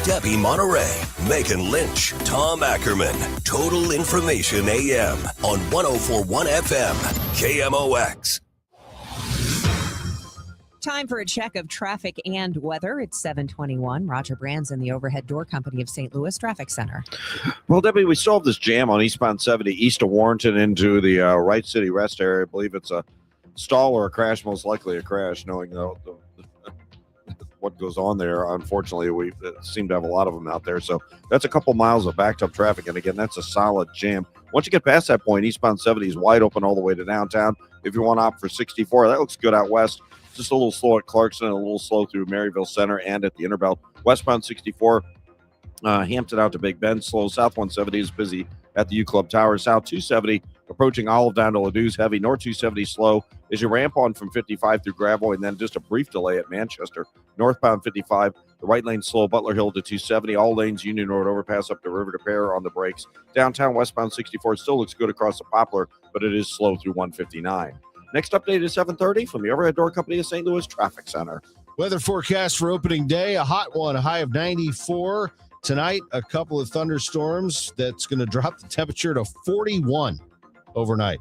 Speaker 16: Debbie Monterrey, Megan Lynch, Tom Ackerman. Total Information AM on 104.1 FM, KMOX.
Speaker 2: Time for a check of traffic and weather. It's 7:21. Roger Brands in the Overhead Door Company of St. Louis Traffic Center.
Speaker 17: Well, Debbie, we still have this jam on eastbound 70 east of Warrenton into the Wright City Rest area. I believe it's a stall or a crash, most likely a crash, knowing what goes on there. Unfortunately, we seem to have a lot of them out there. So that's a couple miles of backed up traffic. And again, that's a solid jam. Once you get past that point, eastbound 70 is wide open all the way to downtown. If you want to opt for 64, that looks good out west. Just a little slow at Clarkson and a little slow through Maryville Center and at the Interbelt. Westbound 64, Hampton out to Big Bend, slow. South 170 is busy at the U Club Tower. South 270 approaching Olive down to Ladou's, heavy. North 270 slow as you ramp on from 55 through Gravois, and then just a brief delay at Manchester. Northbound 55, the right lane slow, Butler Hill to 270. All lanes, Union Road overpass up to River to Pear on the brakes. Downtown westbound 64 still looks good across the Poplar, but it is slow through 159. Next update is 7:30 from the Overhead Door Company of St. Louis Traffic Center.
Speaker 3: Weather forecast for opening day, a hot one, a high of 94. Tonight, a couple of thunderstorms that's going to drop the temperature to 41 overnight.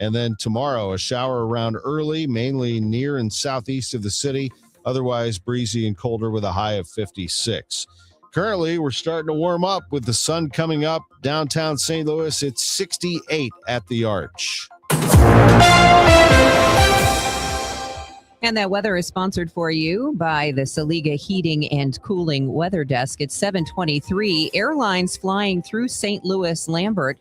Speaker 3: And then tomorrow, a shower around early, mainly near and southeast of the city. Otherwise, breezy and colder with a high of 56. Currently, we're starting to warm up with the sun coming up. Downtown St. Louis, it's 68 at the Arch.
Speaker 2: And that weather is sponsored for you by the Saliga Heating and Cooling Weather Desk. It's 7:23. Airlines flying through St. Louis Lambert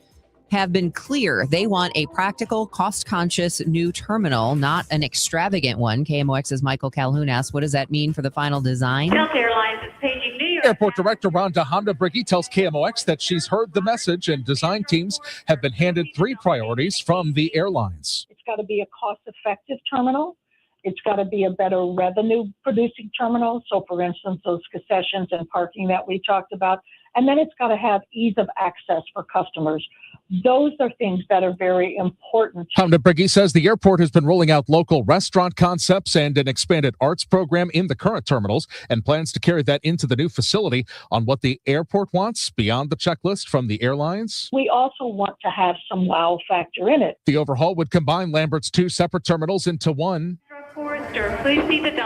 Speaker 2: have been clear. They want a practical, cost-conscious new terminal, not an extravagant one. KMOX's Michael Calhoun asks, what does that mean for the final design?
Speaker 8: Delta Airlines is paging New York.
Speaker 20: Airport Director Rhonda Honda-Briggy tells KMOX that she's heard the message and design teams have been handed 3 priorities from the airlines.
Speaker 9: It's got to be a cost-effective terminal. It's got to be a better revenue-producing terminal. So, for instance, those concessions and parking that we talked about. And then it's got to have ease of access for customers. Those are things that are very important.
Speaker 20: Honda-Briggy says the airport has been rolling out local restaurant concepts and an expanded arts program in the current terminals and plans to carry that into the new facility. On what the airport wants beyond the checklist from the airlines,
Speaker 9: we also want to have some wow factor in it.
Speaker 20: The overhaul would combine Lambert's 2 separate terminals into one,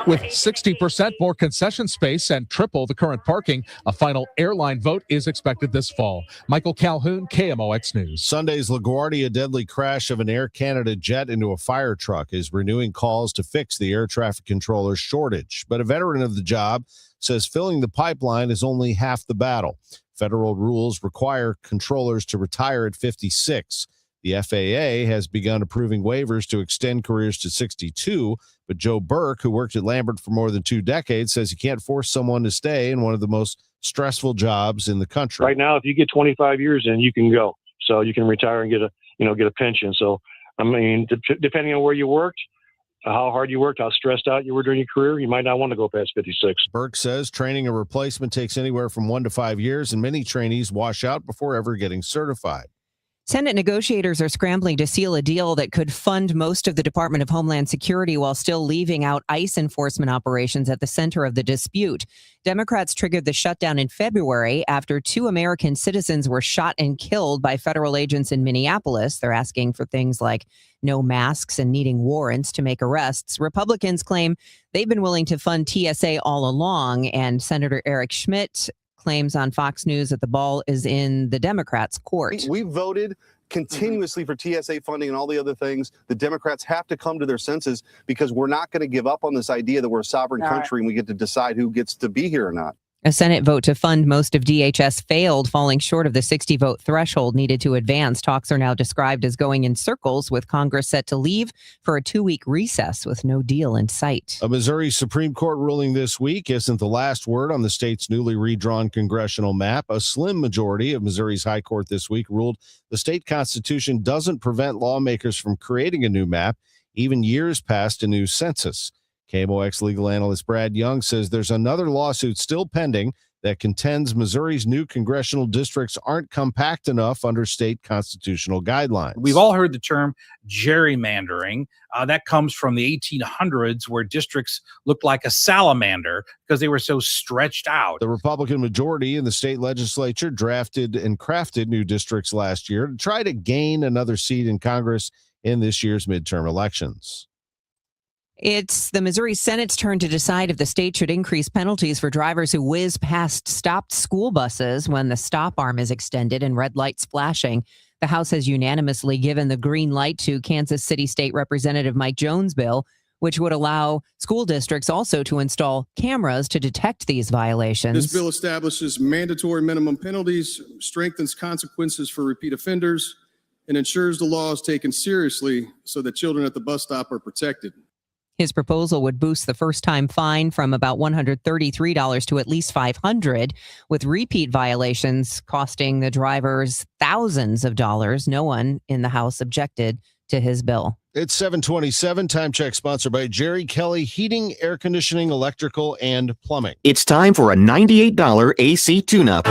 Speaker 20: with 60% more concession space and triple the current parking. A final airline vote is expected this fall. Michael Calhoun, KMOX News.
Speaker 3: Sunday's LaGuardia deadly crash of an Air Canada jet into a fire truck is renewing calls to fix the air traffic controller shortage. But a veteran of the job says filling the pipeline is only half the battle. Federal rules require controllers to retire at 56. The FAA has begun approving waivers to extend careers to 62, but Joe Burke, who worked at Lambert for more than 2 decades, says you can't force someone to stay in one of the most stressful jobs in the country.
Speaker 10: Right now, if you get 25 years in, you can go. So you can retire and get a pension. So, I mean, depending on where you worked, how hard you worked, how stressed out you were during your career, you might not want to go past 56.
Speaker 3: Burke says training a replacement takes anywhere from 1 to 5 years, and many trainees wash out before ever getting certified.
Speaker 2: Senate negotiators are scrambling to seal a deal that could fund most of the Department of Homeland Security while still leaving out ICE enforcement operations at the center of the dispute. Democrats triggered the shutdown in February after 2 American citizens were shot and killed by federal agents in Minneapolis. They're asking for things like no masks and needing warrants to make arrests. Republicans claim they've been willing to fund TSA all along, and Senator Eric Schmidt claims on Fox News that the ball is in the Democrats' court.
Speaker 11: We voted continuously for TSA funding and all the other things. The Democrats have to come to their senses because we're not going to give up on this idea that we're a sovereign country and we get to decide who gets to be here or not.
Speaker 2: A Senate vote to fund most of DHS failed, falling short of the 60-vote threshold needed to advance. Talks are now described as going in circles, with Congress set to leave for a 2-week recess with no deal in sight.
Speaker 3: A Missouri Supreme Court ruling this week isn't the last word on the state's newly redrawn congressional map. A slim majority of Missouri's High Court this week ruled the state constitution doesn't prevent lawmakers from creating a new map, even years past a new census. KMOX legal analyst Brad Young says there's another lawsuit still pending that contends Missouri's new congressional districts aren't compact enough under state constitutional guidelines.
Speaker 21: We've all heard the term gerrymandering. That comes from the 1800s, where districts looked like a salamander because they were so stretched out.
Speaker 3: The Republican majority in the state legislature drafted and crafted new districts last year to try to gain another seat in Congress in this year's midterm elections.
Speaker 2: It's the Missouri Senate's turn to decide if the state should increase penalties for drivers who whiz past stopped school buses when the stop arm is extended and red lights flashing. The House has unanimously given the green light to Kansas City State Representative Mike Jones' bill, which would allow school districts also to install cameras to detect these violations.
Speaker 25: This bill establishes mandatory minimum penalties, strengthens consequences for repeat offenders, and ensures the law is taken seriously so that children at the bus stop are protected.
Speaker 2: His proposal would boost the first-time fine from about $133 to at least $500, with repeat violations costing the drivers thousands of dollars. No one in the House objected to his bill.
Speaker 3: It's 7:27. Time check sponsored by Jerry Kelly Heating, Air Conditioning, Electrical, and Plumbing.
Speaker 4: It's time for a $98 AC tune-up.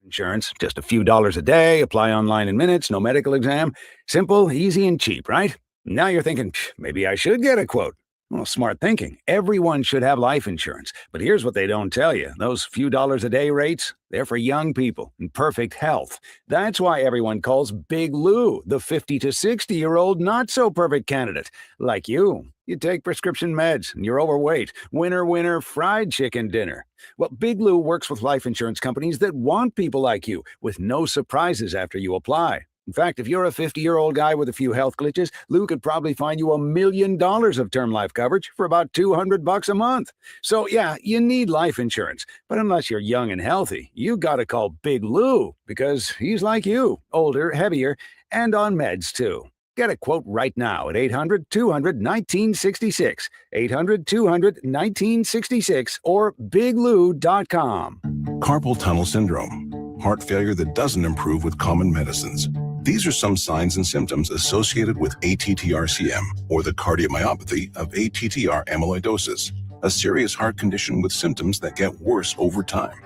Speaker 12: Insurance, just a few dollars a day, apply online in minutes, no medical exam. Simple, easy, and cheap, right? Now you're thinking, maybe I should get a quote. Well, smart thinking. Everyone should have life insurance. But here's what they don't tell you. Those few dollars a day rates, they're for young people in perfect health. That's why everyone calls Big Lou the 50 to 60-year-old not-so-perfect candidate. Like you. You take prescription meds, and you're overweight. Winner, winner, fried chicken dinner. Well, Big Lou works with life insurance companies that want people like you, with no surprises after you apply. In fact, if you're a 50-year-old guy with a few health glitches, Lou could probably find you $1 million of term life coverage for about $200 a month. So yeah, you need life insurance. But unless you're young and healthy, you gotta call Big Lou, because he's like you, older, heavier, and on meds too. Get a quote right now at 800-200-1966, 800-200-1966, or biglou.com.
Speaker 13: Carpal tunnel syndrome, heart failure that doesn't improve with common medicines. These are some signs and symptoms associated with ATTR-CM, or the cardiomyopathy of ATTR amyloidosis, a serious heart condition with symptoms that get worse over time.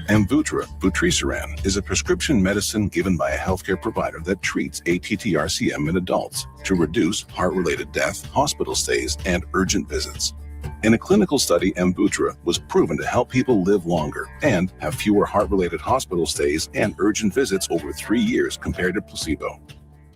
Speaker 13: Amvuttra, vutrisiran, is a prescription medicine given by a healthcare provider that treats ATTR-CM in adults to reduce heart-related death, hospital stays, and urgent visits. In a clinical study, Amvuttra was proven to help people live longer and have fewer heart-related hospital stays and urgent visits over 3 years compared to placebo.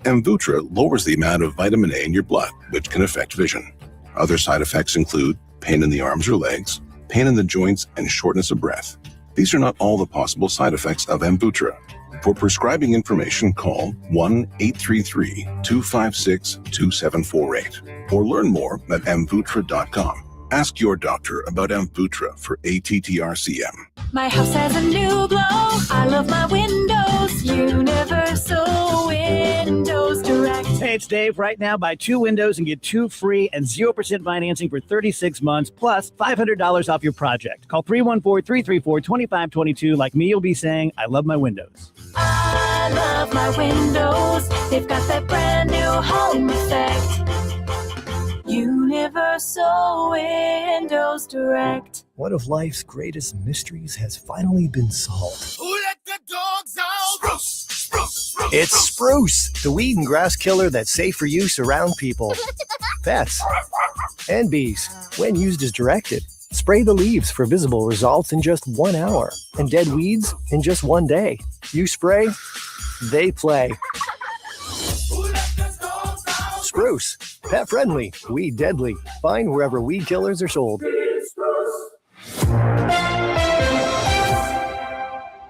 Speaker 13: Amvuttra lowers the amount of vitamin A in your blood, which can affect vision. Other side effects include pain in the arms or legs, pain in the joints, and shortness of breath. These are not all the possible side effects of Amvuttra. For prescribing information, call 1-833-256-2748 or learn more at amvuttra.com. Ask your doctor about Amvuttra for ATTR-CM.
Speaker 14: My house has a new glow. I love my windows. Universal Windows Direct.
Speaker 19: Hey, it's Dave. Right now, buy 2 windows and get 2 free and 0% financing for 36 months, plus $500 off your project. Call 314-334-2522. Like me, you'll be saying, I love my windows.
Speaker 14: I love my windows. They've got that brand new home effect. Universal Windows Direct.
Speaker 26: One of life's greatest mysteries has finally been solved.
Speaker 27: Who let the dogs out? Spruce, spruce, spruce.
Speaker 26: It's Spruce, the weed and grass killer that's safe for use around people, pets, and bees. When used as directed, spray the leaves for visible results in just 1 hour, and dead weeds in just 1 day. You spray, they play. Spruce, pet friendly, weed deadly. Find wherever weed killers are sold.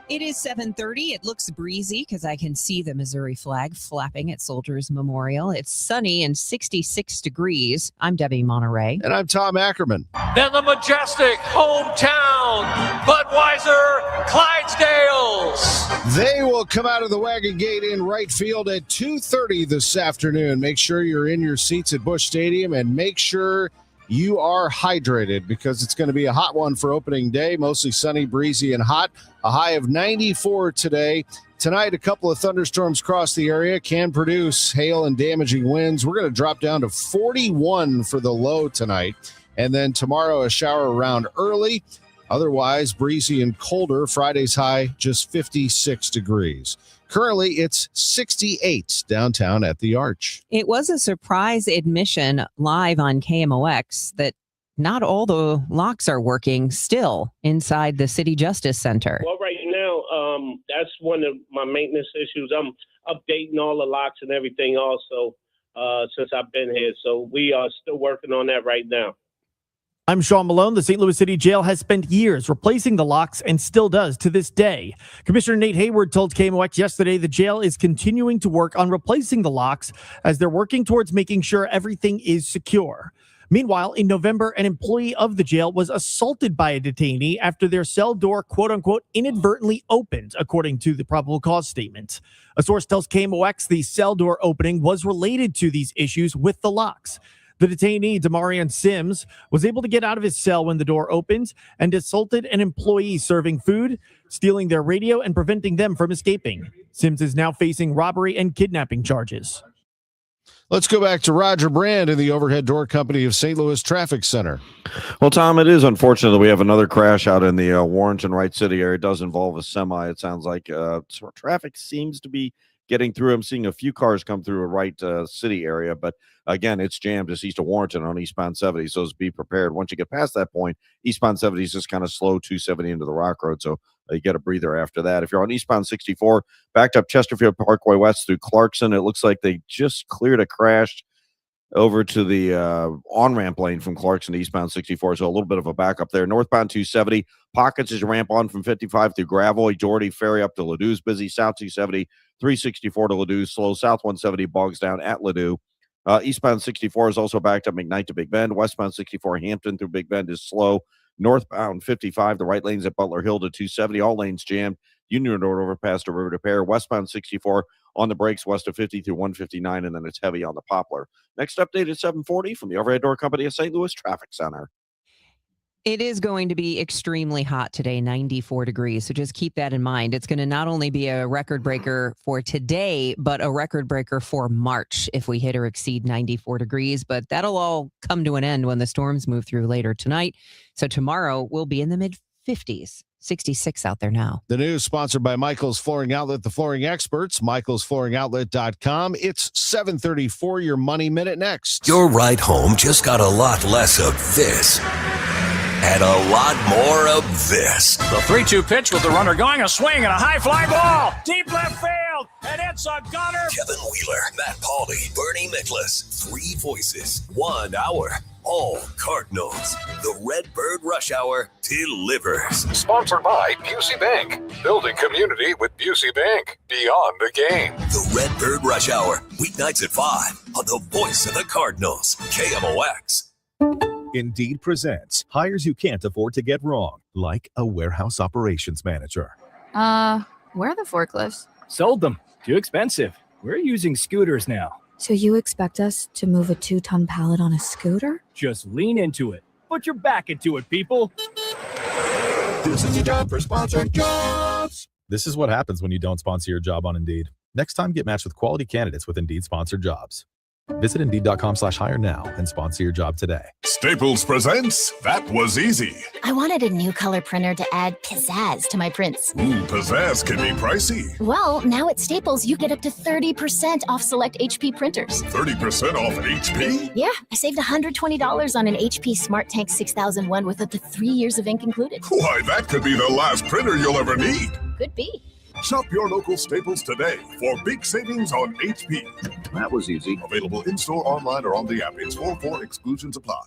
Speaker 2: It is 7:30. It looks breezy because I can see the Missouri flag flapping at Soldiers Memorial. It's sunny and 66 degrees. I'm Debbie Monterrey.
Speaker 3: And I'm Tom Ackerman.
Speaker 28: Then the majestic hometown, Budweiser Clydesdales.
Speaker 3: They will come out of the wagon gate in right field at 2:30 this afternoon. Make sure you're in your seats at Busch Stadium and make sure you are hydrated because it's going to be a hot one for opening day. Mostly sunny, breezy, and hot. A high of 94 today. Tonight, a couple of thunderstorms cross the area can produce hail and damaging winds. We're going to drop down to 41 for the low tonight. And then tomorrow, a shower around early. Otherwise, breezy and colder. Friday's high, just 56 degrees. Currently, it's 68 downtown at the Arch.
Speaker 2: It was a surprise admission live on KMOX that not all the locks are working still inside the City Justice Center.
Speaker 29: Well, right now, that's one of my maintenance issues. I'm updating all the locks and everything also since I've been here. So we are still working on that right now.
Speaker 30: I'm Sean Malone. The St. Louis City Jail has spent years replacing the locks and still does to this day. Commissioner Nate Hayward told KMOX yesterday the jail is continuing to work on replacing the locks as they're working towards making sure everything is secure. Meanwhile, in November, an employee of the jail was assaulted by a detainee after their cell door, quote unquote, inadvertently opened, according to the probable cause statement. A source tells KMOX the cell door opening was related to these issues with the locks. The detainee, Demarion Sims, was able to get out of his cell when the door opened and assaulted an employee serving food, stealing their radio and preventing them from escaping. Sims is now facing robbery and kidnapping charges.
Speaker 3: Let's go back to Roger Brand in the Overhead Door Company of St. Louis Traffic Center.
Speaker 17: Well, Tom, it is unfortunate that we have another crash out in the Warrenton Wright City area. It does involve a semi. It sounds like traffic seems to be getting through. I'm seeing a few cars come through a Wright City area, but again, it's jammed just east of Warrenton on eastbound 70. So be prepared. Once you get past that point, eastbound 70 is just kind of slow 270 into the Rock Road. So you get a breather after that. If you're on eastbound 64, backed up Chesterfield Parkway West through Clarkson, it looks like they just cleared a crash over to the on-ramp lane from Clarkson to eastbound 64. So a little bit of a backup there. Northbound 270, pockets as you ramp on from 55 through Gravois, Doherty, Ferry up to Ladou's busy. South 270, 364 to Ladou, slow. South 170 bogs down at Ladou. Eastbound 64 is also backed up McKnight to Big Bend. Westbound 64 Hampton through Big Bend is slow. Northbound 55, the right lanes at Butler Hill to 270, all lanes jammed. Union Road overpass to River to Pear. Westbound 64 on the brakes west of 50 through 159, and then it's heavy on the Poplar. Next update at 740 from the Overhead Door Company of St. Louis Traffic Center.
Speaker 2: It is going to be extremely hot today, 94 degrees. So just keep that in mind. It's going to not only be a record breaker for today, but a record breaker for March if we hit or exceed 94 degrees. But that'll all come to an end when the storms move through later tonight. So tomorrow we'll be in the mid 50s. 66 out there now.
Speaker 3: The news sponsored by Michael's Flooring Outlet, the flooring experts, michaelsflooringoutlet.com. It's 7:34, your Money Minute next.
Speaker 1: Your ride home just got a lot less of this and a lot more of this.
Speaker 28: The 3-2 pitch with the runner going, a swing and a high fly ball. Deep left field, and it's a gunner.
Speaker 1: Kevin Wheeler, Matt Pauley, Bernie Miklasz, 3 voices, 1 hour. All Cardinals. The Redbird Rush Hour delivers.
Speaker 5: Sponsored by Busey Bank. Building community with Busey Bank. Beyond the game.
Speaker 1: The Redbird Rush Hour. Weeknights at 5 on the voice of the Cardinals. KMOX.
Speaker 6: Indeed presents hires you can't afford to get wrong, like a warehouse operations manager.
Speaker 7: Where are the forklifts?
Speaker 19: Sold them. Too expensive. We're using scooters now.
Speaker 7: So you expect us to move a 2-ton pallet on a scooter?
Speaker 19: Just lean into it. Put your back into it, people.
Speaker 6: This is your job for sponsored jobs. This is what happens when you don't sponsor your job on Indeed. Next time, get matched with quality candidates with Indeed sponsored jobs. Visit Indeed.com/hire now and sponsor your job today.
Speaker 13: Staples presents That Was Easy.
Speaker 15: I wanted a new color printer to add pizzazz to my prints.
Speaker 13: Ooh, pizzazz can be pricey.
Speaker 15: Well, now at Staples, you get up to 30% off select HP printers.
Speaker 13: 30% off at HP?
Speaker 15: Yeah, I saved $120 on an HP Smart Tank 6001 with up to 3 years of ink included.
Speaker 13: Why, that could be the last printer you'll ever need.
Speaker 15: Could be.
Speaker 13: Shop your local Staples today for big savings on HP.
Speaker 17: That was easy.
Speaker 13: Available in-store, online, or on the app. It's 4-4, exclusions apply.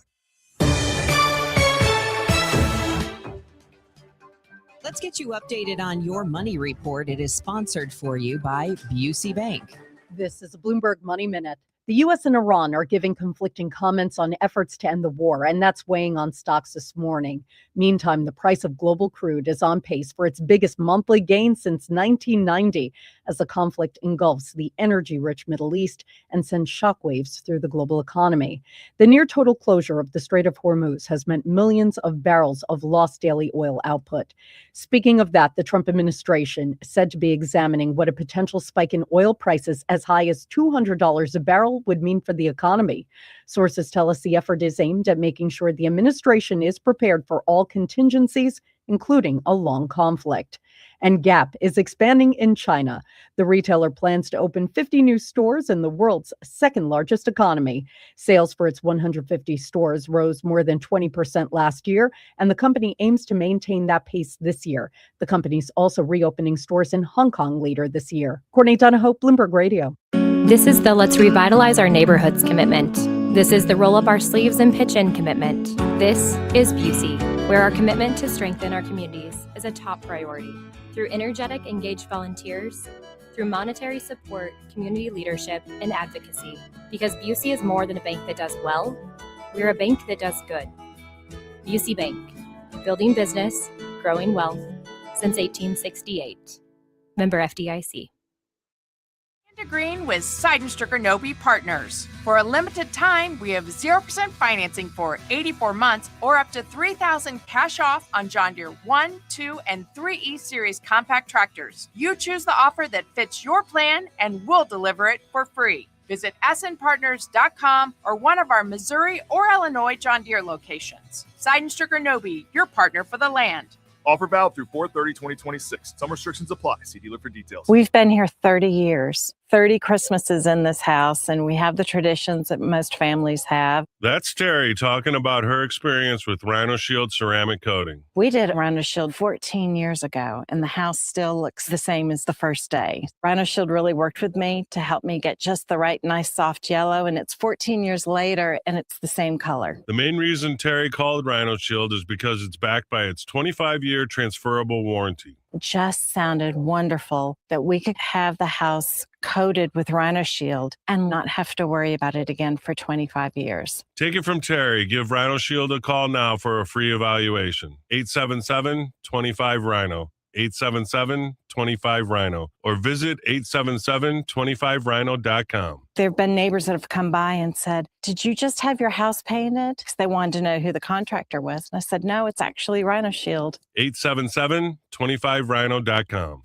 Speaker 2: Let's get you updated on your money report. It is sponsored for you by Busey Bank.
Speaker 16: This is a Bloomberg Money Minute. The U.S. and Iran are giving conflicting comments on efforts to end the war, and that's weighing on stocks this morning. Meantime, the price of global crude is on pace for its biggest monthly gain since 1990 as the conflict engulfs the energy-rich Middle East and sends shockwaves through the global economy. The near-total closure of the Strait of Hormuz has meant millions of barrels of lost daily oil output. Speaking of that, the Trump administration is said to be examining what a potential spike in oil prices as high as $200 a barrel would mean for the economy. Sources tell us the effort is aimed at making sure the administration is prepared for all contingencies, including a long conflict. And Gap is expanding in China. The retailer plans to open 50 new stores in the world's second largest economy. Sales for its 150 stores rose more than 20% last year, and the company aims to maintain that pace this year. The company's also reopening stores in Hong Kong later this year. Courtney Donahoe, Bloomberg Radio.
Speaker 18: This is the Let's Revitalize Our Neighborhoods commitment. This is the Roll Up Our Sleeves and Pitch In commitment. This is Busey, where our commitment to strengthen our communities is a top priority. Through energetic, engaged volunteers, through monetary support, community leadership, and advocacy. Because Busey is more than a bank that does well, we're a bank that does good. Busey Bank, building business, growing wealth, since 1868. Member FDIC.
Speaker 8: to green with Seidenstricker Nobe Partners. For a limited time, we have 0% financing for 84 months or up to $3,000 cash off on John Deere 1, 2, and 3E Series compact tractors. You choose the offer that fits your plan and we'll deliver it for free. Visit snpartners.com or one of our Missouri or Illinois John Deere locations. Seidenstricker Nobe, your partner for the land.
Speaker 9: Offer valid through 4/30/2026. Some restrictions apply. See dealer for details.
Speaker 10: We've been here 30 years, 30 Christmases in this house, and we have the traditions that most families have.
Speaker 11: That's Terry talking about her experience with Rhino Shield ceramic coating.
Speaker 10: We did Rhino Shield 14 years ago, and the house still looks the same as the first day. Rhino Shield really worked with me to help me get just the right, nice, soft yellow, and it's 14 years later, and it's the same color.
Speaker 11: The main reason Terry called Rhino Shield is because it's backed by its 25-year transferable warranty.
Speaker 10: It just sounded wonderful that we could have the house coated with Rhino Shield and not have to worry about it again for 25 years.
Speaker 11: Take it from Terry. Give Rhino Shield a call now for a free evaluation. 877-25-RHINO. 877-25-RHINO. Or visit 877-25rhino.com.
Speaker 10: There have been neighbors that have come by and said, "Did you just have your house painted?" Because they wanted to know who the contractor was. And I said, "No, it's actually Rhino Shield."
Speaker 11: 877-25rhino.com.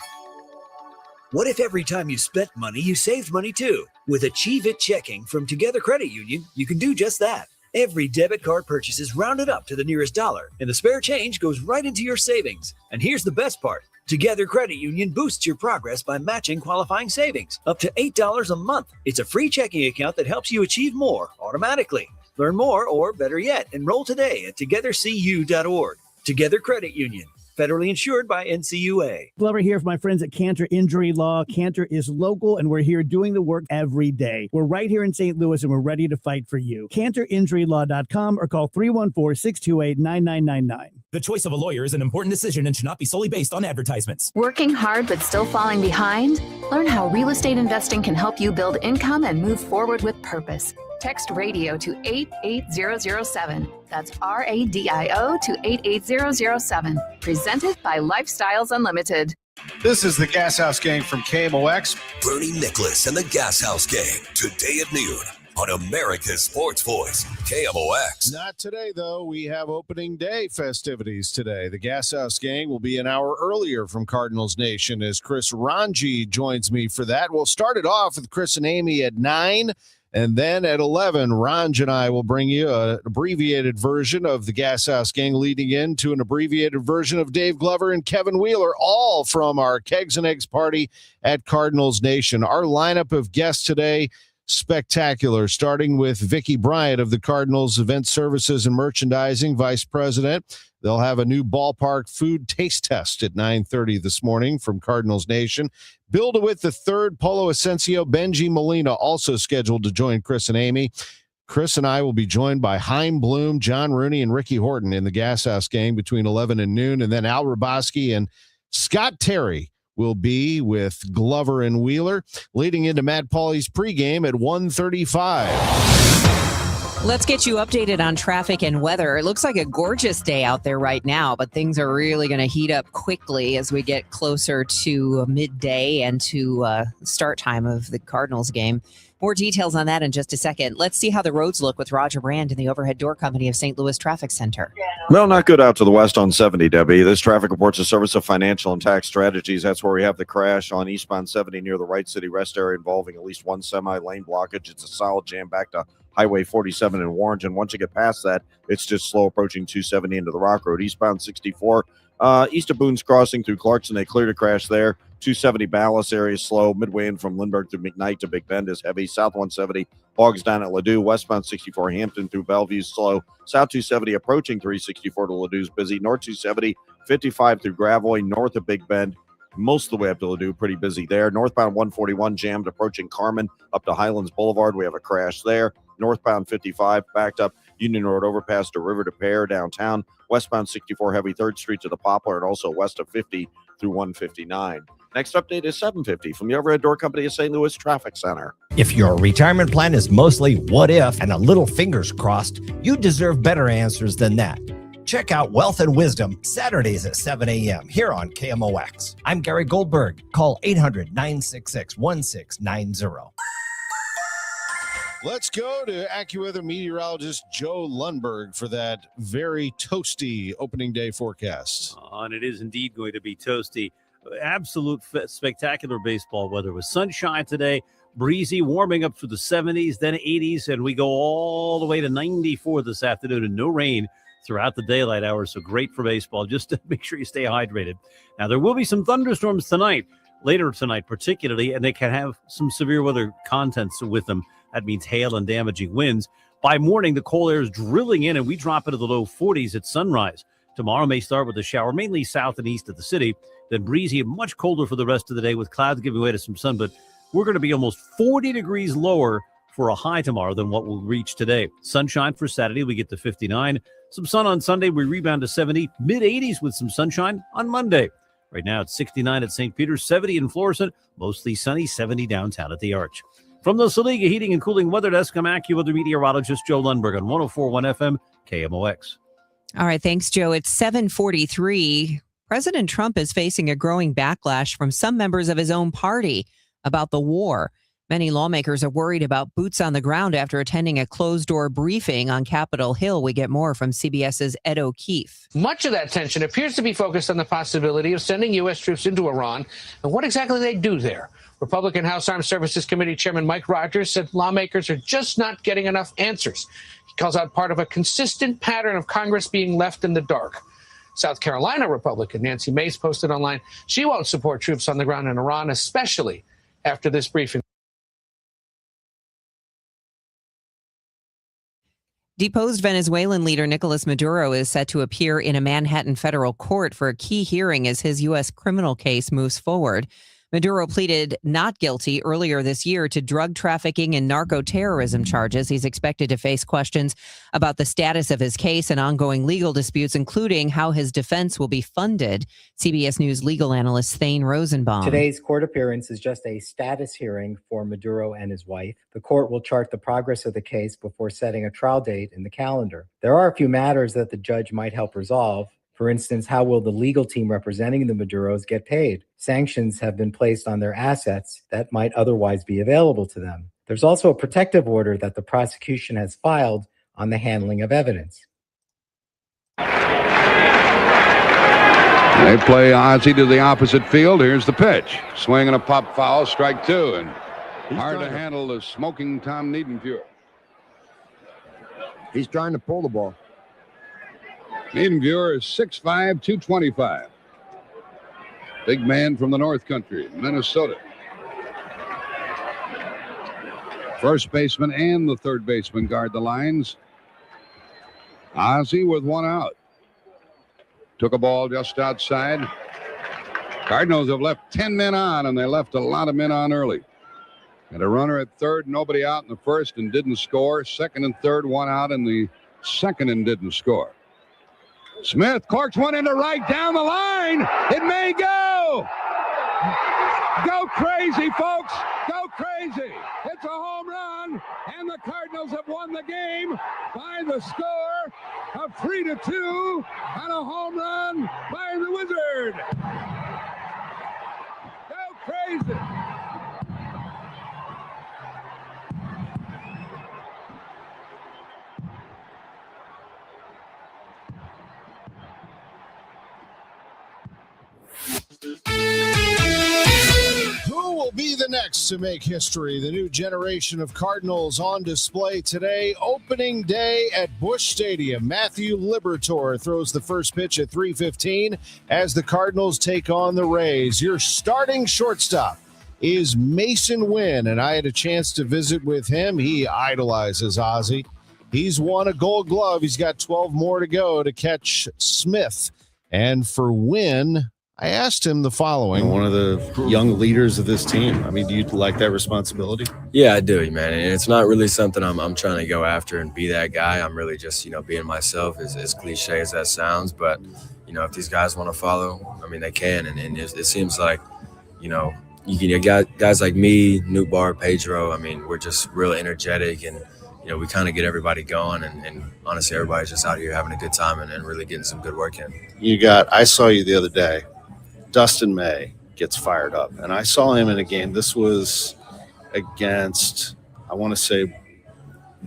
Speaker 20: What if every time you spent money, you saved money too? With Achieve It Checking from Together Credit Union, you can do just that. Every debit card purchase is rounded up to the nearest dollar, and the spare change goes right into your savings. And here's the best part. Together Credit Union boosts your progress by matching qualifying savings up to $8 a month. It's a free checking account that helps you achieve more automatically. Learn more, or better yet, enroll today at togethercu.org. Together Credit Union. Federally insured by NCUA.
Speaker 19: Glover here for my friends at Cantor Injury Law. Cantor is local, and we're here doing the work every day. We're right here in St. Louis, and we're ready to fight for you. CantorInjuryLaw.com or call 314-628-9999.
Speaker 21: The choice of a lawyer is an important decision and should not be solely based on advertisements.
Speaker 22: Working hard but still falling behind? Learn how real estate investing can help you build income and move forward with purpose. Text RADIO to 88007. That's RADIO to 88007. Presented by Lifestyles Unlimited.
Speaker 3: This is the Gas House Gang from KMOX.
Speaker 1: Bernie Nicholas and the Gas House Gang, today at noon on America's Sports Voice, KMOX.
Speaker 3: Not today, though. We have opening day festivities today. The Gas House Gang will be an hour earlier from Cardinals Nation as Chris Ranji joins me for that. We'll start it off with Chris and Amy at 9. And then at 11, Ranj and I will bring you an abbreviated version of the Gas House Gang, leading into an abbreviated version of Dave Glover and Kevin Wheeler, all from our Kegs and Eggs party at Cardinals Nation. Our lineup of guests today, spectacular, starting with Vicki Bryant of the Cardinals Event Services and Merchandising, Vice President. They'll have a new ballpark food taste test at 9:30 this morning from Cardinals Nation. Bill DeWitt III, Polo Asensio, Benji Molina also scheduled to join Chris and Amy. Chris and I will be joined by Chaim Bloom, John Rooney, and Ricky Horton in the Gas House Gang between 11 and noon. And then Al Raboski and Scott Terry will be with Glover and Wheeler, leading into Matt Pauley's pregame at 1:35.
Speaker 2: Let's get you updated on traffic and weather. It looks like a gorgeous day out there right now, but things are really going to heat up quickly as we get closer to midday and to start time of the Cardinals game. More details on that in just a second. Let's see how the roads look with Roger Brand in the Overhead Door Company of St. Louis Traffic Center.
Speaker 17: Well, not good out to the west on 70, Debbie. This traffic reports a service of Financial and Tax Strategies. That's where we have the crash on eastbound 70 near the Wright City Rest area involving at least one semi-lane blockage. It's a solid jam back to Highway 47 in Warren. And once you get past that, it's just slow approaching 270 into the Rock Road. Eastbound 64, east of Boone's Crossing through Clarkson, they cleared a crash there. 270 Ballas area is slow. Midway in from Lindbergh through McKnight to Big Bend is heavy. South 170 bogs down at Ladue. Westbound 64 Hampton through Bellevue slow. South 270 approaching 364 to Ladue is busy. North 270, 55 through Gravois, north of Big Bend. Most of the way up to Ladue, pretty busy there. Northbound 141 jammed approaching Carmen up to Highlands Boulevard. We have a crash there. Northbound 55 backed up Union Road overpass to River to Pear downtown. Westbound 64 heavy 3rd Street to the Poplar, and also west of 50 through 159. Next update is 750 from the Overhead Door Company of St. Louis Traffic Center.
Speaker 23: If your retirement plan is mostly what if and a little fingers crossed, you deserve better answers than that.
Speaker 4: Check out Wealth and Wisdom Saturdays at 7 a.m. here on KMOX. I'm Gary Goldberg. Call 800-966-1690.
Speaker 3: Let's go to AccuWeather meteorologist Joe Lundberg for that very toasty opening day forecast.
Speaker 12: And it is indeed going to be toasty. Absolute spectacular baseball weather with sunshine today, breezy, warming up to the 70s, then 80s, and we go all the way to 94 this afternoon, and no rain throughout the daylight hours. So great for baseball. Just to make sure you stay hydrated. Now, there will be some thunderstorms tonight, later tonight particularly, and they can have some severe weather contents with them. That means hail and damaging winds. By morning, the cold air is drilling in, and we drop into the low 40s at sunrise. Tomorrow may start with a shower, mainly south and east of the city, then breezy and much colder for the rest of the day with clouds giving way to some sun. But we're going to be almost 40 degrees lower for a high tomorrow than what we'll reach today. Sunshine for Saturday, we get to 59. Some sun on Sunday, we rebound to 70. Mid-80s with some sunshine on Monday. Right now it's 69 at St. Peter's, 70 in Florissant, mostly sunny, 70 downtown at the Arch. From the Saliga Heating and Cooling Weather Desk, I'm AccuWeather meteorologist Joe Lundberg on 104.1 FM KMOX.
Speaker 2: All right, thanks, Joe. It's 7:43. President Trump is facing a growing backlash from some members of his own party about the war. Many lawmakers are worried about boots on the ground after attending a closed-door briefing on Capitol Hill. We get more from CBS's Ed O'Keefe.
Speaker 14: Much of that tension appears to be focused on the possibility of sending U.S. troops into Iran and what exactly they do there. Republican House Armed Services Committee Chairman Mike Rogers said lawmakers are just not getting enough answers. He calls out part of a consistent pattern of Congress being left in the dark. South Carolina Republican Nancy Mace posted online she won't support troops on the ground in Iran, especially after this briefing.
Speaker 2: Deposed Venezuelan leader Nicolas Maduro is set to appear in a Manhattan federal court for a key hearing as his U.S. criminal case moves forward. Maduro pleaded not guilty earlier this year to drug trafficking and narco-terrorism charges. He's expected to face questions about the status of his case and ongoing legal disputes, including how his defense will be funded. CBS News legal analyst Thane Rosenbaum.
Speaker 23: Today's court appearance is just a status hearing for Maduro and his wife. The court will chart the progress of the case before setting a trial date in the calendar. There are a few matters that the judge might help resolve. For instance, how will the legal team representing the Maduros get paid? Sanctions have been placed on their assets that might otherwise be available to them. There's also a protective order that the prosecution has filed on the handling of evidence.
Speaker 24: They play Ozzie to the opposite field. Here's the pitch. Swing and a pop foul, strike two. And hard to handle the smoking Tom Niedenfuhr.
Speaker 25: He's trying to pull the ball.
Speaker 24: Niedenfuhr is 6'5", 225. Big man from the North Country, Minnesota. First baseman and the third baseman guard the lines. Ozzie with one out. Took a ball just outside. Cardinals have left 10 men on, and they left a lot of men on early. And a runner at third, nobody out in the first and didn't score. Second and third, one out in the second and didn't score. Smith corks one into right down the line. It may go. Go crazy, folks. Go crazy. It's a home run, and the Cardinals have won the game by the score of 3-2 on a home run by the Wizard. Go crazy.
Speaker 3: Who will be the next to make history? The new generation of Cardinals on display today. Opening day at Busch Stadium. Matthew Liberatore throws the first pitch at 3:15 as the Cardinals take on the Rays. Your starting shortstop is Mason Wynn, and I had a chance to visit with him. He idolizes Ozzie. He's won a Gold Glove. He's got 12 more to go to catch Smith. And for Wynn, I asked him the following.
Speaker 26: One of the young leaders of this team. I mean, do you like that responsibility?
Speaker 27: Yeah, I do, man. And it's not really something I'm trying to go after and be that guy. I'm really just, being myself, as cliche as that sounds. But, if these guys want to follow, I mean, they can. And it seems like, you can get guys like me, Newt Bar, Pedro. I mean, we're just real energetic and we kind of get everybody going, and honestly, everybody's just out here having a good time and really getting some good work in.
Speaker 3: I saw you the other day. Dustin May gets fired up, and I saw him in a game. This was against, I want to say,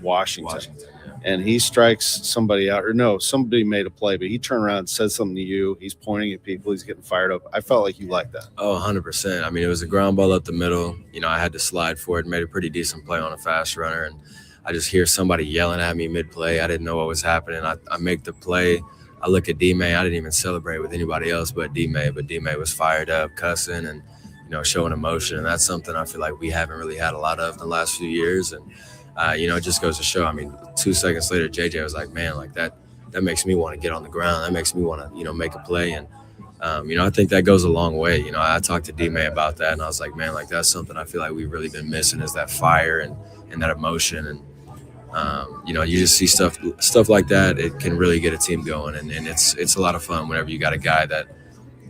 Speaker 3: Washington. And he strikes somebody out, or no, somebody made a play, but he turned around and said something to you. He's pointing at people. He's getting fired up. I felt like you liked that.
Speaker 27: Oh, 100%. I mean, it was a ground ball up the middle. I had to slide for it, made a pretty decent play on a fast runner, and I just hear somebody yelling at me mid-play. I didn't know what was happening. I make the play. I look at D-May. I didn't even celebrate with anybody else but D-May. But D-May was fired up, cussing, and, showing emotion. And that's something I feel like we haven't really had a lot of in the last few years. And, it just goes to show. I mean, 2 seconds later, JJ was like, man, like that makes me want to get on the ground. That makes me want to, make a play. And, I think that goes a long way. I talked to D-May about that, and I was like, man, like that's something I feel like we've really been missing is that fire and that emotion. And, you just see stuff like that. It can really get a team going, and it's a lot of fun whenever you got a guy that,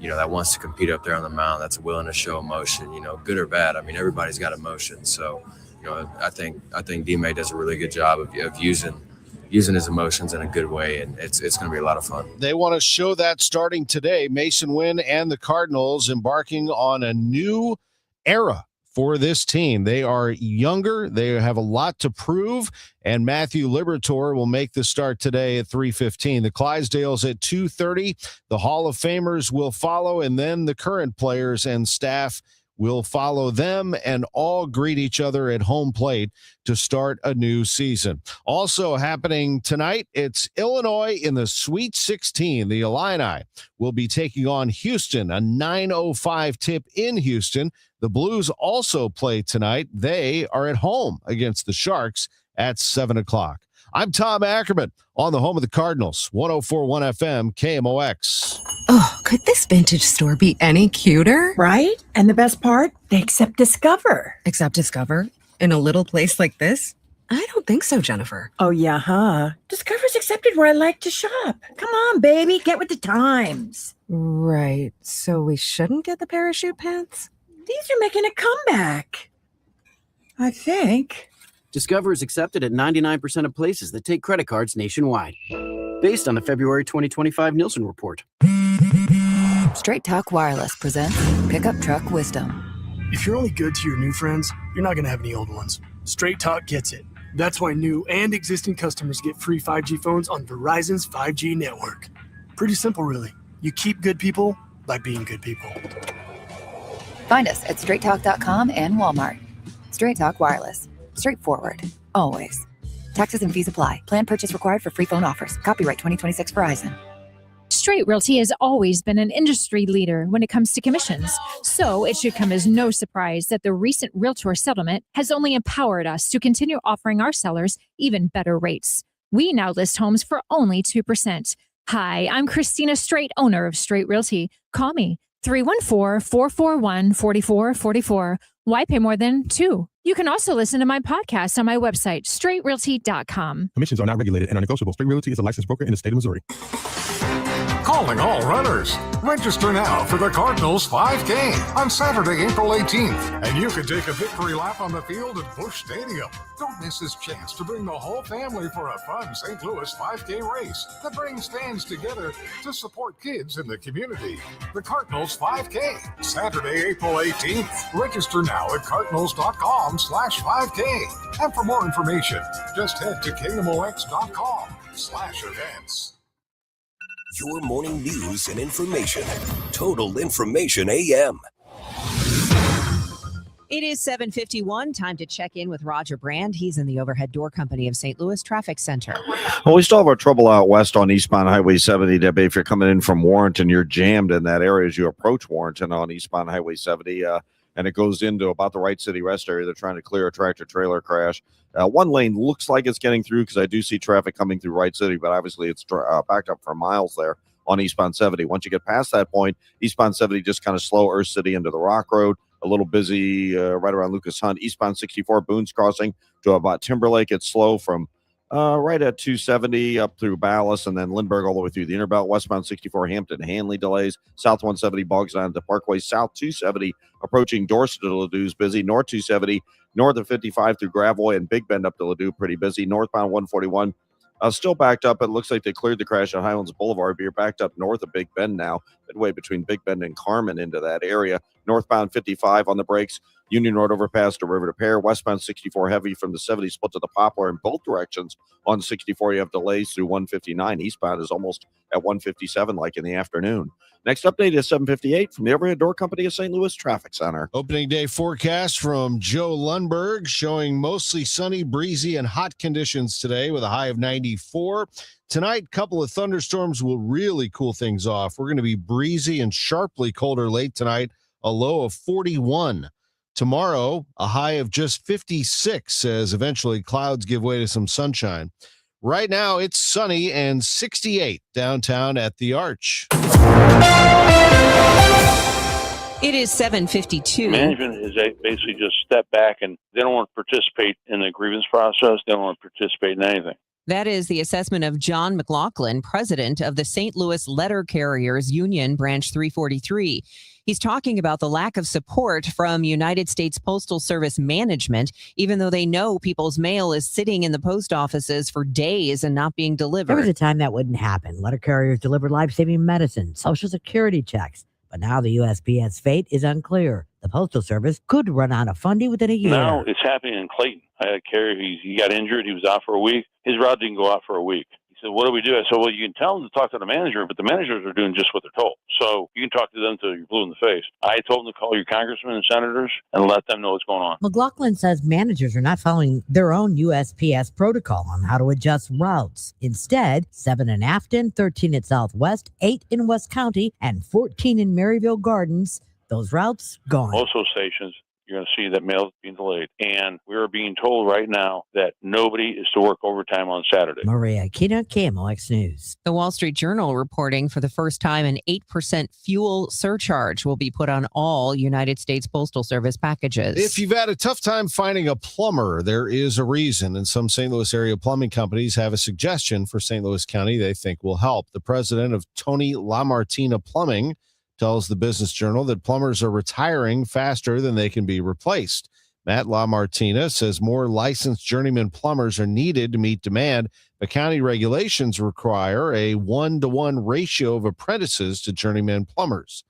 Speaker 27: that wants to compete up there on the mound, that's willing to show emotion, good or bad. I mean, everybody's got emotion. So, I think D-May does a really good job of using his emotions in a good way, and it's going to be a lot of fun.
Speaker 3: They want to show that starting today. Mason Wynn and the Cardinals embarking on a new era for this team. They are younger. They have a lot to prove, and Matthew Liberatore will make the start today at 3:15. The Clydesdales at 2:30. The Hall of Famers will follow, and then the current players and staff will follow them and all greet each other at home plate to start a new season. Also happening tonight, it's Illinois in the Sweet 16. The Illini will be taking on Houston, a 9:05 tip in Houston. The Blues also play tonight. They are at home against the Sharks at 7 o'clock. I'm Tom Ackerman on the home of the Cardinals, 104.1 FM, KMOX.
Speaker 5: Oh, could this vintage store be any cuter? Right? And the best part, they accept Discover. Accept Discover? In a little place like this? I don't think so, Jennifer. Oh, yeah, huh? Discover's accepted where I like to shop. Come on, baby, get with the times. Right. So we shouldn't get the parachute pants? These are making a comeback. I think.
Speaker 6: Discover is accepted at 99% of places that take credit cards nationwide. Based on the February 2025 Nielsen report.
Speaker 7: Straight Talk Wireless presents Pickup Truck Wisdom.
Speaker 13: If you're only good to your new friends, you're not going to have any old ones. Straight Talk gets it. That's why new and existing customers get free 5G phones on Verizon's 5G network. Pretty simple, really. You keep good people by being good people.
Speaker 7: Find us at straighttalk.com and Walmart. Straight Talk Wireless. Straightforward. Always. Taxes and fees apply. Plan purchase required for free phone offers. Copyright 2026 Verizon.
Speaker 15: Straight Realty has always been an industry leader when it comes to commissions. So it should come as no surprise that the recent Realtor settlement has only empowered us to continue offering our sellers even better rates. We now list homes for only 2%. Hi, I'm Christina Straight, owner of Straight Realty. Call me 314-441-4444. Why pay more than 2? You can also listen to my podcast on my website, straightrealty.com.
Speaker 16: Commissions are not regulated and are negotiable. Straight Realty is a licensed broker in the state of Missouri.
Speaker 25: Calling all runners. Register now for the Cardinals 5K on Saturday, April 18th. And you can take a victory lap on the field at Busch Stadium. Don't miss this chance to bring the whole family for a fun St. Louis 5K race that brings fans together to support kids in the community. The Cardinals 5K, Saturday, April 18th. Register now at cardinals.com/5K. And for more information, just head to KMOX.com/events.
Speaker 1: Your morning news and information. Total Information AM.
Speaker 2: It is 7:51. Time to check in with Roger Brand. He's in the Overhead Door Company of St. Louis Traffic Center.
Speaker 17: Well, we still have our trouble out west on eastbound Highway 70, Debbie. If you're coming in from Warrenton, you're jammed in that area as you approach Warrenton on eastbound Highway 70. And it goes into about the Wright City Rest area. They're trying to clear a tractor-trailer crash. One lane looks like it's getting through because I do see traffic coming through Wright City, but obviously it's backed up for miles there on eastbound 70. Once you get past that point, eastbound 70 just kind of slow Earth City into the Rock Road. A little busy right around Lucas Hunt. Eastbound 64, Boone's Crossing to about Timberlake. It's slow from right at 270 up through Ballas and then Lindbergh all the way through the Interbelt. Westbound 64 Hampton, Hanley delays. South 170 bogs down to Parkway. South 270 approaching Dorset to Ladue is busy. North 270, north of 55 through Gravois and Big Bend up to Ladue, pretty busy. Northbound 141 still backed up. It looks like they cleared the crash on Highlands Boulevard, but you're backed up north of Big Bend now, midway between Big Bend and Carmen into that area. Northbound 55 on the brakes. Union Road overpass to River to Pear. Westbound 64 heavy from the 70 split to the Poplar in both directions. On 64, you have delays through 159. Eastbound is almost at 157 like in the afternoon. Next update is 7:58 from the Overhead Door Company of St. Louis Traffic Center.
Speaker 3: Opening day forecast from Joe Lundberg showing mostly sunny, breezy, and hot conditions today with a high of 94. Tonight, a couple of thunderstorms will really cool things off. We're going to be breezy and sharply colder late tonight, a low of 41. Tomorrow, a high of just 56 as eventually clouds give way to some sunshine. Right now, it's sunny and 68 downtown at the Arch.
Speaker 2: It is 7:52.
Speaker 8: Management is basically just step back and they don't want to participate in the grievance process. They don't want to participate in anything.
Speaker 2: That is the assessment of John McLaughlin, president of the St. Louis Letter Carriers Union, Branch 343. He's talking about the lack of support from United States Postal Service management, even though they know people's mail is sitting in the post offices for days and not being delivered.
Speaker 9: There was a time that wouldn't happen. Letter carriers delivered life-saving medicine, Social Security checks. But now the USPS fate is unclear. The Postal Service could run out of funding within a year.
Speaker 8: Now it's happening in Clayton. I had a carrier, he got injured. He was out for a week. His route didn't go out for a week. He said, what do we do? I said, well, you can tell them to talk to the manager, but the managers are doing just what they're told. So you can talk to them until you're blue in the face. I told them to call your congressmen and senators and let them know what's going on.
Speaker 9: McLaughlin says managers are not following their own USPS protocol on how to adjust routes. Instead, 7 in Afton, 13 at Southwest, 8 in West County, and 14 in Maryville Gardens. Those routes gone.
Speaker 8: Most of those stations, you're going to see that mail is being delayed. And we're being told right now that nobody is to work overtime on Saturday.
Speaker 9: Maria Kina, KMOX News.
Speaker 2: The Wall Street Journal reporting for the first time an 8% fuel surcharge will be put on all United States Postal Service packages.
Speaker 3: If you've had a tough time finding a plumber, there is a reason, and some St. Louis area plumbing companies have a suggestion for St. Louis County they think will help. The president of Tony LaMartina Plumbing tells the Business Journal that plumbers are retiring faster than they can be replaced. Matt LaMartina says more licensed journeyman plumbers are needed to meet demand, but county regulations require a 1-to-1 ratio of apprentices to journeyman plumbers.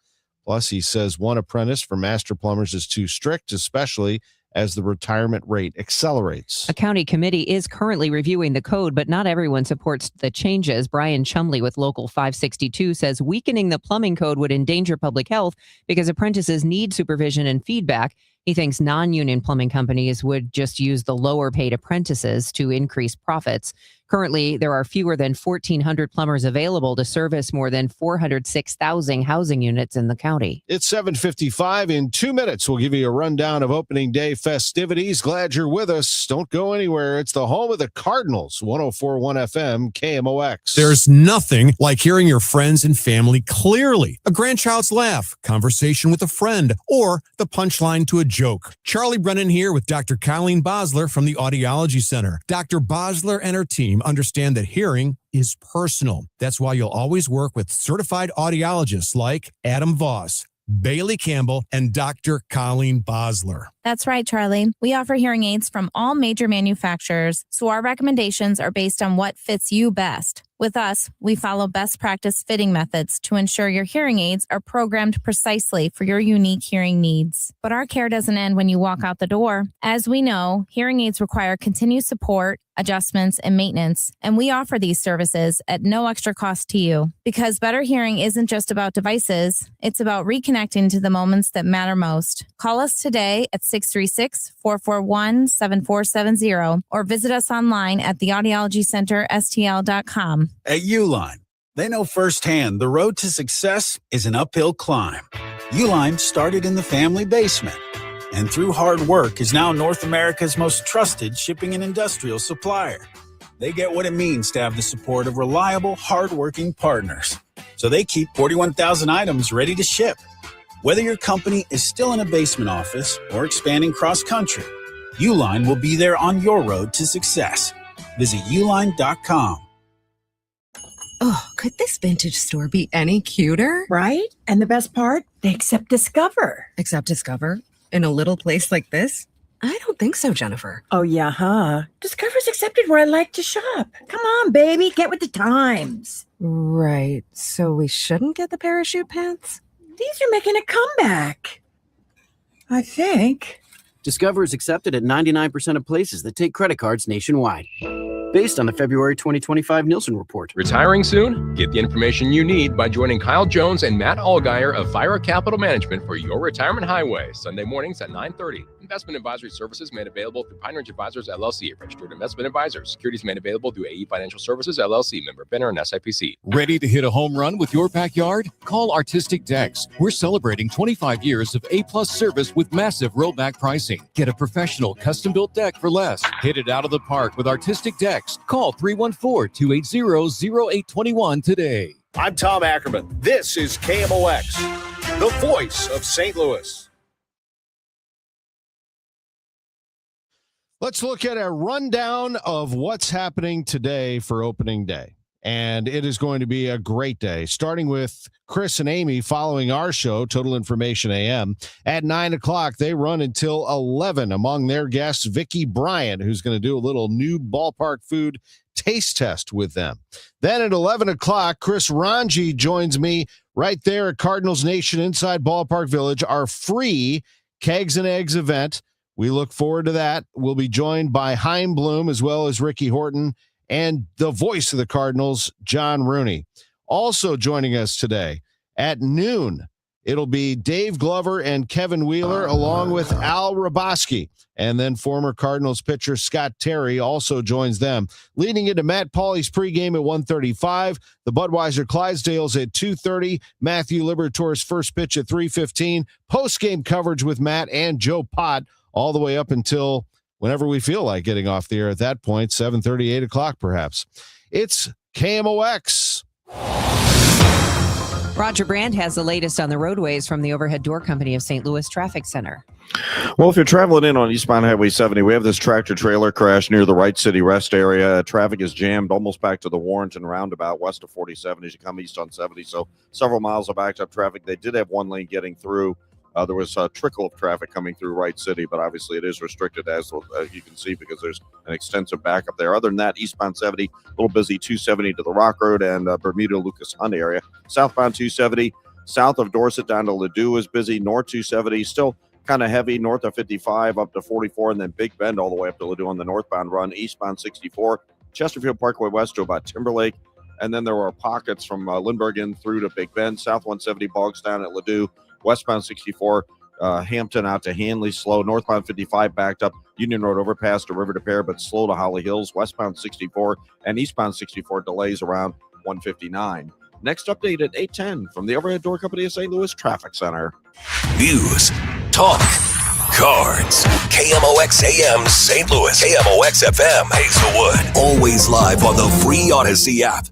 Speaker 3: Plus, he says one apprentice for master plumbers is too strict, especially as the retirement rate accelerates.
Speaker 2: A county committee is currently reviewing the code, but not everyone supports the changes. Brian Chumley with Local 562 says weakening the plumbing code would endanger public health because apprentices need supervision and feedback. He thinks non-union plumbing companies would just use the lower paid apprentices to increase profits. Currently, there are fewer than 1,400 plumbers available to service more than 406,000 housing units in the county.
Speaker 3: It's 7:55. In 2 minutes, we'll give you a rundown of opening day festivities. Glad you're with us. Don't go anywhere. It's the home of the Cardinals, 104.1 FM, KMOX.
Speaker 10: There's nothing like hearing your friends and family clearly. A grandchild's laugh, conversation with a friend, or the punchline to a joke. Charlie Brennan here with Dr. Colleen Bosler from the Audiology Center. Dr. Bosler and her team understand that hearing is personal. That's why you'll always work with certified audiologists like Adam Voss, Bailey Campbell, and Dr. Colleen Bosler.
Speaker 11: That's right, Charlie. We offer hearing aids from all major manufacturers, so our recommendations are based on what fits you best. With us, we follow best practice fitting methods to ensure your hearing aids are programmed precisely for your unique hearing needs. But our care doesn't end when you walk out the door. As we know, hearing aids require continued support, adjustments, and maintenance, and we offer these services at no extra cost to you. Because better hearing isn't just about devices, it's about reconnecting to the moments that matter most. Call us today at 636-441-7470 or visit us online at theaudiologycenterstl.com.
Speaker 18: At Uline, they know firsthand the road to success is an uphill climb. Uline started in the family basement and through hard work is now North America's most trusted shipping and industrial supplier. They get what it means to have the support of reliable, hardworking partners. So they keep 41,000 items ready to ship. Whether your company is still in a basement office or expanding cross-country, Uline will be there on your road to success. Visit uline.com.
Speaker 5: Oh, could this vintage store be any cuter? Right? And the best part? They accept Discover. Accept Discover? In a little place like this? I don't think so, Jennifer. Oh, yeah, huh? Discover's accepted where I like to shop. Come on, baby, get with the times. Right. So we shouldn't get the parachute pants? These are making a comeback. I think.
Speaker 6: Discover is accepted at 99% of places that take credit cards nationwide. Based on the February 2025 Nielsen report.
Speaker 4: Retiring soon? Get the information you need by joining Kyle Jones and Matt Allgeier of Vira Capital Management for your retirement highway, Sunday mornings at 9:30. Investment advisory services made available through Pine Ridge Advisors, LLC, a registered investment advisor. Securities made available through AE Financial Services, LLC, member FINRA and SIPC.
Speaker 12: Ready to hit a home run with your backyard? Call Artistic Decks. We're celebrating 25 years of A-plus service with massive rollback pricing. Get a professional custom-built deck for less. Hit it out of the park with Artistic Decks. Call 314-280-0821 today.
Speaker 14: I'm Tom Ackerman. This is KMOX, the voice of St. Louis.
Speaker 3: Let's look at a rundown of what's happening today for opening day. And it is going to be a great day, starting with Chris and Amy following our show, Total Information AM. At 9 o'clock, they run until 11. Among their guests, Vicki Bryant, who's going to do a little new ballpark food taste test with them. Then at 11 o'clock, Chris Ranji joins me right there at Cardinals Nation inside Ballpark Village, our free Kegs and Eggs event. We look forward to that. We'll be joined by Chaim Bloom as well as Ricky Horton and the voice of the Cardinals, John Rooney. Also joining us today at noon, it'll be Dave Glover and Kevin Wheeler along with Al Raboski. And then former Cardinals pitcher Scott Terry also joins them. Leading into Matt Pauley's pregame at 1:35, the Budweiser Clydesdales at 2:30, Matthew Liberatore's first pitch at 3:15, postgame coverage with Matt and Joe Pott all the way up until whenever we feel like getting off the air at that point, 7:30, 8 o'clock perhaps. It's KMOX.
Speaker 2: Roger Brand has the latest on the roadways from the Overhead Door Company of St. Louis Traffic Center.
Speaker 17: Well, if you're traveling in on eastbound Highway 70, we have this tractor trailer crash near the Wright City Rest area. Traffic is jammed almost back to the Warrenton roundabout west of 47 as you come east on 70. So several miles of backed up traffic. They did have one lane getting through. There was a trickle of traffic coming through Wright City, but obviously it is restricted as you can see because there's an extensive backup there. Other than that, eastbound 70, a little busy 270 to the Rock Road and Bermuda Lucas Hunt area. Southbound 270, south of Dorset down to Ladue is busy. North 270, still kind of heavy north of 55 up to 44, and then Big Bend all the way up to Ladue on the northbound run. Eastbound 64, Chesterfield Parkway west to about Timberlake. And then there were pockets from Lindbergh in through to Big Bend. South 170 bogs down at Ladue. Westbound 64, Hampton out to Hanley, slow. Northbound 55 backed up. Union Road overpass to River to Pear, but slow to Holly Hills. Westbound 64 and eastbound 64 delays around 159. Next update at 8:10 from the Overhead Door Company of St. Louis Traffic Center.
Speaker 1: News, talk, cards. KMOX AM St. Louis. KMOX FM Hazelwood. Always live on the free Odyssey app.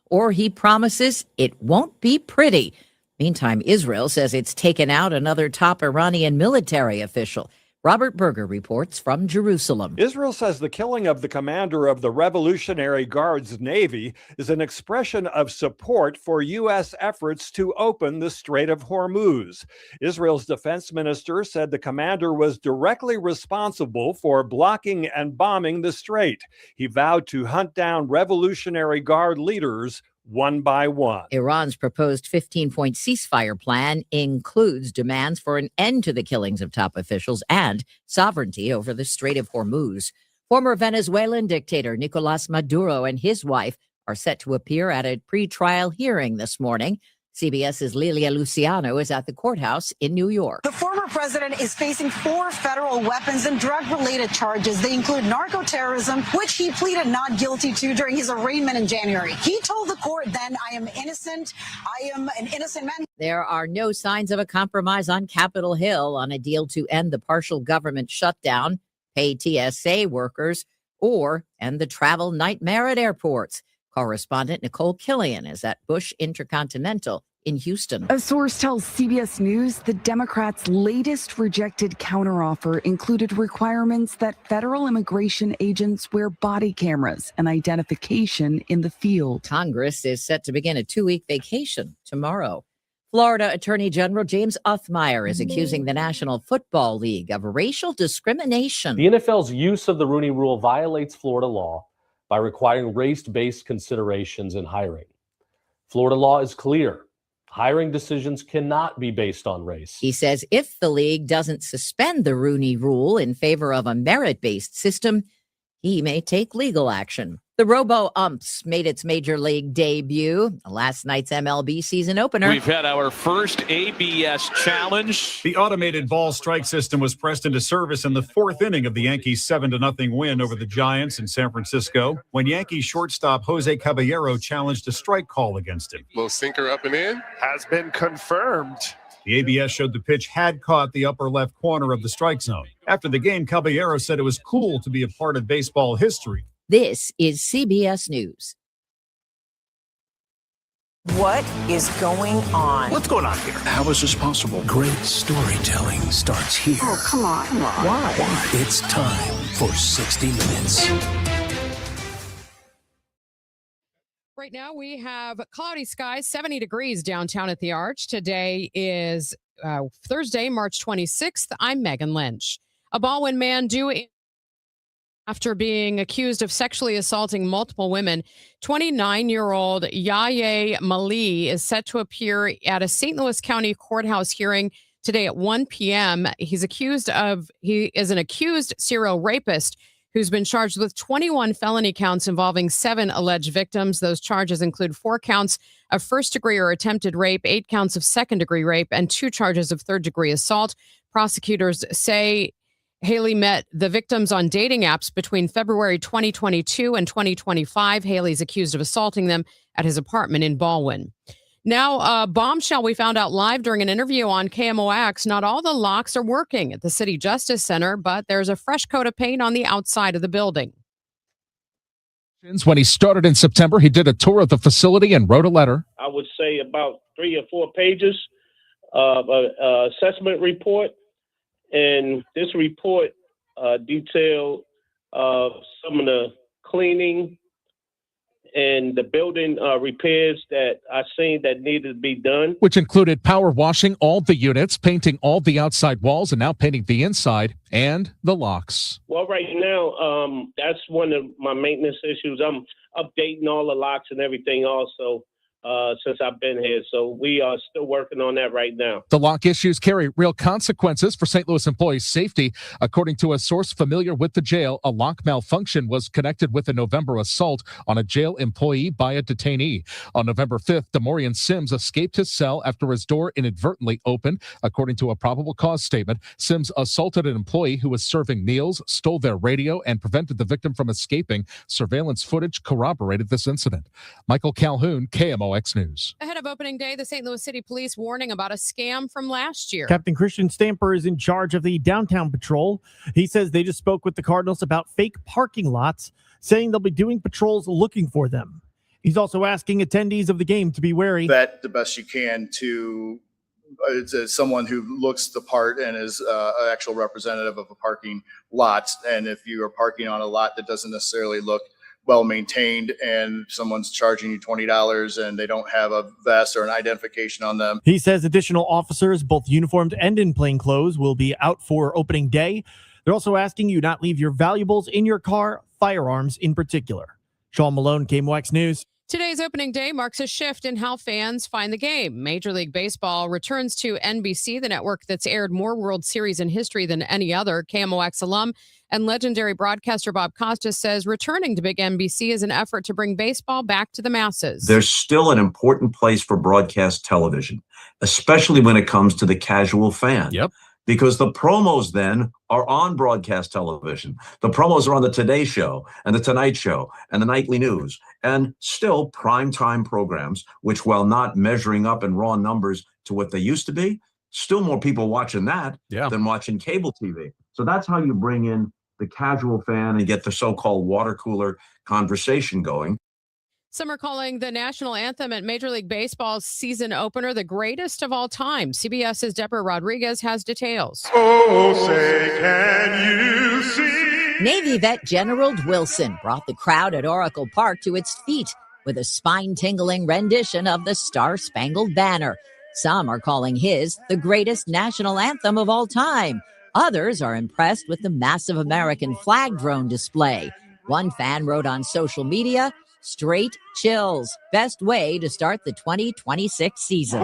Speaker 9: Or he promises it won't be pretty. Meantime, Israel says it's taken out another top Iranian military official. Robert Berger reports from Jerusalem.
Speaker 19: Israel says the killing of the commander of the Revolutionary Guards Navy is an expression of support for U.S. efforts to open the Strait of Hormuz. Israel's defense minister said the commander was directly responsible for blocking and bombing the strait. He vowed to hunt down Revolutionary Guard leaders one by one.
Speaker 9: Iran's proposed 15-point ceasefire plan includes demands for an end to the killings of top officials and sovereignty over the Strait of Hormuz. Former Venezuelan dictator Nicolas Maduro and his wife are set to appear at a pretrial hearing this morning.
Speaker 20: CBS's Lilia Luciano is at the courthouse in New York.
Speaker 21: The former president is facing 4 federal weapons and drug-related charges. They include narco-terrorism, which he pleaded not guilty to during his arraignment in January. He told the court then, I am innocent. I am an innocent man.
Speaker 20: There are no signs of a compromise on Capitol Hill on a deal to end the partial government shutdown, pay TSA workers, or end the travel nightmare at airports. Correspondent Nicole Killian is at Bush Intercontinental in Houston.
Speaker 22: A source tells CBS News the Democrats' latest rejected counteroffer included requirements that federal immigration agents wear body cameras and identification in the field.
Speaker 20: Congress is set to begin a 2-week vacation tomorrow. Florida Attorney General James Othmeyer is accusing the National Football League of racial discrimination.
Speaker 23: The NFL's use of the Rooney Rule violates Florida law by requiring race-based considerations in hiring. Florida law is clear. Hiring decisions cannot be based on race.
Speaker 20: He says if the league doesn't suspend the Rooney Rule in favor of a merit-based system, he may take legal action. The Robo-Umps made its major league debut, last night's MLB season opener.
Speaker 24: We've had our first ABS challenge.
Speaker 26: The automated ball strike system was pressed into service in the 4th inning of the Yankees' 7-0 win over the Giants in San Francisco, when Yankees shortstop Jose Caballero challenged a strike call against him.
Speaker 27: Little sinker up and in.
Speaker 26: Has been confirmed. The ABS showed the pitch had caught the upper left corner of the strike zone. After the game, Caballero said it was cool to be a part of baseball history.
Speaker 20: This is CBS News.
Speaker 28: What is going on?
Speaker 26: What's going on here?
Speaker 29: How is this possible? Great storytelling starts here.
Speaker 28: Oh, come on.
Speaker 29: Why? It's time for 60 Minutes.
Speaker 30: Right now we have cloudy skies, 70 degrees downtown at the Arch. Today is Thursday, March 26th. I'm Megan Lynch. A Baldwin man due after being accused of sexually assaulting multiple women. 29-year-old Yahya Mali is set to appear at a St. Louis County courthouse hearing today at 1 p.m. He is an accused serial rapist who's been charged with 21 felony counts involving 7 alleged victims. Those charges include 4 counts of first-degree or attempted rape, 8 counts of second-degree rape, and 2 charges of third-degree assault. Prosecutors say Haley met the victims on dating apps between February 2022 and 2025. Haley's accused of assaulting them at his apartment in Baldwin. Now, a bombshell we found out live during an interview on KMOX. Not all the locks are working at the City Justice Center, but there's a fresh coat of paint on the outside of the building.
Speaker 31: When he started in September, he did a tour of the facility and wrote a letter.
Speaker 32: I would say about 3 or 4 pages of an assessment report. And this report detailed some of the cleaning and the building repairs that I seen that needed to be done.
Speaker 31: Which included power washing all the units, painting all the outside walls, and now painting the inside and the locks.
Speaker 32: Well, right now, that's one of my maintenance issues. I'm updating all the locks and everything also. Since I've been here. So we are still working on that right now.
Speaker 31: The lock issues carry real consequences for St. Louis employees' safety. According to a source familiar with the jail, a lock malfunction was connected with a November assault on a jail employee by a detainee. On November 5th, Demorian Sims escaped his cell after his door inadvertently opened. According to a probable cause statement, Sims assaulted an employee who was serving meals, stole their radio, and prevented the victim from escaping. Surveillance footage corroborated this incident. Michael Calhoun, KMOX News.
Speaker 30: Ahead of opening day, the St. Louis City Police warning about a scam from last year.
Speaker 33: Captain Christian Stamper is in charge of the downtown patrol. He says they just spoke with the Cardinals about fake parking lots, saying they'll be doing patrols looking for them. He's also asking attendees of the game to be wary.
Speaker 34: Vet the best you can to someone who looks the part and is an actual representative of a parking lot. And if you are parking on a lot that doesn't necessarily look well maintained and someone's charging you $20 and they don't have a vest or an identification on them.
Speaker 33: He says additional officers, both uniformed and in plain clothes, will be out for opening day. They're also asking you not leave your valuables in your car, firearms in particular. Sean Malone, KMOX News.
Speaker 30: Today's opening day marks a shift in how fans find the game. Major League Baseball returns to NBC, the network that's aired more World Series in history than any other. KMOX alum and legendary broadcaster Bob Costas says returning to Big NBC is an effort to bring baseball back to the masses.
Speaker 4: There's still an important place for broadcast television, especially when it comes to the casual fan.
Speaker 31: Yep.
Speaker 4: Because the promos then are on broadcast television. The promos are on the Today Show and the Tonight Show and the Nightly News, and still primetime programs, which, while not measuring up in raw numbers to what they used to be, still more people watching that than watching cable TV. So that's how you bring in the casual fan and get the so-called water cooler conversation going.
Speaker 30: Some are calling the national anthem at Major League Baseball's season opener the greatest of all time. CBS's Deborah Rodriguez has details.
Speaker 5: Oh, say, can you see?
Speaker 20: Navy vet General Wilson brought the crowd at Oracle Park to its feet with a spine-tingling rendition of the Star-Spangled Banner. Some are calling his the greatest national anthem of all time. Others are impressed with the massive American flag drone display. One fan wrote on social media, "Straight chills. Best way to start the 2026 season."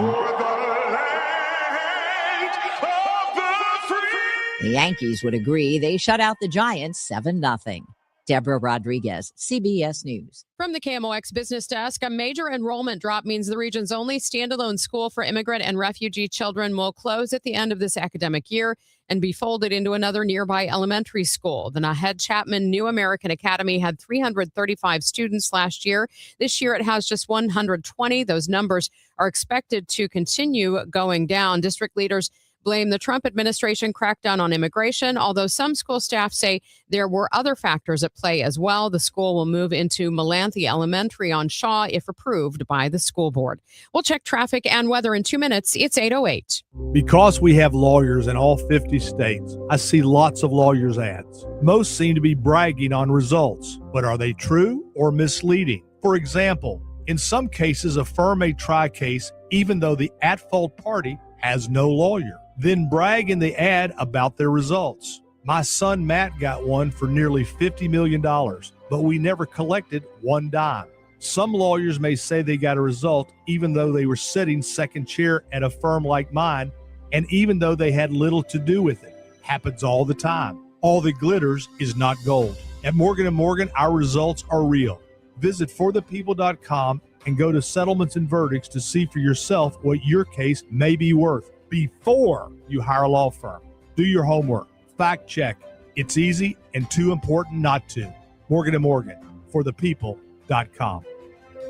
Speaker 20: The Yankees would agree they shut out the Giants 7-0. Deborah Rodriguez, CBS News.
Speaker 30: From the KMOX Business Desk, a major enrollment drop means the region's only standalone school for immigrant and refugee children will close at the end of this academic year and be folded into another nearby elementary school. The Nahed Chapman New American Academy had 335 students last year. This year it has just 120. Those numbers are expected to continue going down. District leaders blame the Trump administration crackdown on immigration, although some school staff say there were other factors at play as well. The school will move into Melanthe Elementary on Shaw if approved by the school board. We'll check traffic and weather in 2 minutes. It's 8:08.
Speaker 6: Because we have lawyers in all 50 states, I see lots of lawyers' ads. Most seem to be bragging on results, but are they true or misleading? For example, in some cases, a firm may try a case even though the at-fault party has no lawyer, then brag in the ad about their results. My son Matt got one for nearly $50 million, but we never collected one dime. Some lawyers may say they got a result even though they were sitting second chair at a firm like mine, and even though they had little to do with it. Happens all the time. All that glitters is not gold. At Morgan & Morgan, our results are real. Visit forthepeople.com and go to settlements and verdicts to see for yourself what your case may be worth before you hire a law firm. Do your homework. Fact check. It's easy and too important not to. Morgan & Morgan, forthepeople.com.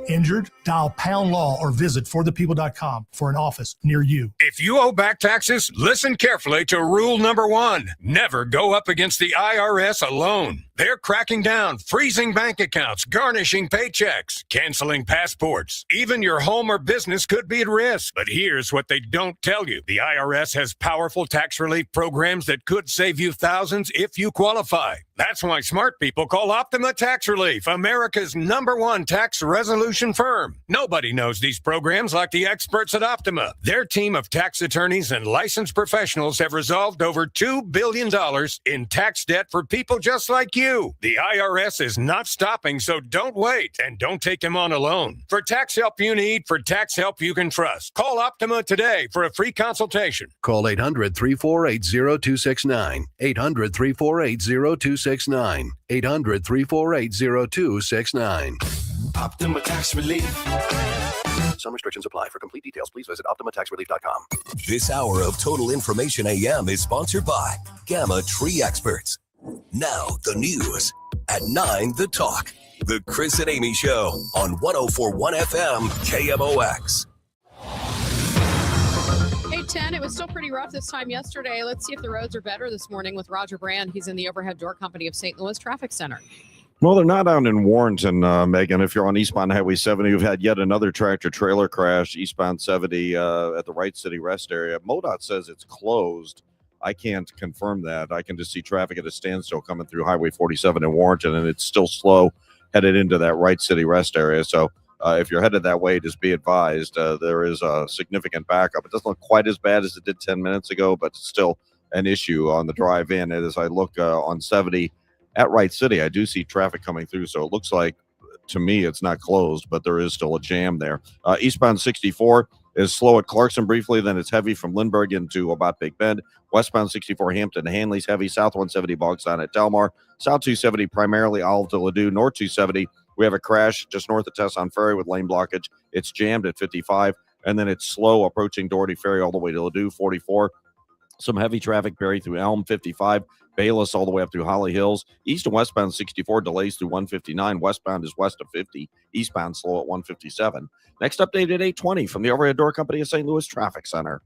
Speaker 7: Injured? Dial pound law or visit forthepeople.com for an office near you.
Speaker 8: If you owe back taxes, listen carefully to rule number 1. Never go up against the IRS alone. They're cracking down, freezing bank accounts, garnishing paychecks, canceling passports. Even your home or business could be at risk. But here's what they don't tell you. The IRS has powerful tax relief programs that could save you thousands if you qualify. That's why smart people call Optima Tax Relief, America's #1 tax resolution firm. Nobody knows these programs like the experts at Optima. Their team of tax attorneys and licensed professionals have resolved over $2 billion in tax debt for people just like you. The IRS is not stopping, so don't wait and don't take them on alone. For tax help you need, for tax help you can trust, call Optima today for a free consultation.
Speaker 29: Call 800-348-0269. 800-348-0269. 800-348-0269. Optima Tax Relief. Some restrictions apply. For complete details, please visit OptimaTaxRelief.com.
Speaker 1: This hour of Total Information AM is sponsored by Gamma Tree Experts. Now, the news at 9, The Talk. The Chris and Amy Show on 104.1 FM KMOX.
Speaker 30: 8:10. It was still pretty rough this time yesterday. Let's see if the roads are better this morning with Roger Brand. He's in the Overhead Door Company of St. Louis Traffic Center.
Speaker 17: Well, they're not out in Warrenton, Megan. If you're on eastbound Highway 70, you've had yet another tractor-trailer crash eastbound 70 at the Wright City Rest area. MoDOT says it's closed. I can't confirm that. I can just see traffic at a standstill coming through Highway 47 in Warrenton, and it's still slow headed into that Wright City Rest area. So if you're headed that way, just be advised there is a significant backup. It doesn't look quite as bad as it did 10 minutes ago, but it's still an issue on the drive in. And as I look on 70 at Wright City, I do see traffic coming through. So it looks like to me, it's not closed, but there is still a jam there. Eastbound 64 is slow at Clarkson briefly, then it's heavy from Lindbergh into about Big Bend. Westbound 64 Hampton to Hanley's heavy. South 170 bogs down at Delmar. South 270 primarily Olive to Ladue. North 270, we have a crash just north of Tesson Ferry with lane blockage. It's jammed at 55, and then it's slow approaching Doherty Ferry all the way to Ladue, 44. Some heavy traffic buried through Elm, 55. Bayless all the way up through Holly Hills. East and westbound 64 delays through 159. Westbound is west of 50. Eastbound slow at 157. Next update at 8:20 from the Overhead Door Company of St. Louis Traffic Center.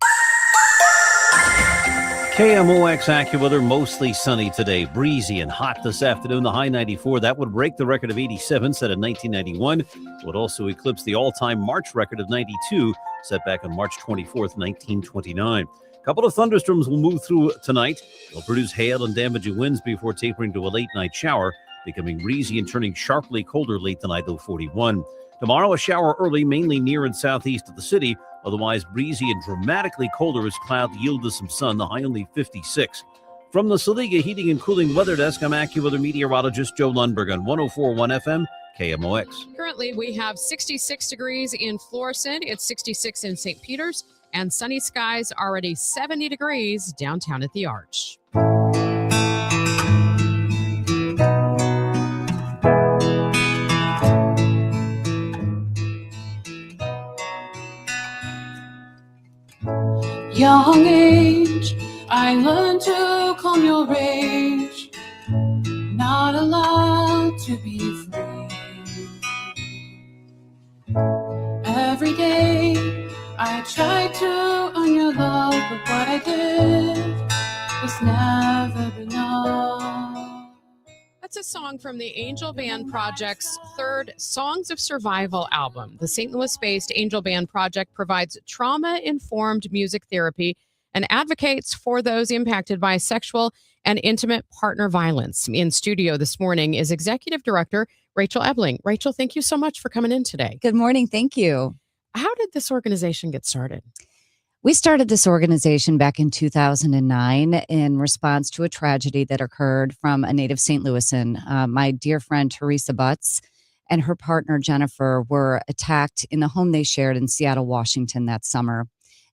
Speaker 2: KMOX AccuWeather, mostly sunny today. Breezy and hot this afternoon. The high 94. That would break the record of 87 set in 1991. Would also eclipse the all-time March record of 92 set back on March 24th, 1929. A couple of thunderstorms will move through tonight. They'll produce hail and damaging winds before tapering to a late night shower, becoming breezy and turning sharply colder late tonight, though 41. Tomorrow, a shower early, mainly near and southeast of the city. Otherwise, breezy and dramatically colder as clouds yield to some sun, the high only 56. From the Saliga Heating and Cooling Weather Desk, I'm AccuWeather meteorologist Joe Lundberg on 104.1 FM, KMOX.
Speaker 30: Currently, we have 66 degrees in Florissant. It's 66 in St. Peters. And sunny skies, already 70 degrees downtown at the Arch.
Speaker 3: Young age, I learned to calm your rage, not allowed to be free. Every day I tried to earn your love, but what I did was never enough.
Speaker 30: That's a song from the Angel Band Project's third Songs of Survival album. The St. Louis-based Angel Band Project provides trauma-informed music therapy and advocates for those impacted by sexual and intimate partner violence. In studio this morning is Executive Director Rachel Ebling. Rachel, thank you so much for coming in today.
Speaker 9: Good morning. Thank you.
Speaker 30: How did this organization get started?
Speaker 9: We started this organization back in 2009 in response to a tragedy that occurred from a native St. Louisan. My dear friend Teresa Butts and her partner Jennifer were attacked in the home they shared in Seattle, Washington that summer.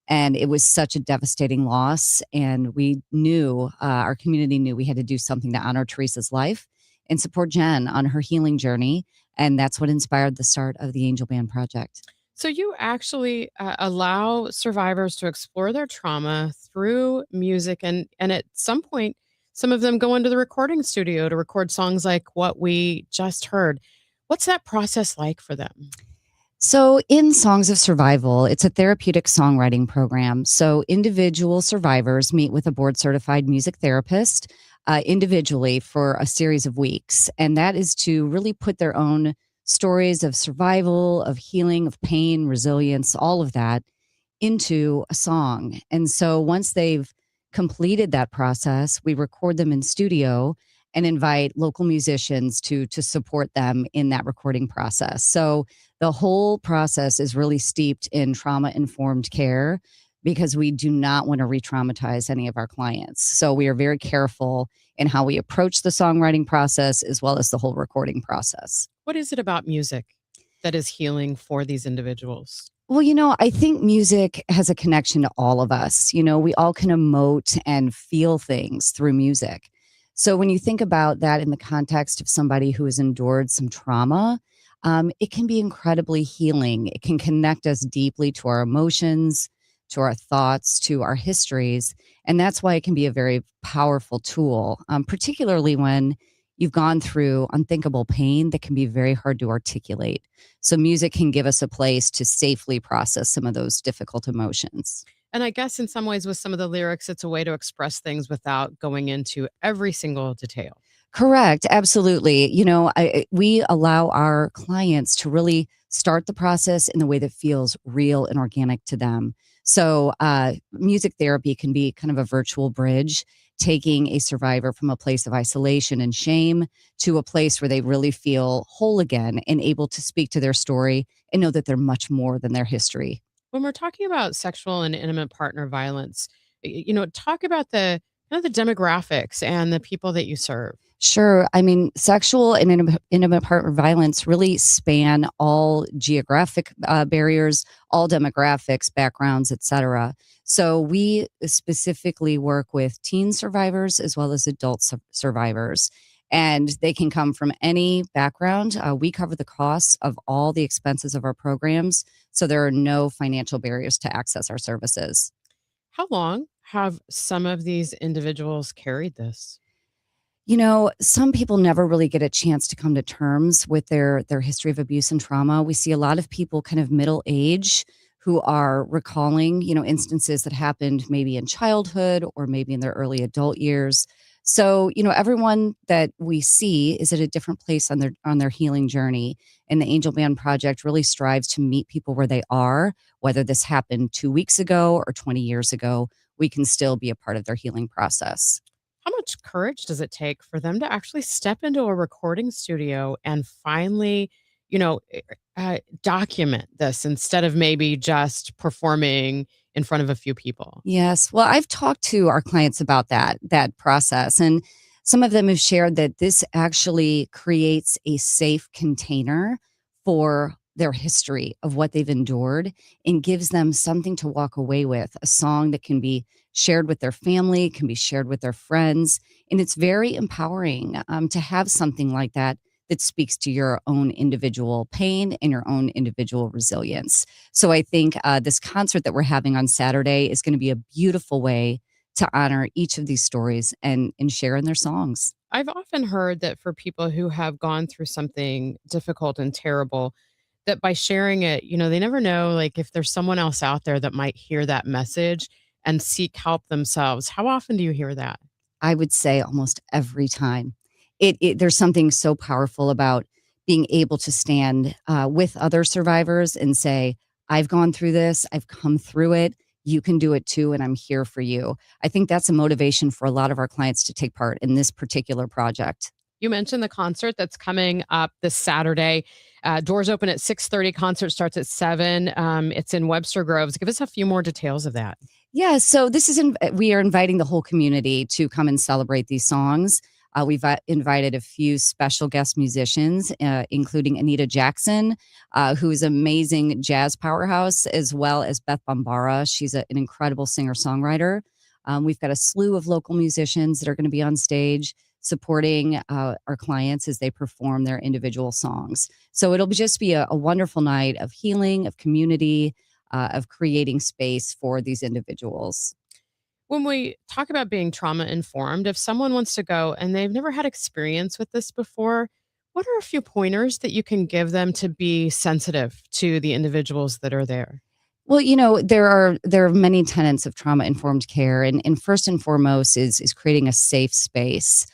Speaker 9: And it was such a devastating loss. And we knew, our community knew we had to do something to honor Teresa's life and support Jen on her healing journey. And that's what inspired the start of the Angel Band Project.
Speaker 30: So you actually allow survivors to explore their trauma through music. And at some point, some of them go into the recording studio to record songs like what we just heard. What's that process like for them?
Speaker 9: So in Songs of Survival, it's a therapeutic songwriting program. So individual survivors meet with a board-certified music therapist individually for a series of weeks. And that is to really put their own stories of survival, of healing, of pain, resilience, all of that into a song. And so once they've completed that process, we record them in studio and invite local musicians to support them in that recording process. So the whole process is really steeped in trauma-informed care because we do not want to re-traumatize any of our clients. So we are very careful in how we approach the songwriting process as well as the whole recording process.
Speaker 30: What is it about music that is healing for these individuals?
Speaker 9: Well, I think music has a connection to all of us. We all can emote and feel things through music. So when you think about that in the context of somebody who has endured some trauma, it can be incredibly healing. It can connect us deeply to our emotions, to our thoughts, to our histories. And that's why it can be a very powerful tool, particularly when you've gone through unthinkable pain that can be very hard to articulate. So music can give us a place to safely process some of those difficult emotions.
Speaker 30: And I guess in some ways with some of the lyrics, it's a way to express things without going into every single detail.
Speaker 9: Correct. Absolutely. We allow our clients to really start the process in the way that feels real and organic to them. So music therapy can be kind of a virtual bridge, taking a survivor from a place of isolation and shame to a place where they really feel whole again and able to speak to their story and know that they're much more than their history.
Speaker 30: When we're talking about sexual and intimate partner violence, talk about the demographics and the people that you serve.
Speaker 9: Sure. I mean, sexual and intimate partner violence really span all geographic barriers, all demographics, backgrounds, etc. So we specifically work with teen survivors as well as adult survivors, and they can come from any background. We cover the costs of all the expenses of our programs, so there are no financial barriers to access our services.
Speaker 30: How long have some of these individuals carried this?
Speaker 9: Some people never really get a chance to come to terms with their history of abuse and trauma. We see a lot of people kind of middle age who are recalling, instances that happened maybe in childhood or maybe in their early adult years. So, everyone that we see is at a different place on their healing journey. And the Angel Band Project really strives to meet people where they are, whether this happened 2 weeks ago or 20 years ago, we can still be a part of their healing process.
Speaker 30: How much courage does it take for them to actually step into a recording studio and finally, document this instead of maybe just performing in front of a few people?
Speaker 9: Yes. Well, I've talked to our clients about that process, and some of them have shared that this actually creates a safe container for their history of what they've endured and gives them something to walk away with, a song that can be shared with their family, can be shared with their friends. And it's very empowering to have something like that that speaks to your own individual pain and your own individual resilience. So I think this concert that we're having on Saturday is going to be a beautiful way to honor each of these stories and share in their songs.
Speaker 30: I've often heard that for people who have gone through something difficult and terrible, that by sharing it, they never know, like, if there's someone else out there that might hear that message and seek help themselves. How often do you hear that?
Speaker 9: I would say almost every time. There's something so powerful about being able to stand with other survivors and say, I've gone through this, I've come through it, you can do it too, and I'm here for you. I think that's a motivation for a lot of our clients to take part in this particular project.
Speaker 30: You mentioned the concert that's coming up this Saturday. Doors open at 6:30. Concert starts at 7. It's in Webster Groves. Give us a few more details of that.
Speaker 9: Yeah, so we are inviting the whole community to come and celebrate these songs. We've invited a few special guest musicians, including Anita Jackson, who is an amazing jazz powerhouse, as well as Beth Bombara. She's an incredible singer-songwriter. We've got a slew of local musicians that are going to be on stage supporting our clients as they perform their individual songs. So it'll just be a wonderful night of healing, of community, of creating space for these individuals.
Speaker 30: When we talk about being trauma informed, if someone wants to go and they've never had experience with this before, what are a few pointers that you can give them to be sensitive to the individuals that are there?
Speaker 9: Well, there are many tenets of trauma informed care, and first and foremost is creating a safe space.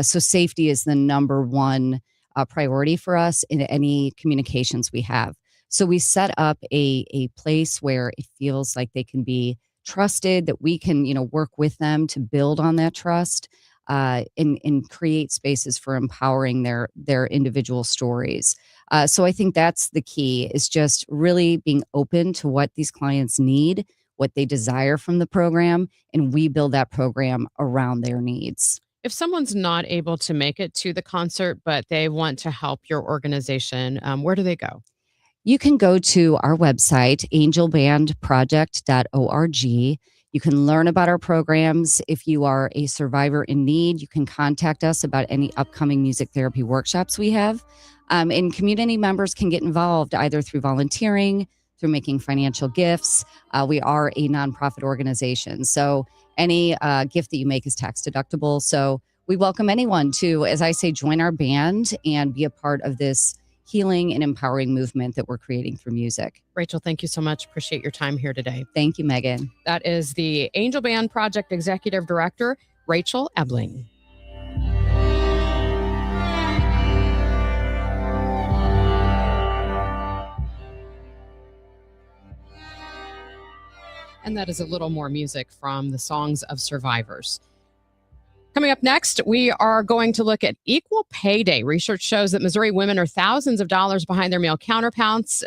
Speaker 9: So safety is the number one priority for us in any communications we have. So we set up a place where it feels like they can be trusted, that we can, work with them to build on that trust, and create spaces for empowering their individual stories. So I think that's the key, is just really being open to what these clients need, what they desire from the program, and we build that program around their needs.
Speaker 30: If someone's not able to make it to the concert, but they want to help your organization, where do they go?
Speaker 9: You can go to our website, angelbandproject.org. You can learn about our programs. If you are a survivor in need, you can contact us about any upcoming music therapy workshops we have. And community members can get involved either through volunteering, through making financial gifts. We are a nonprofit organization, so any gift that you make is tax deductible. So we welcome anyone to, as I say, join our band and be a part of this healing and empowering movement that we're creating through music.
Speaker 30: Rachel, thank you so much. Appreciate your time here today.
Speaker 9: Thank you, Megan.
Speaker 30: That is the Angel Band Project Executive Director, Rachel Ebling. And that is a little more music from the Songs of Survivors. Coming up next, we are going to look at Equal Pay Day. Research shows that Missouri women are thousands of dollars behind their male counterparts.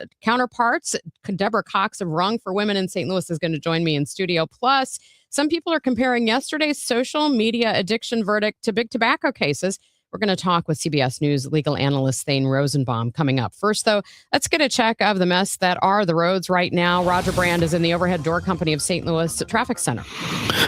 Speaker 30: Deborah Cox of Rung for Women in St. Louis is going to join me in studio. Plus, some people are comparing yesterday's social media addiction verdict to big tobacco cases We're going to talk with CBS News legal analyst Thane Rosenbaum coming up. First, though, let's get a check of the mess that are the roads right now. Roger Brand is in the Overhead Door Company of St. Louis Traffic Center.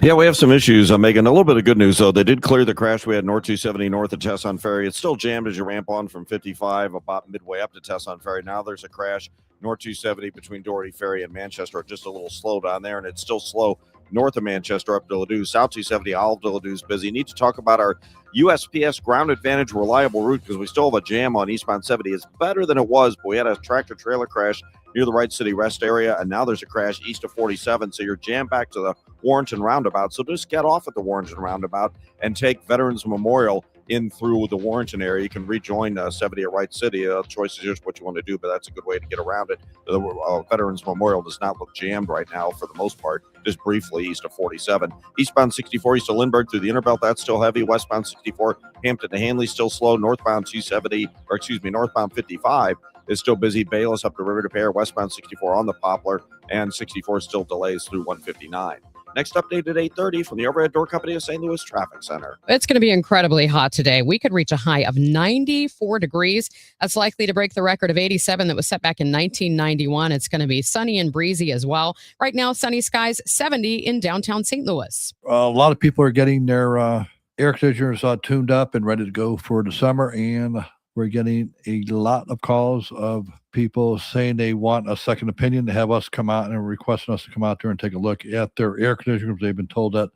Speaker 17: Yeah, we have some issues, Megan. A little bit of good news, though. They did clear the crash we had North 270 north of Tesson Ferry. It's still jammed as you ramp on from 55 about midway up to Tesson Ferry. Now there's a crash North 270 between Doherty Ferry and Manchester. Just a little slow down there, and it's still slow north of Manchester up to Ladue. South 270 Olive to Ladue is busy. Need to talk about our USPS Ground Advantage reliable route because we still have a jam on eastbound 70. It's better than it was, but we had a tractor trailer crash near the Wright City Rest area, and now there's a crash east of 47, so you're jammed back to the Warrenton Roundabout. So just get off at the Warrenton Roundabout and take Veterans Memorial in through the Warrenton area. You can rejoin 70 at Wright City. Choice is just what you want to do, but that's a good way to get around it. The Veterans Memorial does not look jammed right now for the most part, just briefly east of 47. Eastbound 64 east of Lindbergh through the Interbelt, that's still heavy. Westbound 64, Hampton to Hanley, still slow. Northbound 55 is still busy. Bayless up the river to Pear, westbound 64 on the Poplar, and 64 still delays through 159. Next update at 8:30 from the Overhead Door Company of St. Louis Traffic Center.
Speaker 30: It's going to be incredibly hot today. We could reach a high of 94 degrees. That's likely to break the record of 87 that was set back in 1991. It's going to be sunny and breezy as well. Right now, sunny skies, 70 in downtown St. Louis.
Speaker 10: A lot of people are getting their air conditioners tuned up and ready to go for the summer, and we're getting a lot of calls of people saying they want a second opinion, to have us come out and requesting us to come out there and take a look at their air conditioners. They've been told that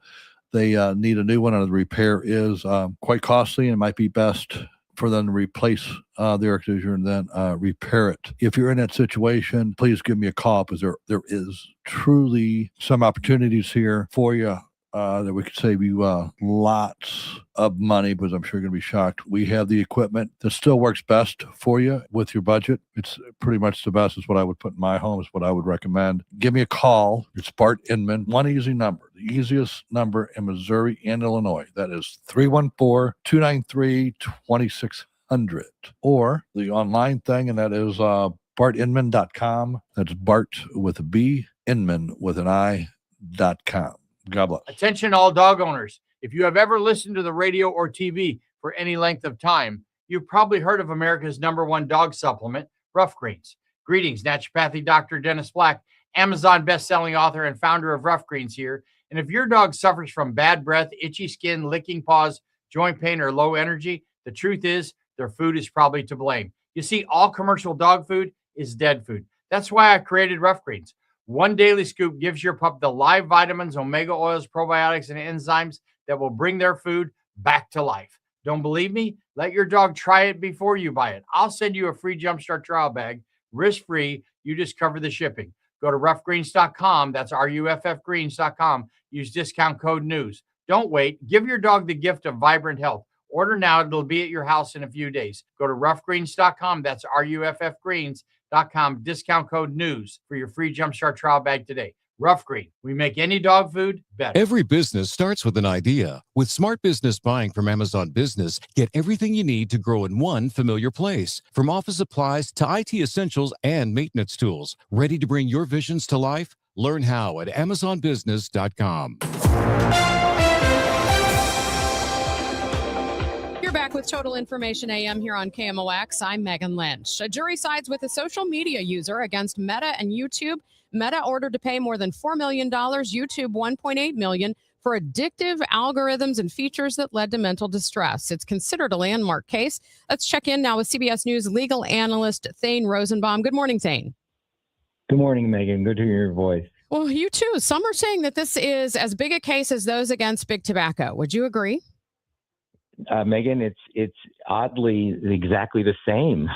Speaker 10: they need a new one, and the repair is quite costly, and it might be best for them to replace the air conditioner and then repair it. If you're in that situation, please give me a call, because there is truly some opportunities here for you. That we could save you lots of money, because I'm sure you're going to be shocked. We have the equipment that still works best for you with your budget. It's pretty much the best. Is what I would put in my home, is what I would recommend. Give me a call. It's Bart Inman. One easy number, the easiest number in Missouri and Illinois. That is 314-293-2600. Or the online thing, and that is bartinman.com. That's Bart with a B, Inman with an I.com. God bless.
Speaker 11: Attention all dog owners. If you have ever listened to the radio or TV for any length of time, you've probably heard of America's #1 dog supplement, Rough Greens. Greetings, naturopathic Dr. Dennis Black, Amazon best-selling author and founder of Rough Greens here. And if your dog suffers from bad breath, itchy skin, licking paws, joint pain, or low energy, the truth is their food is probably to blame. You see, all commercial dog food is dead food. That's why I created Rough Greens. One daily scoop gives your pup the live vitamins, omega oils, probiotics, and enzymes that will bring their food back to life. Don't believe me? Let your dog try it before you buy it. I'll send you a free Jumpstart trial bag, risk-free. You just cover the shipping. Go to roughgreens.com. That's RUFFgreens.com. Use discount code NEWS. Don't wait. Give your dog the gift of vibrant health. Order now. It'll be at your house in a few days. Go to roughgreens.com. That's RUFFgreens.com. Discount code NEWS for your free Jumpstart trial bag today. Rough Green. We make any dog food better.
Speaker 12: Every business starts with an idea. With smart business buying from Amazon Business, get everything you need to grow in one familiar place. From office supplies to IT essentials and maintenance tools. Ready to bring your visions to life? Learn how at AmazonBusiness.com.
Speaker 30: You're back with Total Information AM here on KMOX. I'm Megan Lynch. A jury sides with a social media user against Meta and YouTube. Meta ordered to pay more than $4 million, YouTube $1.8 million, for addictive algorithms and features that led to mental distress. It's considered a landmark case. Let's check in now with CBS News legal analyst Thane Rosenbaum. Good morning, Thane.
Speaker 13: Good morning, Megan. Good to hear your voice.
Speaker 30: Well, you too. Some are saying that this is as big a case as those against big tobacco. Would you agree?
Speaker 13: Megan, it's oddly exactly the same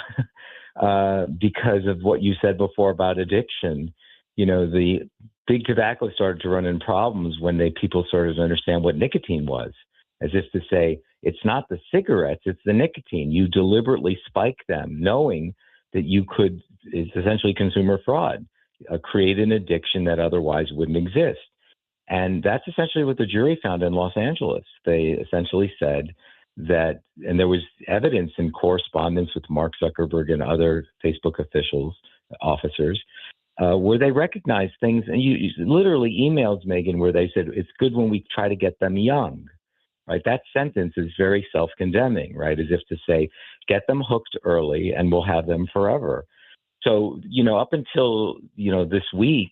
Speaker 13: because of what you said before about addiction. You know, the big tobacco started to run in problems when people started to understand what nicotine was, as if to say, it's not the cigarettes, it's the nicotine. You deliberately spike them, knowing that you could, it's essentially consumer fraud, create an addiction that otherwise wouldn't exist. And that's essentially what the jury found in Los Angeles. They essentially said that, and there was evidence in correspondence with Mark Zuckerberg and other Facebook officers, where they recognized things, and you literally emails, Megan, where they said, it's good when we try to get them young. right? That sentence is very self-condemning, right? As if to say, get them hooked early and we'll have them forever. So, up until, this week,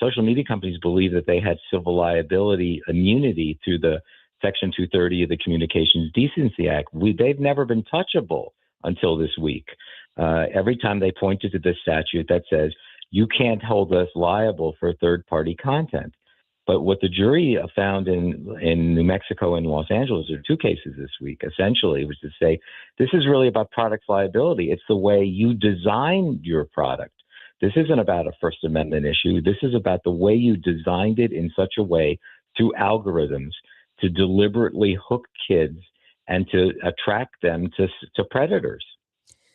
Speaker 13: social media companies believe that they had civil liability immunity through the Section 230 of the Communications Decency Act. They've never been touchable until this week. Every time they pointed to this statute that says, you can't hold us liable for third-party content. But what the jury found in New Mexico and Los Angeles, there are two cases this week, essentially, was to say, this is really about product liability. It's the way you designed your product. This isn't about a First Amendment issue. This is about the way you designed it in such a way through algorithms to deliberately hook kids and to attract them to predators.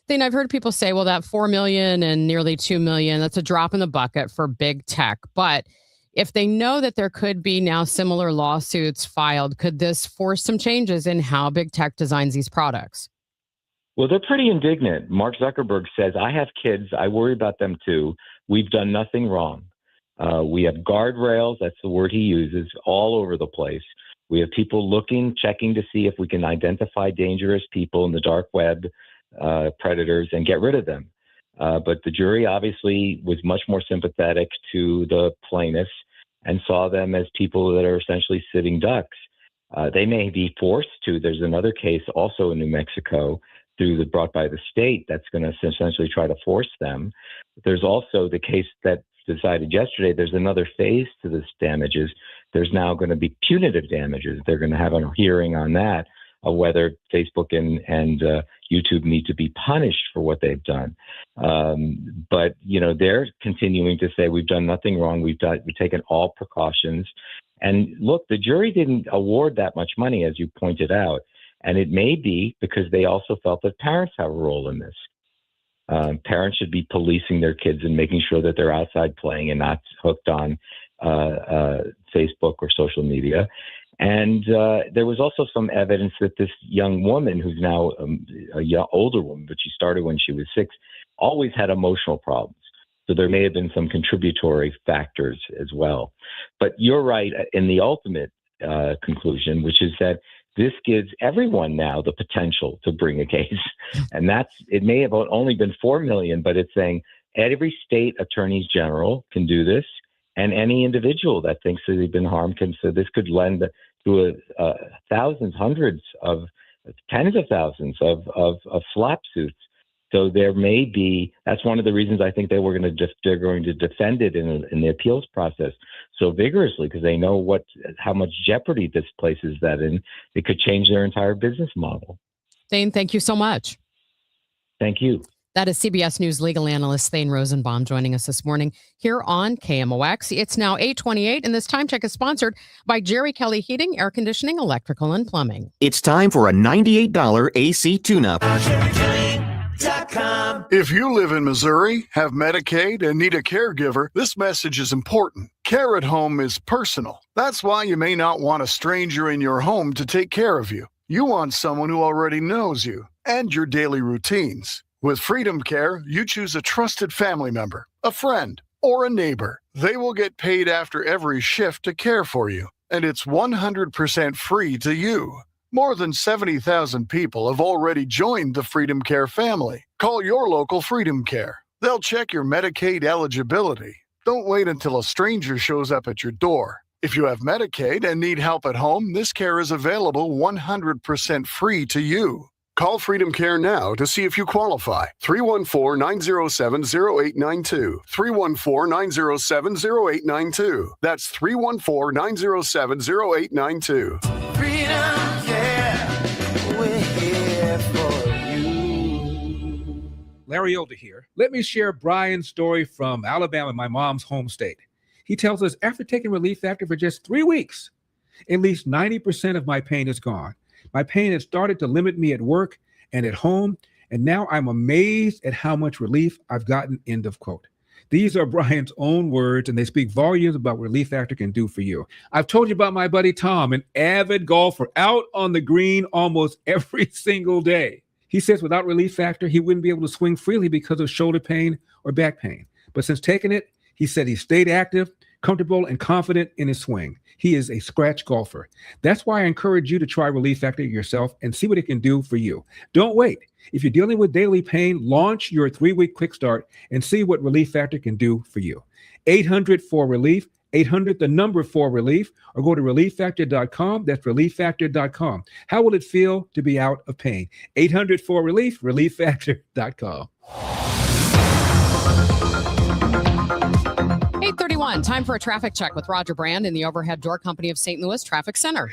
Speaker 30: Thane, I've heard people say, well, that 4 million and nearly 2 million, that's a drop in the bucket for big tech. But if they know that there could be now similar lawsuits filed, could this force some changes in how big tech designs these products?
Speaker 13: Well, they're pretty indignant. Mark Zuckerberg says, I have kids. I worry about them too. We've done nothing wrong. We have guardrails. That's the word he uses all over the place. We have people looking, checking to see if we can identify dangerous people in the dark web, predators, and get rid of them. But the jury obviously was much more sympathetic to the plaintiffs and saw them as people that are essentially sitting ducks. They may be forced to. There's another case also in New Mexico brought by the state that's going to essentially try to force them. There's also the case that decided yesterday. There's another phase to this damages. There's now going to be punitive damages. They're going to have a hearing on that, of whether Facebook and YouTube need to be punished for what they've done. But, they're continuing to say we've done nothing wrong. We've taken all precautions. And look, the jury didn't award that much money, as you pointed out. And it may be because they also felt that parents have a role in this. Parents should be policing their kids and making sure that they're outside playing and not hooked on Facebook or social media. And there was also some evidence that this young woman, who's now a older woman, but she started when she was 6, always had emotional problems. So there may have been some contributory factors as well. But you're right in the ultimate conclusion, which is that this gives everyone now the potential to bring a case. And it may have only been 4 million, but it's saying every state attorneys general can do this. And any individual that thinks that they've been harmed can. So this could lend to thousands, hundreds of tens of thousands of slap suits. So there may be. That's one of the reasons I think they're going to defend it in the appeals process so vigorously, because they know how much jeopardy this places that in. It could change their entire business model.
Speaker 30: Thane, thank you so much.
Speaker 13: Thank you.
Speaker 30: That is CBS News legal analyst Thane Rosenbaum joining us this morning here on KMOX. It's now 8:28, and this time check is sponsored by Jerry Kelly Heating, Air Conditioning, Electrical, and Plumbing.
Speaker 14: It's time for a $98 AC tune-up.
Speaker 15: If you live in Missouri, have Medicaid, and need a caregiver, this message is important. Care at home is personal. That's why you may not want a stranger in your home to take care of you. You want someone who already knows you and your daily routines. With Freedom Care, you choose a trusted family member, a friend, or a neighbor. They will get paid after every shift to care for you, and it's 100% free to you. More than 70,000 people have already joined the Freedom Care family. Call your local Freedom Care. They'll check your Medicaid eligibility. Don't wait until a stranger shows up at your door. If you have Medicaid and need help at home, this care is available 100% free to you. Call Freedom Care now to see if you qualify. 314-907-0892. 314-907-0892. That's 314-907-0892.
Speaker 16: Freedom Care, we're here for you.
Speaker 18: Larry Older here. Let me share Brian's story from Alabama, my mom's home state. He tells us after taking Relief Factor for just 3 weeks, at least 90% of my pain is gone. My pain has started to limit me at work and at home, and now I'm amazed at how much relief I've gotten, end of quote. These are Brian's own words, and they speak volumes about what Relief Factor can do for you. I've told you about my buddy Tom, an avid golfer out on the green almost every single day. He says without Relief Factor, he wouldn't be able to swing freely because of shoulder pain or back pain. But since taking it, he said he stayed active, comfortable and confident in his swing. He is a scratch golfer. That's why I encourage you to try Relief Factor yourself and see what it can do for you. Don't wait. If you're dealing with daily pain, launch your 3-week quick start and see what Relief Factor can do for you. 800-4RELIEF, 800 the number 4RELIEF, or go to relieffactor.com. That's relieffactor.com. How will it feel to be out of pain? 800-4RELIEF, relieffactor.com.
Speaker 30: 8:31, time for a traffic check with Roger Brand in the Overhead Door Company of St. Louis Traffic Center.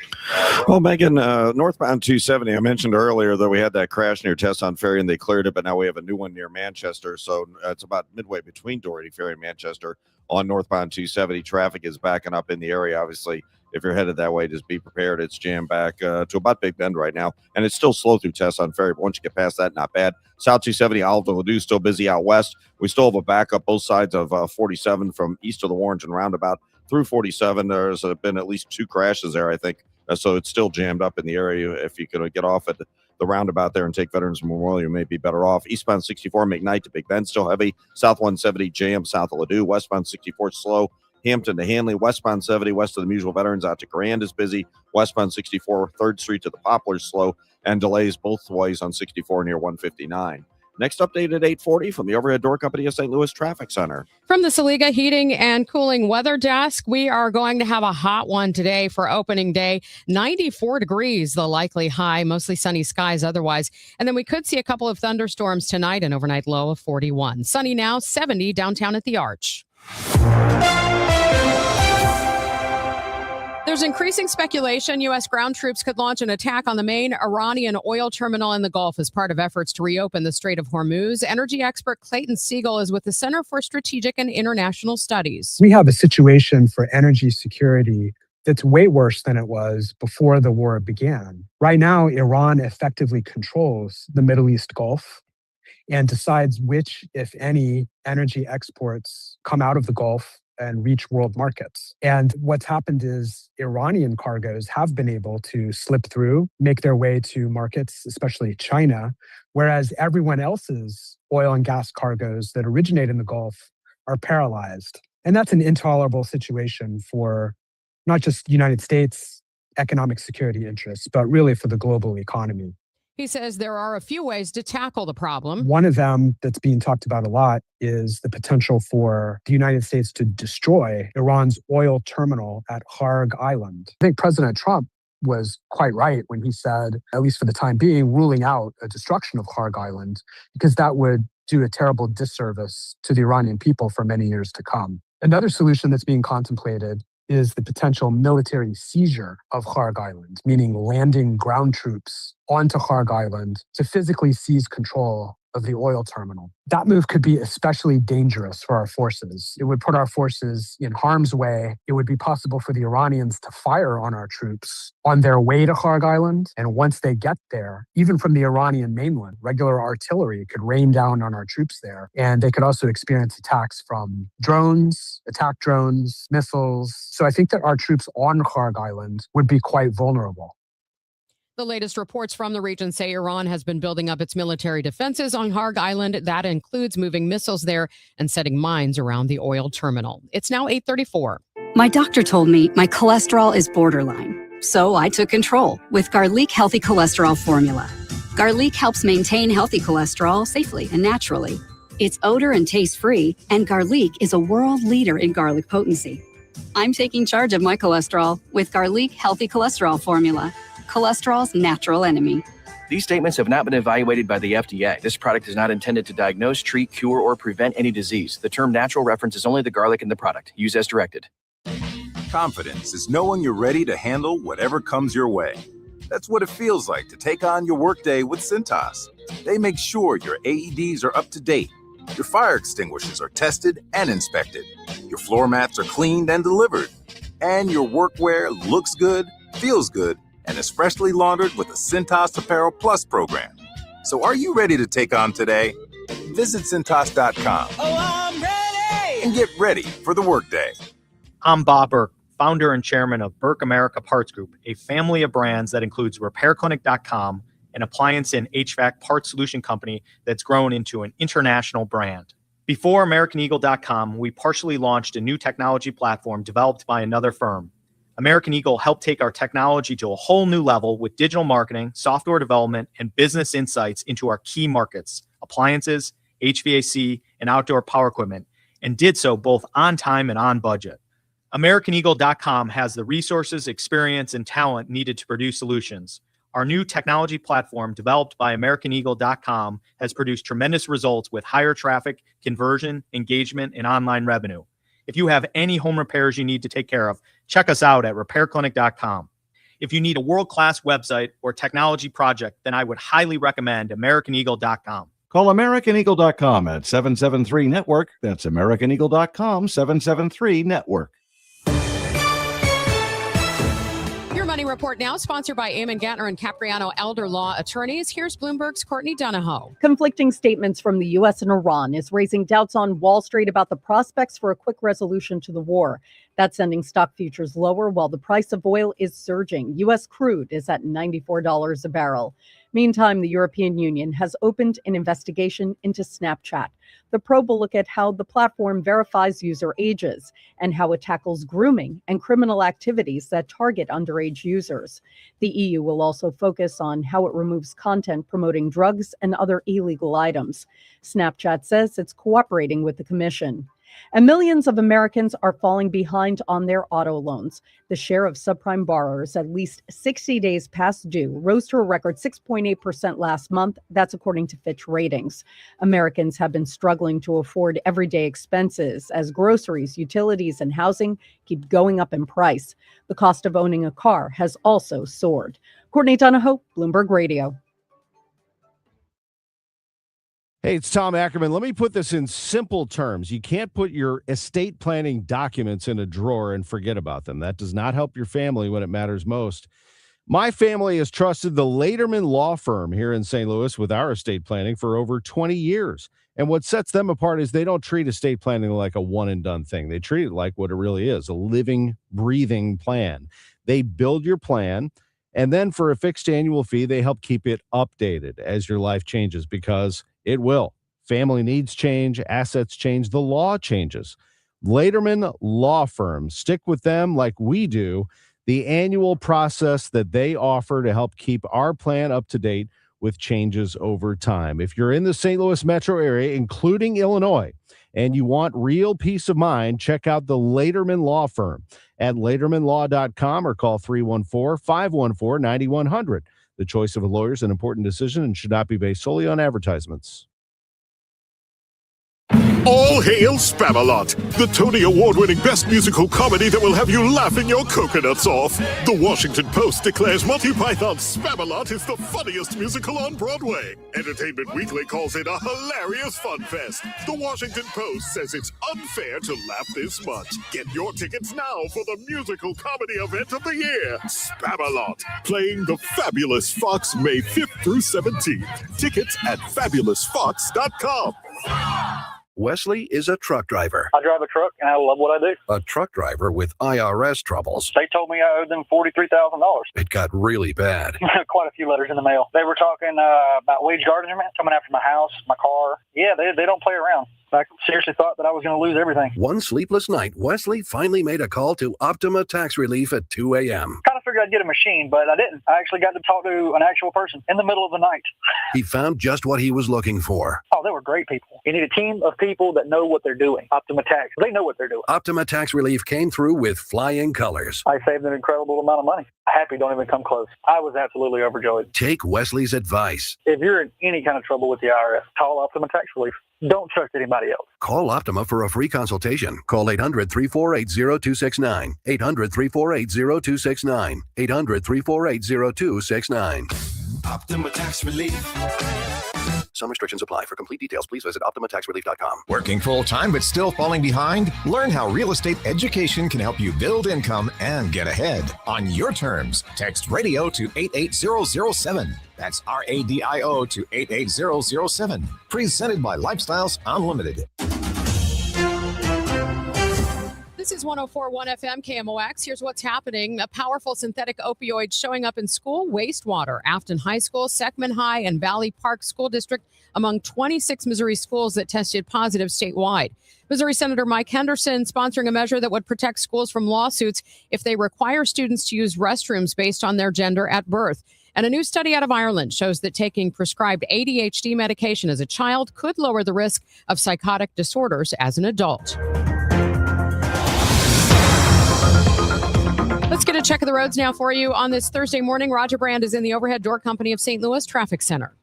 Speaker 17: Well, Megan, northbound 270, I mentioned earlier that we had that crash near Tesson Ferry and they cleared it, but now we have a new one near Manchester. So it's about midway between Doherty Ferry and Manchester on northbound 270. Traffic is backing up in the area. Obviously, if you're headed that way, just be prepared. It's jammed back to about Big Bend right now, and it's still slow through Tesson Ferry, but once you get past that, not bad. South 270, Olive to Ladue, still busy out west. We still have a backup both sides of 47 from east of the Warrington roundabout through 47. There's been at least 2 crashes there, I think. So it's still jammed up in the area. If you could get off at the roundabout there and take Veterans Memorial, you may be better off. Eastbound 64, McKnight to Big Bend, still heavy. South 170, JM south of Ladue. Westbound 64, slow. Hampton to Hanley. Westbound 70, west of the Mutual Veterans out to Grand is busy. Westbound 64, 3rd Street to the Poplars slow. And delays both ways on 64 near 159. Next update at 8:40 from the Overhead Door Company of St. Louis Traffic Center.
Speaker 30: From the Saliga Heating and Cooling Weather Desk, we are going to have a hot one today for opening day. 94 degrees, the likely high, mostly sunny skies otherwise. And then we could see a couple of thunderstorms tonight, an overnight low of 41. Sunny now, 70 downtown at the Arch. There's increasing speculation U.S. ground troops could launch an attack on the main Iranian oil terminal in the Gulf as part of efforts to reopen the Strait of Hormuz. Energy expert Clayton Siegel is with the Center for Strategic and International Studies.
Speaker 4: We have a situation for energy security that's way worse than it was before the war began. Right now, Iran effectively controls the Middle East Gulf and decides which, if any, energy exports come out of the Gulf and reach world markets. And what's happened is Iranian cargoes have been able to slip through, make their way to markets, especially China, whereas everyone else's oil and gas cargoes that originate in the Gulf are paralyzed. And that's an intolerable situation for not just United States economic security interests, but really for the global economy.
Speaker 30: He says there are a few ways to tackle the problem.
Speaker 4: One of them that's being talked about a lot is the potential for the United States to destroy Iran's oil terminal at Harg Island. I think President Trump was quite right when he said, at least for the time being, ruling out a destruction of Harg Island, because that would do a terrible disservice to the Iranian people for many years to come. Another solution that's being contemplated is the potential military seizure of Harg Island, meaning landing ground troops onto Harg Island to physically seize control of the oil terminal. That move could be especially dangerous for our forces. It would put our forces in harm's way. It would be possible for the Iranians to fire on our troops on their way to Harg Island. And once they get there, even from the Iranian mainland, regular artillery could rain down on our troops there. And they could also experience attacks from drones, attack drones, missiles. So I think that our troops on Harg Island would be quite vulnerable.
Speaker 30: The latest reports from the region say Iran has been building up its military defenses on Harg Island. That includes moving missiles there and setting mines around the oil terminal. It's now 8:34.
Speaker 19: My doctor told me my cholesterol is borderline, so I took control with Garlic Healthy Cholesterol Formula. Garlic helps maintain healthy cholesterol safely and naturally. It's odor and taste-free, and Garlic is a world leader in garlic potency. I'm taking charge of my cholesterol with Garlic Healthy Cholesterol Formula. Cholesterol's natural enemy.
Speaker 21: These statements have not been evaluated by the FDA. This product is not intended to diagnose, treat, cure, or prevent any disease. The term natural references only the garlic in the product. Use as directed.
Speaker 22: Confidence is knowing you're ready to handle whatever comes your way. That's what it feels like to take on your workday with Cintas. They make sure your AEDs are up to date, your fire extinguishers are tested and inspected, your floor mats are cleaned and delivered, and your workwear looks good, feels good, and is freshly laundered with the Cintas Apparel Plus program. So are you ready to take on today? Visit Cintas.com. Oh, I'm ready! And get ready for the workday.
Speaker 23: I'm Bob Burke, founder and chairman of Burke America Parts Group, a family of brands that includes RepairClinic.com, an appliance and HVAC parts solution company that's grown into an international brand. Before AmericanEagle.com, we partially launched a new technology platform developed by another firm. American Eagle helped take our technology to a whole new level with digital marketing, software development, and business insights into our key markets, appliances, HVAC, and outdoor power equipment, and did so both on time and on budget. AmericanEagle.com has the resources, experience, and talent needed to produce solutions. Our new technology platform, developed by AmericanEagle.com, has produced tremendous results with higher traffic, conversion, engagement, and online revenue. If you have any home repairs you need to take care of, check us out at repairclinic.com. If you need a world-class website or technology project, then I would highly recommend AmericanEagle.com.
Speaker 5: Call AmericanEagle.com at 773-NETWORK. That's AmericanEagle.com, 773-NETWORK.
Speaker 30: Your Money Report now, sponsored by Eamon Gattner and Capriano Elder Law Attorneys. Here's Bloomberg's Courtney Donahoe.
Speaker 6: Conflicting statements from the U.S. and Iran is raising doubts on Wall Street about the prospects for a quick resolution to the war. That's sending stock futures lower while the price of oil is surging. U.S. crude is at $94 a barrel. Meantime, the European Union has opened an investigation into Snapchat. The probe will look at how the platform verifies user ages and how it tackles grooming and criminal activities that target underage users. The EU will also focus on how it removes content promoting drugs and other illegal items. Snapchat says it's cooperating with the Commission. And millions of Americans are falling behind on their auto loans. The share of subprime borrowers at least 60 days past due rose to a record 6.8% last month. That's according to Fitch Ratings. Americans have been struggling to afford everyday expenses as groceries, utilities, and housing keep going up in price. The cost of owning a car has also soared. Courtney Donahoe, Bloomberg Radio.
Speaker 7: Hey, it's Tom Ackerman. Let me put this in simple terms. You can't put your estate planning documents in a drawer and forget about them. That does not help your family when it matters most. My family has trusted the Laterman Law Firm here in St. Louis with our estate planning for over 20 years. And what sets them apart is they don't treat estate planning like a one-and-done thing. They treat it like what it really is, a living, breathing plan. They build your plan, and then for a fixed annual fee, they help keep it updated as your life changes, because it will. Family needs change, assets change, the law changes. Laterman Law Firm, stick with them like we do. The annual process that they offer to help keep our plan up to date with changes over time. If you're in the St. Louis metro area, including Illinois, and you want real peace of mind, check out the Laterman Law Firm at latermanlaw.com or call 314-514-9100. The choice of a lawyer is an important decision and should not be based solely on advertisements.
Speaker 8: All hail Spamalot, the Tony Award-winning best musical comedy that will have you laughing your coconuts off. The Washington Post declares Monty Python's Spamalot is the funniest musical on Broadway. Entertainment Weekly calls it a hilarious fun fest. The Washington Post says it's unfair to laugh this much. Get your tickets now for the musical comedy event of the year, Spamalot, playing the Fabulous Fox May 5th through 17th. Tickets at fabulousfox.com.
Speaker 29: Wesley is a truck driver.
Speaker 20: I drive a truck, and I love what I do.
Speaker 29: A truck driver with IRS troubles.
Speaker 20: They told me I owed them $43,000.
Speaker 29: It got really bad.
Speaker 20: Quite a few letters in the mail. They were talking about wage garnishment, coming after my house, my car. Yeah, they don't play around. I seriously thought that I was going to lose everything.
Speaker 29: One sleepless night, Wesley finally made a call to Optima Tax Relief at 2 a.m.
Speaker 20: Kind of figured I'd get a machine, but I didn't. I actually got to talk to an actual person in the middle of the night.
Speaker 29: He found just what he was looking for.
Speaker 20: Oh, they were great people. You need a team of people that know what they're doing. Optima Tax, they know what they're doing.
Speaker 29: Optima Tax Relief came through with flying colors.
Speaker 20: I saved an incredible amount of money. Happy don't even come close. I was absolutely overjoyed.
Speaker 29: Take Wesley's advice.
Speaker 20: If you're in any kind of trouble with the IRS, call Optima Tax Relief. Don't trust anybody else.
Speaker 29: Call Optima for a free consultation. Call 800-348-0269. 800-348-0269. 800-348-0269. Optima Tax Relief. Some restrictions apply. For complete details, please visit OptimaTaxRelief.com.
Speaker 24: Working full-time but still falling behind? Learn how real estate education can help you build income and get ahead on your terms. Text radio to 88007. That's RADIO to 88007. Presented by Lifestyles Unlimited.
Speaker 30: This This is 104.1 FM KMOX. Here's what's happening. A powerful synthetic opioid showing up in school wastewater. Afton High School, Seckman High, and Valley Park School District among 26 Missouri schools that tested positive statewide. Missouri Senator Mike Henderson sponsoring a measure that would protect schools from lawsuits if they require students to use restrooms based on their gender at birth. And a new study out of Ireland shows that taking prescribed ADHD medication as a child could lower the risk of psychotic disorders as an adult. Let's get a check of the roads now for you on this Thursday morning. Roger Brand is in the Overhead Door Company of St. Louis Traffic Center.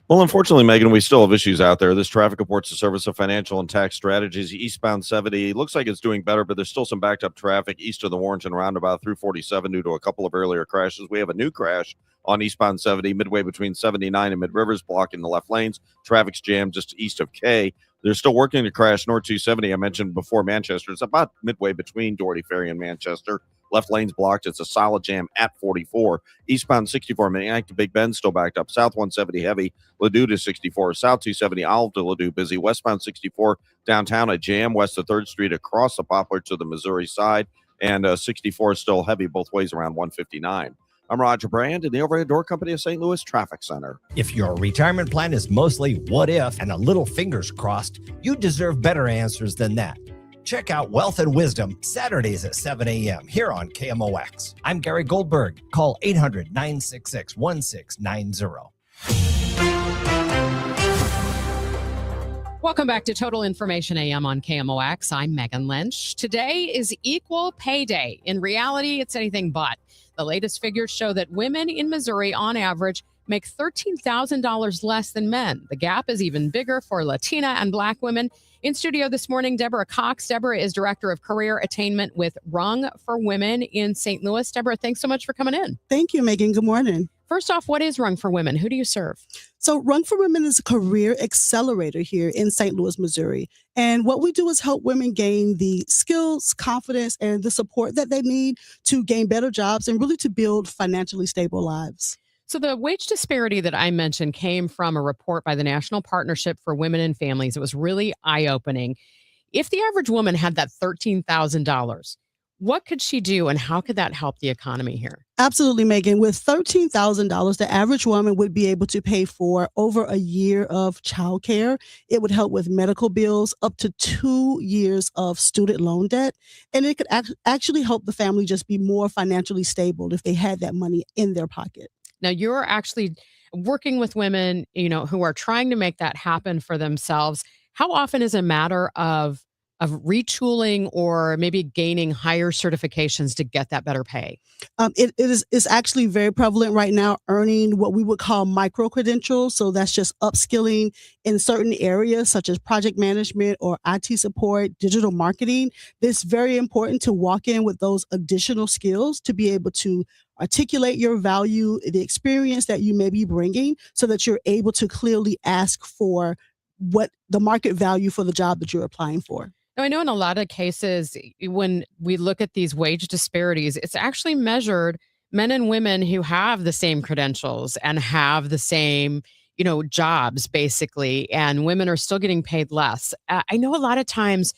Speaker 17: Well, unfortunately, Megan, we still have issues out there. This traffic reports the Service of Financial and Tax Strategies. Eastbound 70 looks like it's doing better, but there's still some backed up traffic east of the Warrenton roundabout through 47 due to a couple of earlier crashes. We have a new crash on eastbound 70 midway between 79 and Mid Rivers, blocking the left lanes. Traffic's jammed just east of K. They're still working to crash North 270. I mentioned before Manchester. It's about midway between Doherty Ferry and Manchester. Left lane's blocked. It's a solid jam at 44. Eastbound 64, Maniac to Big Bend still backed up. South 170 heavy. Ladue to 64. South 270 Olive to Ladue busy. Westbound 64 downtown a jam. West of 3rd Street across the Poplar to the Missouri side. And 64 is still heavy both ways around 159. I'm Roger Brand in the Overhead Door Company of St. Louis Traffic Center.
Speaker 1: If your retirement plan is mostly what if and a little fingers crossed, you deserve better answers than that. Check out Wealth and Wisdom Saturdays at 7 a.m. here on KMOX. I'm Gary Goldberg. Call 800-966-1690.
Speaker 30: Welcome back to Total Information AM on KMOX. I'm Megan Lynch. Today is Equal Pay Day. In reality, it's anything but. The latest figures show that women in Missouri, on average, make $13,000 less than men. The gap is even bigger for Latina and Black women. In studio this morning, Deborah Cox. Deborah is Director of Career Attainment with Rung for Women in St. Louis. Deborah, thanks so much for coming in.
Speaker 2: Thank you, Megan. Good morning.
Speaker 30: First off, what is Rung for Women? Who do you serve?
Speaker 2: So Rung for Women is a career accelerator here in St. Louis, Missouri. And what we do is help women gain the skills, confidence, and the support that they need to gain better jobs and really to build financially stable lives.
Speaker 30: So the wage disparity that I mentioned came from a report by the National Partnership for Women and Families. It was really eye-opening. If the average woman had that $13,000, what could she do and how could that help the economy here?
Speaker 2: Absolutely, Megan. With $13,000, the average woman would be able to pay for over a year of childcare. It would help with medical bills, up to 2 years of student loan debt. And it could actually help the family just be more financially stable if they had that money in their pocket.
Speaker 30: Now, you're actually working with women, who are trying to make that happen for themselves. How often is it a matter of retooling or maybe gaining higher certifications to get that better pay?
Speaker 2: It's actually very prevalent right now, earning what we would call micro credentials. So that's just upskilling in certain areas such as project management or IT support, digital marketing. It's very important to walk in with those additional skills to be able to articulate your value, the experience that you may be bringing, so that you're able to clearly ask for what the market value for the job that you're applying for.
Speaker 30: Now, I know in a lot of cases, when we look at these wage disparities, it's actually measured men and women who have the same credentials and have the same, jobs, basically, and women are still getting paid less. I know a lot of times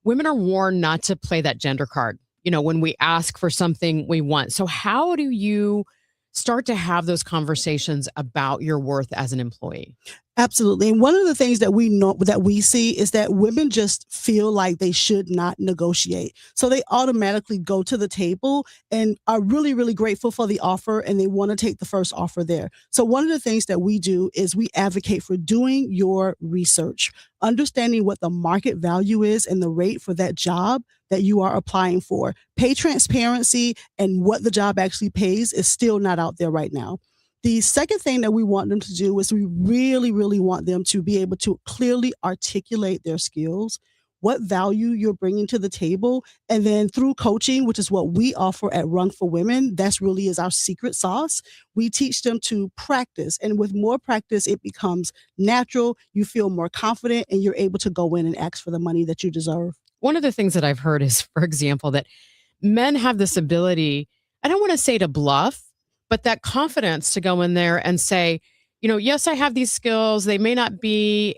Speaker 30: women are warned not to play that gender card, when we ask for something we want. So how do you start to have those conversations about your worth as an employee?
Speaker 2: Absolutely. And one of the things that we know that we see is that women just feel like they should not negotiate. So they automatically go to the table and are really, really grateful for the offer and they want to take the first offer there. So one of the things that we do is we advocate for doing your research, understanding what the market value is and the rate for that job that you are applying for. Pay transparency and what the job actually pays is still not out there right now. The second thing that we want them to do is we really, really want them to be able to clearly articulate their skills, what value you're bringing to the table. And then through coaching, which is what we offer at Rung for Women, that's really is our secret sauce. We teach them to practice. And with more practice, it becomes natural. You feel more confident and you're able to go in and ask for the money that you deserve.
Speaker 30: One of the things that I've heard is, for example, that men have this ability, I don't want to say to bluff, but that confidence to go in there and say, yes, I have these skills. They may not be,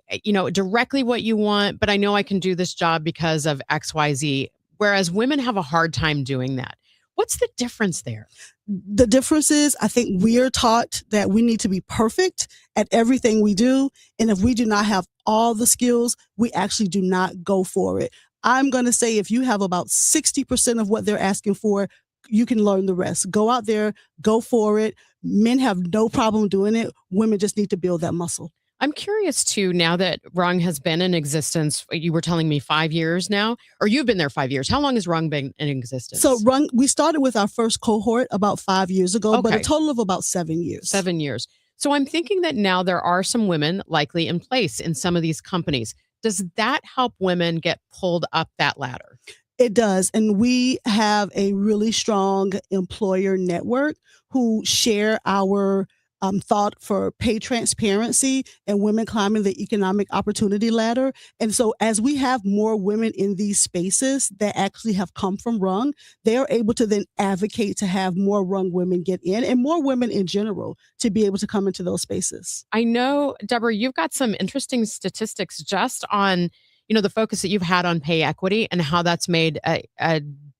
Speaker 30: directly what you want, but I know I can do this job because of X, Y, Z. whereas women have a hard time doing that. What's the difference there?
Speaker 2: The difference is, I think we are taught that we need to be perfect at everything we do. And if we do not have all the skills, we actually do not go for it. I'm going to say if you have about 60% of what they're asking for, you can learn the rest. Go out there, go for it. Men have no problem doing it. Women just need to build that muscle.
Speaker 30: I'm curious too, now that Rung has been in existence, you were telling me 5 years now, or you've been there 5 years. How long has Rung been in existence?
Speaker 2: So Rung, we started with our first cohort about 5 years ago, but a
Speaker 30: Okay.
Speaker 2: total of about 7 years.
Speaker 30: 7 years. So I'm thinking that now there are some women likely in place in some of these companies. Does that help women get pulled up that ladder?
Speaker 2: It does. And we have a really strong employer network who share our thought for pay transparency and women climbing the economic opportunity ladder. And so as we have more women in these spaces that actually have come from Rung, they are able to then advocate to have more Rung women get in and more women in general to be able to come into those spaces.
Speaker 30: I know, Deborah, you've got some interesting statistics just on, the focus that you've had on pay equity and how that's made a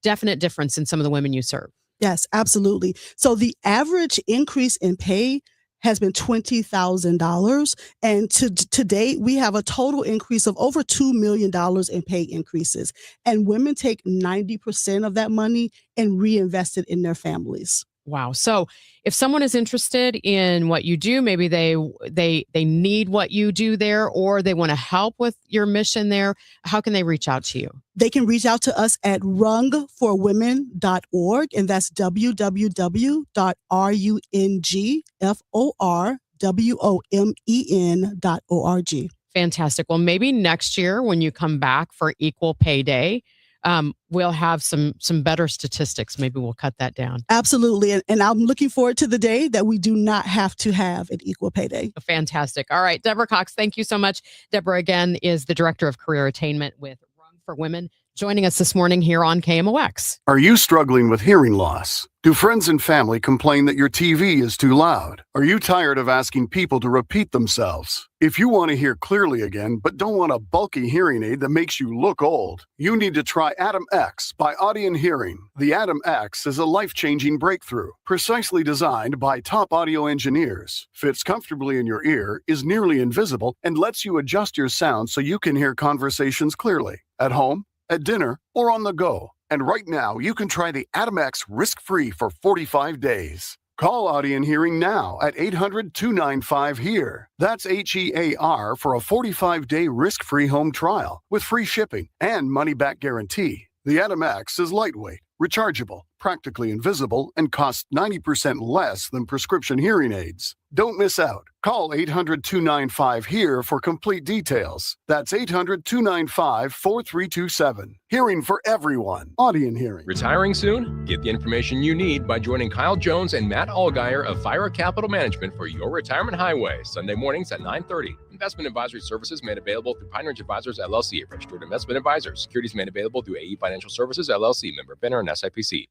Speaker 30: definite difference in some of the women you serve.
Speaker 2: Yes, absolutely. So the average increase in pay has been $20,000. And to date, we have a total increase of over $2 million in pay increases. And women take 90% of that money and reinvest it in their families.
Speaker 30: Wow. So if someone is interested in what you do, maybe they need what you do there, or they want to help with your mission there, how can they reach out to you?
Speaker 2: They can reach out to us at rungforwomen.org, and that's www.rungforwomen.org.
Speaker 30: Fantastic. Well, maybe next year when you come back for Equal Pay Day, we'll have some better statistics. Maybe we'll cut that down.
Speaker 2: Absolutely. And I'm looking forward to the day that we do not have to have an Equal Pay Day.
Speaker 30: Fantastic. All right, Deborah Cox, thank you so much. Deborah, again, is the Director of Career Attainment with Rung for Women, joining us this morning here on KMOX.
Speaker 15: Are you struggling with hearing loss? Do friends and family complain that your TV is too loud? Are you tired of asking people to repeat themselves? If you want to hear clearly again, but don't want a bulky hearing aid that makes you look old, you need to try Atom X by Audion Hearing. The Atom X is a life-changing breakthrough, precisely designed by top audio engineers, fits comfortably in your ear, is nearly invisible, and lets you adjust your sound so you can hear conversations clearly, at home, at dinner, or on the go. And right now, you can try the Atom X risk-free for 45 days. Call Audion Hearing now at 800-295-HEAR. That's HEAR for a 45-day risk-free home trial with free shipping and money-back guarantee. The Atom X is lightweight, rechargeable, practically invisible, and costs 90% less than prescription hearing aids. Don't miss out. Call 800-295-HEAR for complete details. That's 800-295-4327. Hearing for everyone. Audion Hearing.
Speaker 3: Retiring soon? Get the information you need by joining Kyle Jones and Matt Allgeier of Fira Capital Management for Your Retirement Highway, Sunday mornings at 9:30. Investment advisory services made available through Pine Ridge Advisors, LLC, a registered investment advisor. Securities made available through AE Financial Services, LLC, member FINRA and SIPC.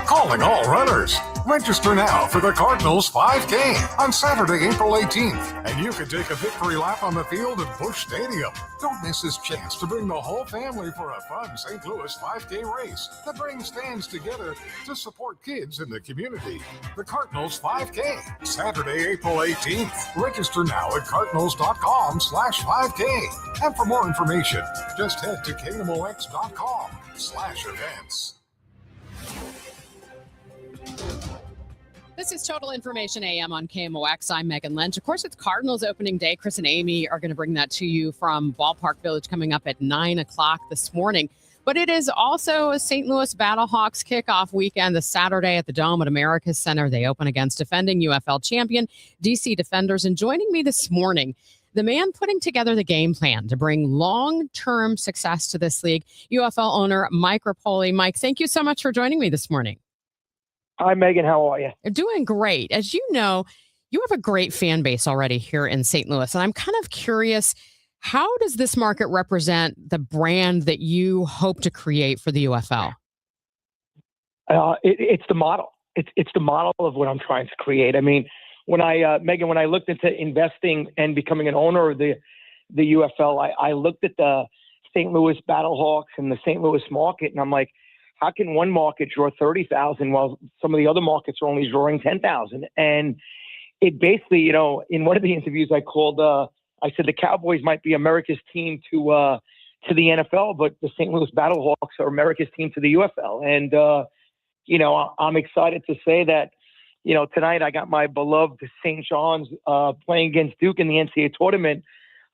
Speaker 9: Calling all runners. Register now for the Cardinals 5K on Saturday, April 18th. And you can take a victory lap on the field at Busch Stadium. Don't miss this chance to bring the whole family for a fun St. Louis 5K race that brings fans together to support kids in the community. The Cardinals 5K, Saturday, April 18th. Register now at cardinals.com/5K. And for more information, just head to kmox.com/events.
Speaker 30: This is Total Information AM on KMOX. I'm Megan Lynch. Of course, it's Cardinals opening day. Chris and Amy are going to bring that to you from Ballpark Village coming up at 9 o'clock this morning. But it is also a St. Louis Battlehawks kickoff weekend this Saturday at the Dome at America's Center. They open against defending UFL champion DC Defenders. And joining me this morning, the man putting together the game plan to bring long-term success to this league, UFL owner Mike Rapoli. Mike, thank you so much for joining me this morning.
Speaker 10: Hi, Megan. How are you?
Speaker 30: Doing great. As you know, you have a great fan base already here in St. Louis. And I'm kind of curious, how does this market represent the brand that you hope to create for the UFL?
Speaker 10: It's the model. It's the model of what I'm trying to create. I mean, Megan, when I looked into investing and becoming an owner of the UFL, I looked at the St. Louis Battlehawks and the St. Louis market, and I'm like, how can one market draw 30,000 while some of the other markets are only drawing 10,000? And it basically, you know, in one of the interviews I called, I said the Cowboys might be America's team to the NFL, but the St. Louis Battlehawks are America's team to the UFL. And, you know, I'm excited to say that, you know, tonight I got my beloved St. John's playing against Duke in the NCAA tournament.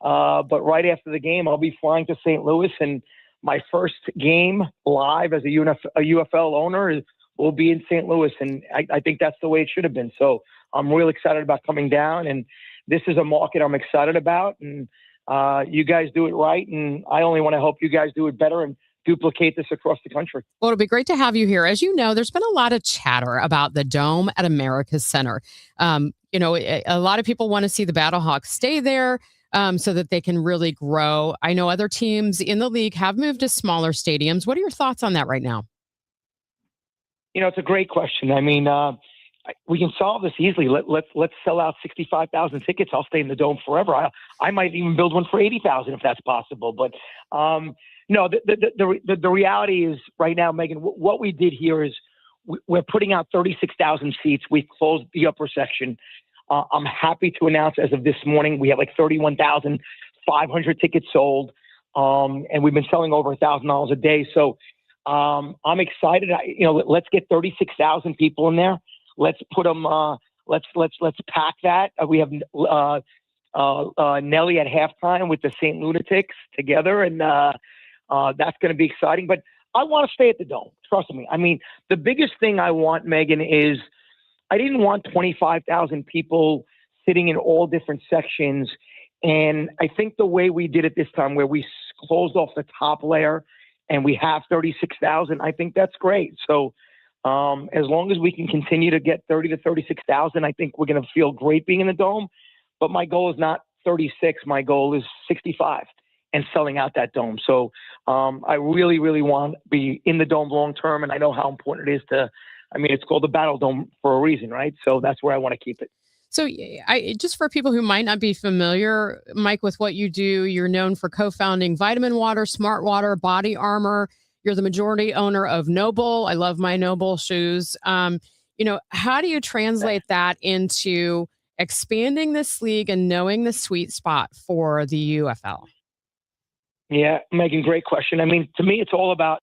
Speaker 10: But right after the game, I'll be flying to St. Louis, and my first game live as a UFL owner will be in St. Louis. And I think that's the way it should have been. So I'm real excited about coming down, and this is a market I'm excited about. And you guys do it right, and I only want to help you guys do it better and duplicate this across the country.
Speaker 30: Well, it'll be great to have you here. As you know, there's been a lot of chatter about the Dome at America's Center. You know, a lot of people want to see the Battlehawks stay there so that they can really grow. I know other teams in the league have moved to smaller stadiums. What are your thoughts on that right now?
Speaker 10: You know, it's a great question. I mean, we can solve this easily. Let's sell out 65,000 tickets. I'll stay in the Dome forever. I might even build one for 80,000 if that's possible. But no, the reality is right now, Megan, what we did here is we're putting out 36,000 seats. We've closed the upper section. I'm happy to announce as of this morning, we have like 31,500 tickets sold. And we've been selling over $1,000 a day. So I'm excited. You know, let's get 36,000 people in there. Let's put them. Let's pack that. We have Nelly at halftime with the St. Lunatics together, and that's going to be exciting. But I want to stay at the Dome. Trust me. I mean, the biggest thing I want, Megan, is I didn't want 25,000 people sitting in all different sections. And I think the way we did it this time, where we closed off the top layer and we have 36,000, I think that's great. So as long as we can continue to get 30 to 36,000, I think we're going to feel great being in the Dome. But my goal is not 36. My goal is 65 and selling out that Dome. So I really, really want to be in the Dome long term. And I know how important it is it's called the Battle Dome for a reason, right? So that's where I want to keep it.
Speaker 30: So just for people who might not be familiar, Mike, with what you do, you're known for co-founding Vitamin Water, Smart Water, Body Armor. You're the majority owner of Noble. I love my Noble shoes. You know, how do you translate that into expanding this league and knowing the sweet spot for the UFL?
Speaker 10: Yeah, Megan, great question. I mean, to me, it's all about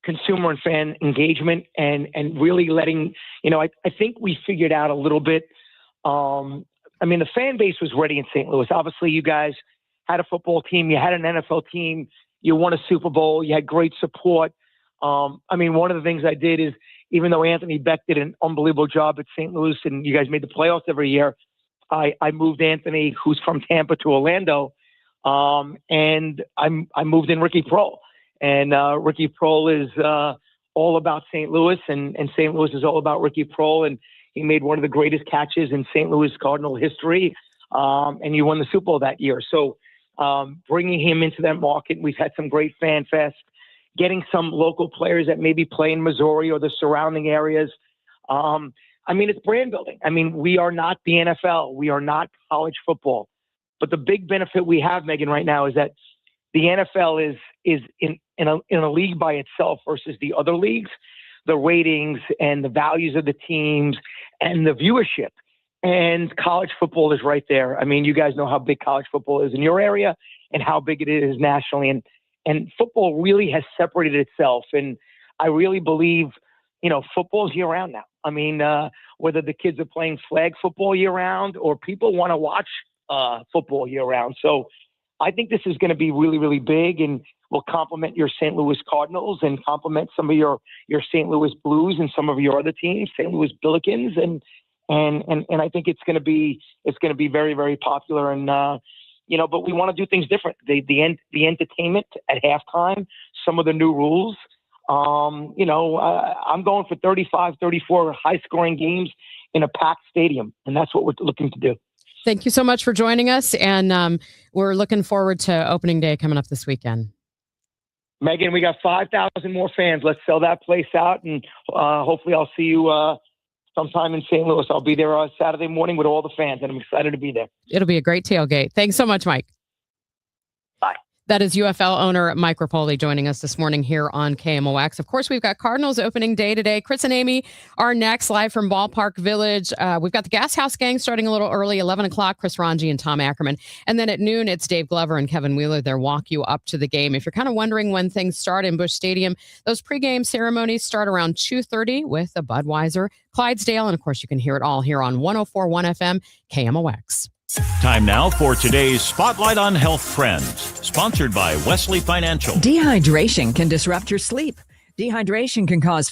Speaker 10: consumer and fan engagement and really letting, you know, I think we figured out a little bit. I mean, the fan base was ready in St. Louis. Obviously, you guys had a football team. You had an NFL team. You won a Super Bowl. You had great support. I mean, one of the things I did is, even though Anthony Beck did an unbelievable job at St. Louis and you guys made the playoffs every year, I moved Anthony, who's from Tampa, to Orlando. And I moved in Ricky Prohl. And Ricky Prohl is all about St. Louis, and St. Louis is all about Ricky Prohl. And he made one of the greatest catches in St. Louis Cardinal history. And you won the Super Bowl that year. So bringing him into that market, we've had some great fan fest, getting some local players that maybe play in Missouri or the surrounding areas. I mean, it's brand building. I mean, we are not the NFL. We are not college football. But the big benefit we have, Megan, right now is that the NFL is in a league by itself versus the other leagues. The ratings and the values of the teams and the viewership. And college football is right there. I mean, you guys know how big college football is in your area and how big it is nationally. And football really has separated itself. And I really believe, you know, football is year round now. I mean, whether the kids are playing flag football year round or people want to watch football year round. So I think this is going to be really, really big and will complement your St. Louis Cardinals and complement some of your St. Louis Blues and some of your other teams, St. Louis Billikens. And I think it's going to be very, very popular. And, you know, but we want to do things different. The entertainment at halftime, some of the new rules. You know, I'm going for 35, 34 high scoring games in a packed stadium. And that's what we're looking to do.
Speaker 30: Thank you so much for joining us. And we're looking forward to opening day coming up this weekend.
Speaker 10: Megan, we got 5,000 more fans. Let's sell that place out. And hopefully I'll see you sometime in St. Louis. I'll be there on Saturday morning with all the fans, and I'm excited to be there.
Speaker 30: It'll be a great tailgate. Thanks so much, Mike.
Speaker 10: Bye.
Speaker 30: That is UFL owner Mike Rapoli joining us this morning here on KMOX. Of course, we've got Cardinals opening day today. Chris and Amy are next, live from Ballpark Village. We've got the Gas House Gang starting a little early, 11 o'clock, Chris Ranji and Tom Ackerman. And then at noon, it's Dave Glover and Kevin Wheeler. They'll walk you up to the game. If you're kind of wondering when things start in Busch Stadium, those pregame ceremonies start around 2:30 with a Budweiser, Clydesdale, and of course, you can hear it all here on 104.1 FM, KMOX.
Speaker 11: Time now for today's Spotlight on Health Trends, sponsored by Wesley Financial.
Speaker 12: Dehydration can disrupt your sleep. Dehydration can cause